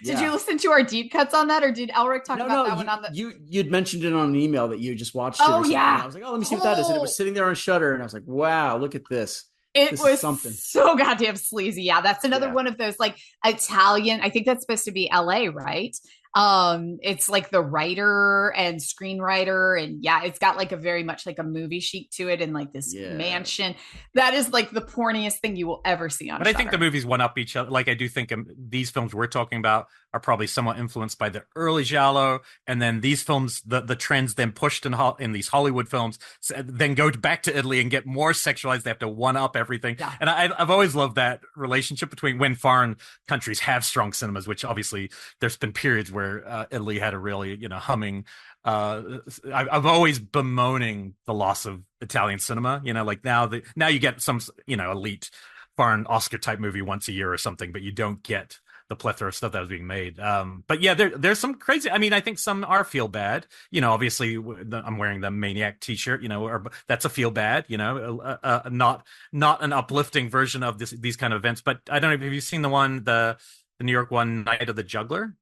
Speaker 1: Did you listen to our deep cuts on that, or did Elric talk about that one on the?
Speaker 3: You'd mentioned it on an email that you just watched it. Oh yeah, and I was like, oh, let me see what that is, and it was sitting there on Shudder, and I was like, wow, look at this.
Speaker 1: This was something so goddamn sleazy. Yeah, that's another one of those like Italian. I think that's supposed to be LA, right? It's like the writer and screenwriter, and yeah, it's got like a very much like a movie chic to it, and like this mansion that is like the porniest thing you will ever see on
Speaker 2: But
Speaker 1: Shudder.
Speaker 2: I think the movies one up each other. Like I do think these films we're talking about are probably somewhat influenced by the early giallo, and then these films, the trends then pushed in these Hollywood films, then go back to Italy and get more sexualized. They have to one up everything, and I've always loved that relationship between when foreign countries have strong cinemas, which obviously there's been periods where Italy had a really humming. I've always bemoaning the loss of Italian cinema. Like now you get some elite foreign Oscar type movie once a year or something, but you don't get the plethora of stuff that was being made. But yeah, there's some crazy. I mean, I think some are feel bad. Obviously, I'm wearing the Maniac T-shirt. Or that's a feel bad. Not an uplifting version of these kind of events. But I don't know. Have you seen the New York one, Night of the Juggler?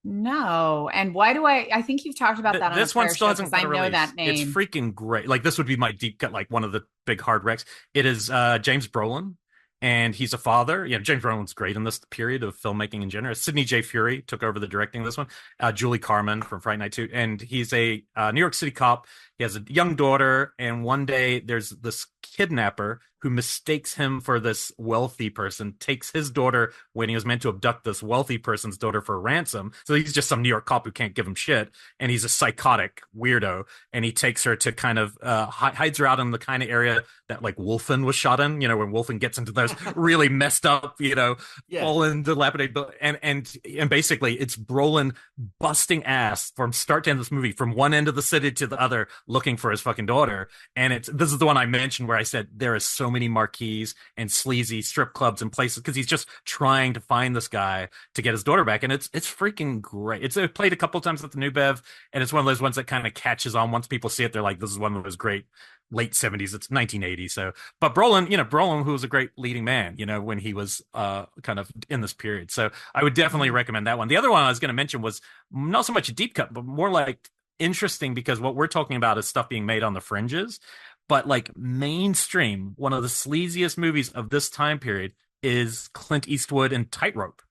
Speaker 1: No. And why do I think you've talked about that on
Speaker 2: this one still hasn't got a release.
Speaker 1: I know that name.
Speaker 2: It's freaking great. Like this would be my deep cut, like one of the big hard wrecks. It is James Brolin, and he's a father. James Brolin's great in this period of filmmaking in general. Sidney J. Furie took over the directing of this one. Julie Carmen from Fright Night 2. And he's a New York City cop. He has a young daughter, and one day there's this kidnapper who mistakes him for this wealthy person, takes his daughter when he was meant to abduct this wealthy person's daughter for ransom. So he's just some New York cop who can't give him shit, and he's a psychotic weirdo, and he takes her to kind of hides her out in the kind of area that like Wolfen was shot in, when Wolfen gets into those really messed up, fallen dilapidated, and basically it's Brolin busting ass from start to end of this movie, from one end of the city to the other, looking for his fucking daughter. And this is the one I mentioned where I said there is so many marquees and sleazy strip clubs and places because he's just trying to find this guy to get his daughter back, and it's freaking great. It's played a couple times at the New Bev, and it's one of those ones that kind of catches on. Once people see it, they're like, this is one of those great late 70s. It's 1980. So, but Brolin, who was a great leading man, when he was kind of in this period. So I would definitely recommend that one. The other one I was going to mention was not so much a deep cut, but more like interesting, because what we're talking about is stuff being made on the fringes, but like mainstream, one of the sleaziest movies of this time period is Clint Eastwood and Tightrope.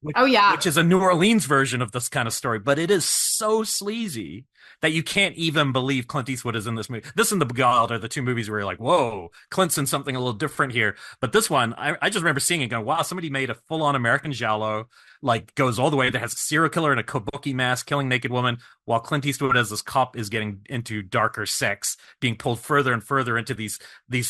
Speaker 2: Which is a New Orleans version of this kind of story, but it is so sleazy that you can't even believe Clint Eastwood is in this movie. This and The Beguiled are the two movies where you're like, whoa, Clint's in something a little different here. But this one, I just remember seeing it going, wow, somebody made a full-on American giallo, like goes all the way, that has a serial killer in a kabuki mask killing naked woman, while Clint Eastwood as this cop is getting into darker sex, being pulled further and further into these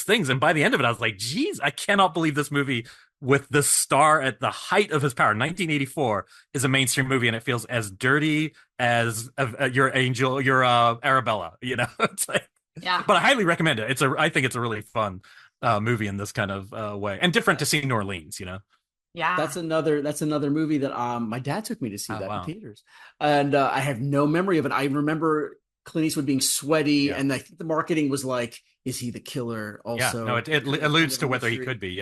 Speaker 2: things. And by the end of it, I was like, geez, I cannot believe this movie with the star at the height of his power, 1984, is a mainstream movie, and it feels as dirty as your Angel, your Arabella. It's like,
Speaker 1: yeah.
Speaker 2: But I highly recommend it. I think it's a really fun movie in this kind of way, and different to see New Orleans.
Speaker 1: Yeah,
Speaker 3: that's another movie that my dad took me to see in theaters, and I have no memory of it. I remember Clint Eastwood being sweaty, and I think the marketing was like, "Is he the killer?" Also,
Speaker 2: no, it alludes to whether he could be.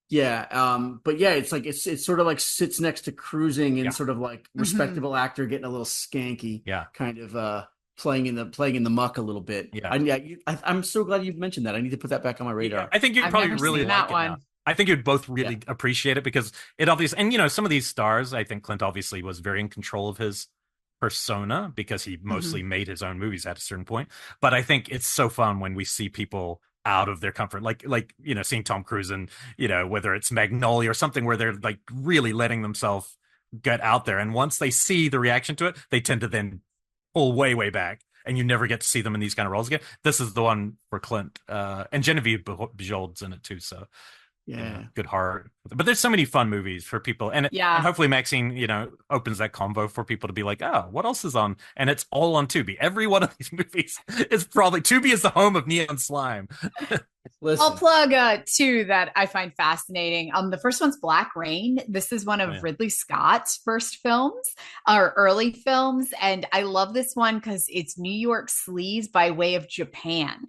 Speaker 3: But yeah, it's like it's sort of like sits next to Cruising and sort of like respectable actor getting a little skanky, kind of playing in the muck a little bit. I'm so glad you've mentioned that. I need to put that back on my radar.
Speaker 2: I think you'd probably really like it now. I think you'd both really appreciate it, because it obviously, and some of these stars, I think Clint obviously was very in control of his persona because he mostly made his own movies at a certain point. But I think it's so fun when we see people out of their comfort, like seeing Tom Cruise and whether it's Magnolia or something where they're like really letting themselves get out there, and once they see the reaction to it, they tend to then pull way back, and you never get to see them in these kind of roles again. This is the one for Clint, and Genevieve Bujold's in it too, so good horror. But there's so many fun movies for people, and hopefully Maxxxine opens that convo for people to be like, oh, what else is on? And it's all on Tubi. Every one of these movies is probably, Tubi is the home of Neon Slime.
Speaker 1: I'll plug two that I find fascinating. The first one's Black Rain. This is one of Ridley Scott's first films, or early films, and I love this one because it's New York sleaze by way of Japan.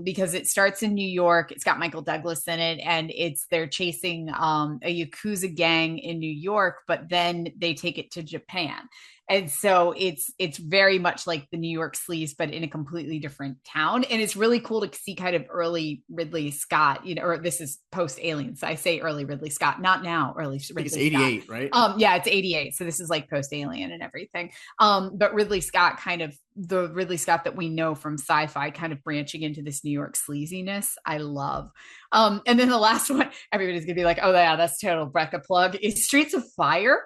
Speaker 1: Because it starts in New York. It's got Michael Douglas in it, and they're chasing a Yakuza gang in New York, but then they take it to Japan. And so it's very much like the New York sleaze, but in a completely different town. And it's really cool to see kind of early Ridley Scott, or this is post Aliens. I say early Ridley Scott, not now early Ridley
Speaker 3: Scott. It's 88,
Speaker 1: Scott.
Speaker 3: right?
Speaker 1: Yeah, it's 88. So this is like post Alien and everything. But Ridley Scott, kind of the Ridley Scott that we know from sci-fi, kind of branching into this New York sleaziness. I love. And then the last one, everybody's gonna be like, oh yeah, that's total Bekah plug, is Streets of Fire.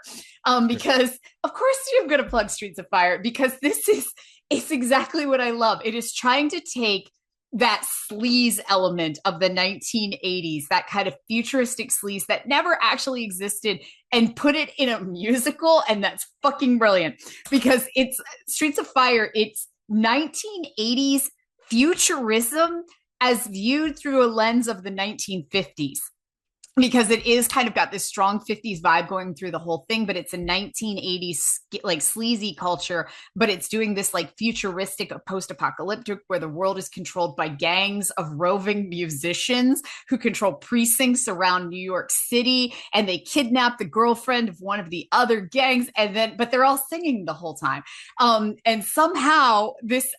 Speaker 1: Because of course I'm gonna plug Streets of Fire, because it's exactly what I love. It is trying to take that sleaze element of the 1980s, that kind of futuristic sleaze that never actually existed, and put it in a musical. And that's fucking brilliant, because it's Streets of Fire. It's 1980s futurism as viewed through a lens of the 1950s. Because it is kind of got this strong 50s vibe going through the whole thing, but it's a 1980s like sleazy culture, but it's doing this like futuristic post-apocalyptic where the world is controlled by gangs of roving musicians who control precincts around New York City, and they kidnap the girlfriend of one of the other gangs, but they're all singing the whole time. And somehow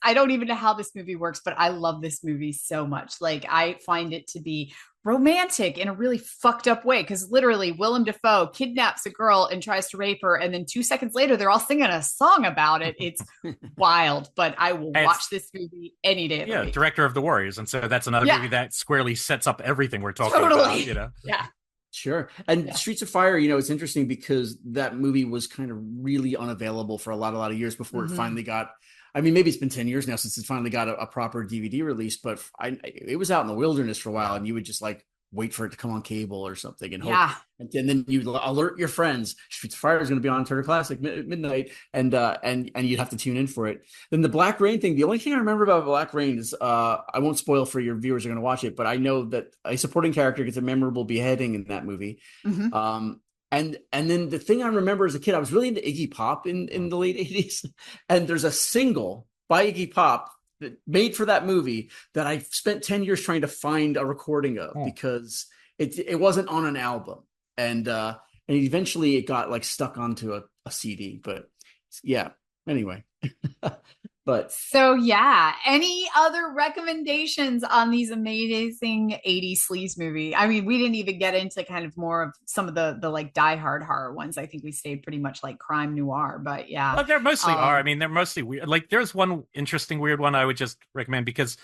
Speaker 1: I don't even know how this movie works, but I love this movie so much. Like, I find it to be romantic in a really fucked up way, because literally Willem Dafoe kidnaps a girl and tries to rape her, and then 2 seconds later they're all singing a song about it. It's wild, but I will watch this movie any day of the week.
Speaker 2: Director of The Warriors, and so that's another movie that squarely sets up everything we're talking about,
Speaker 1: Yeah.
Speaker 3: Sure. And Streets of Fire, it's interesting because that movie was kind of really unavailable for a lot of years before it finally got, I mean, maybe it's been 10 years now since it finally got a proper DVD release, but it was out in the wilderness for a while, and you would just like wait for it to come on cable or something and hope. And then you alert your friends, Streets of Fire is going to be on Turner Classic midnight, and you'd have to tune in for it. Then the Black Rain thing, the only thing I remember about Black Rain is, I won't spoil for your viewers who are going to watch it, but I know that a supporting character gets a memorable beheading in that movie. And then the thing I remember as a kid, I was really into Iggy Pop in the late 80s. And there's a single by Iggy Pop that made for that movie that I spent 10 years trying to find a recording of, because it wasn't on an album. And eventually it got like stuck onto a CD. But yeah, anyway. But
Speaker 1: so any other recommendations on these amazing 80s sleaze movie? I mean, we didn't even get into kind of more of some of the like Die Hard horror ones. I think we stayed pretty much like crime noir, but yeah.
Speaker 2: Well, they're mostly are. I mean, they're mostly weird. Like, there's one interesting weird one I would just recommend, because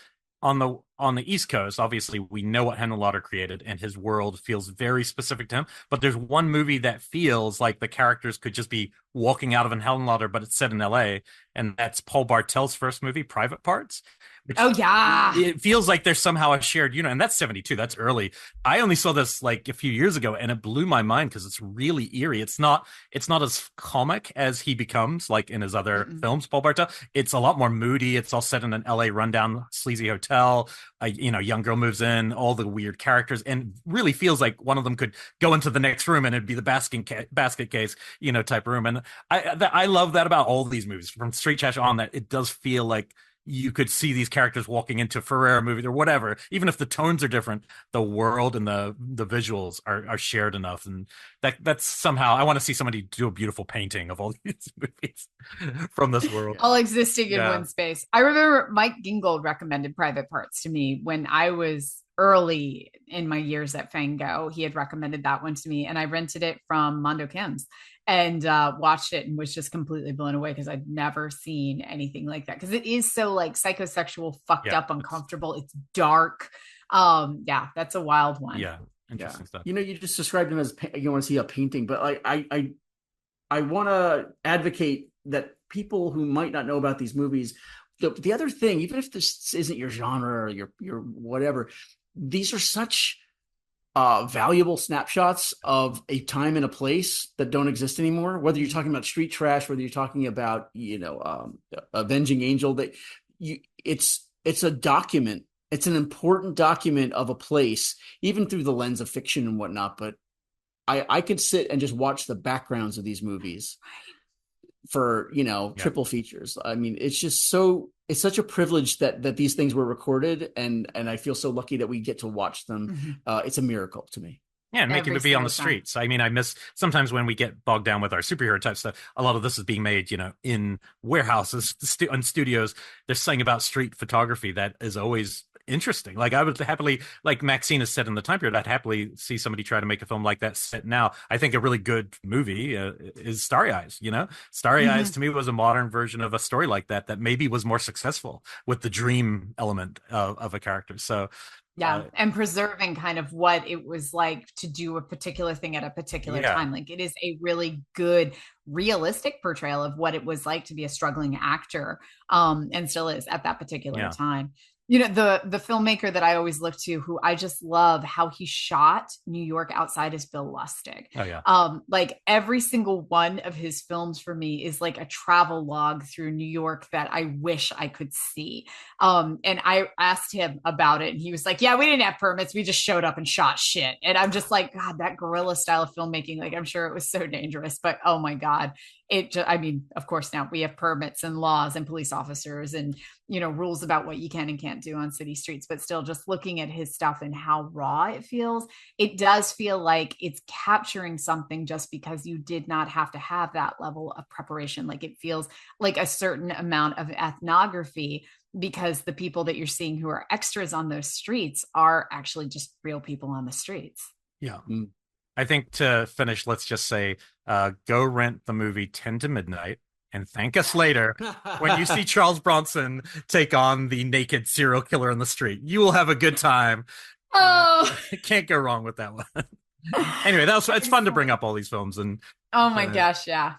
Speaker 2: on the East Coast, obviously, we know what Henry Lauder created, and his world feels very specific to him. But there's one movie that feels like the characters could just be walking out of an Helen Lauder, but it's set in L.A., and that's Paul Bartel's first movie, Private Parts. It feels like there's somehow a shared unit, and that's 72. That's early. I only saw this like a few years ago, and it blew my mind because it's really eerie. It's not as comic as he becomes like in his other films, Paul Bartel. It's a lot more moody. It's all set in an LA rundown sleazy hotel. A young girl moves in, all the weird characters, and really feels like one of them could go into the next room and it'd be the basket case, type room. And I love that about all these movies from Street Trash on, that it does feel like you could see these characters walking into Ferrera movies or whatever. Even if the tones are different, the world and the visuals are shared enough. And that's somehow, I want to see somebody do a beautiful painting of all these movies from this world.
Speaker 1: All existing in one space. I remember Mike Gingold recommended Private Parts to me when I was early in my years at Fango. He had recommended that one to me, and I rented it from Mondo Kim's and watched it and was just completely blown away, because I'd never seen anything like that, because it is so like psychosexual, fucked up, uncomfortable. It's dark. That's a wild one.
Speaker 2: Interesting stuff.
Speaker 3: You just described him as you want to see a painting, but like I want to advocate that people who might not know about these movies, the other thing, even if this isn't your genre or your whatever, these are such valuable snapshots of a time and a place that don't exist anymore. Whether you're talking about Street Trash, whether you're talking about Avenging Angel, it's a document. It's an important document of a place, even through the lens of fiction and whatnot. But I could sit and just watch the backgrounds of these movies for triple features. I mean, it's such a privilege that these things were recorded, and I feel so lucky that we get to watch them. It's a miracle to me.
Speaker 2: Yeah, and making
Speaker 1: every
Speaker 2: it be on the
Speaker 1: single time.
Speaker 2: streets. I mean, I miss sometimes when we get bogged down with our superhero type stuff. A lot of this is being made, in warehouses and studios. There's something about street photography that is always interesting. Like I would happily, like Maxxxine has said in the time period, I'd happily see somebody try to make a film like that set now. I think a really good movie is Starry Eyes. Starry Eyes to me was a modern version of a story like that maybe was more successful with the dream element of a character. So.
Speaker 1: Yeah, and preserving kind of what it was like to do a particular thing at a particular time. Like it is a really good, realistic portrayal of what it was like to be a struggling actor, and still is at that particular time. The filmmaker that I always look to, who I just love how he shot New York outside, is Bill Lustig.
Speaker 2: Oh yeah.
Speaker 1: Like every single one of his films for me is like a travel log through New York that I wish I could see. And I asked him about it and he was like, yeah, we didn't have permits. We just showed up and shot shit. And I'm just like, God, that guerrilla style of filmmaking, like I'm sure it was so dangerous, but oh my God. Of course now we have permits and laws and police officers and, rules about what you can and can't do on city streets, but still just looking at his stuff and how raw it feels, it does feel like it's capturing something just because you did not have to have that level of preparation. Like it feels like a certain amount of ethnography because the people that you're seeing who are extras on those streets are actually just real people on the streets.
Speaker 2: Yeah. I think to finish, let's just say, go rent the movie 10 to Midnight and thank us later when you see Charles Bronson take on the naked serial killer in the street. You will have a good time. Can't go wrong with that one. Anyway, it's fun to bring up all these films. And
Speaker 1: oh my gosh, yeah.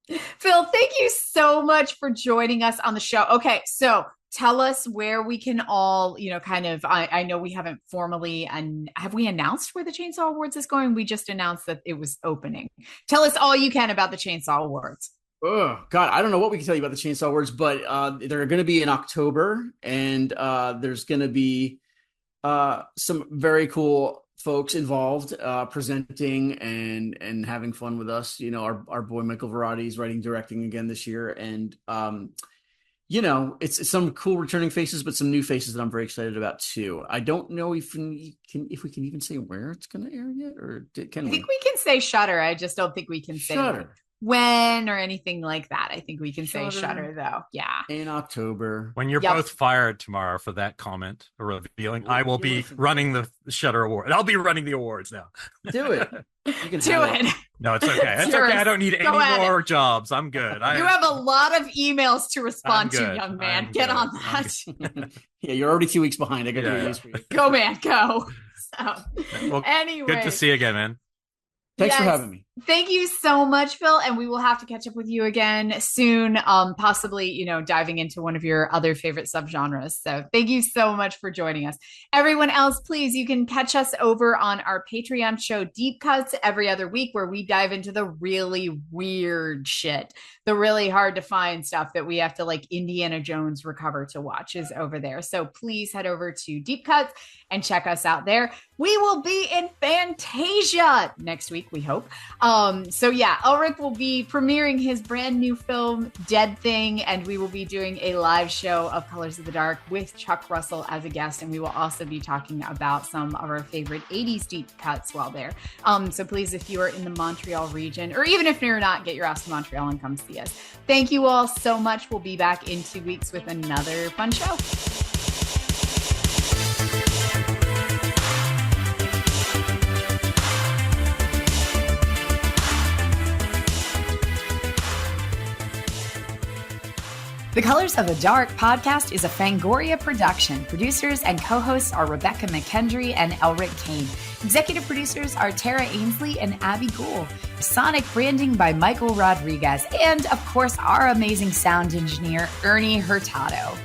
Speaker 1: Phil, thank you so much for joining us on the show. Okay, so tell us where we can all, I know we haven't formally, and have we announced where the Chainsaw Awards is going? We just announced that it was opening. Tell us all you can about the Chainsaw Awards.
Speaker 3: Oh God, I don't know what we can tell you about the Chainsaw Awards, but they're going to be in October, and there's going to be some very cool folks involved presenting and having fun with us. Our boy Michael Varrati is writing, directing again this year, and it's some cool returning faces, but some new faces that I'm very excited about too. I don't know if we can even say where it's going to air yet, or can we?
Speaker 1: I think we can say Shudder. I just don't think we can say when or anything like that. I think we can say Shudder though. Yeah.
Speaker 3: In October.
Speaker 2: When you're both fired tomorrow for that comment or revealing, I will be running the Shudder Award. I'll be running the awards now.
Speaker 3: Do it. You can
Speaker 1: do it.
Speaker 2: No, it's okay. It's okay. I don't need any more jobs. I'm good.
Speaker 1: You have a lot of emails to respond to, young man. Get on that.
Speaker 3: Yeah, you're already 2 weeks behind. I got to do this for you.
Speaker 1: Go, man, go. So, anyway.
Speaker 2: Good to see you again, man.
Speaker 3: Thanks for having me.
Speaker 1: Thank you so much, Phil. And we will have to catch up with you again soon, possibly, diving into one of your other favorite subgenres. So thank you so much for joining us. Everyone else, please, you can catch us over on our Patreon show, Deep Cuts, every other week, where we dive into the really weird shit, the really hard to find stuff that we have to like Indiana Jones recover to watch is over there. So please head over to Deep Cuts and check us out there. We will be in Fantasia next week, we hope. Elric will be premiering his brand new film, Dead Thing, and we will be doing a live show of Colors of the Dark with Chuck Russell as a guest, and we will also be talking about some of our favorite 80s deep cuts while there. So please, if you are in the Montreal region, or even if you're not, get your ass to Montreal and come see us. Thank you all so much. We'll be back in 2 weeks with another fun show. The Colors of the Dark podcast is a Fangoria production. Producers and co-hosts are Rebekah, McKendry, and Elric Kane. Executive producers are Tara Ainsley and Abby Gould. Sonic branding by Michael Rodriguez. And, of course, our amazing sound engineer, Ernie Hurtado.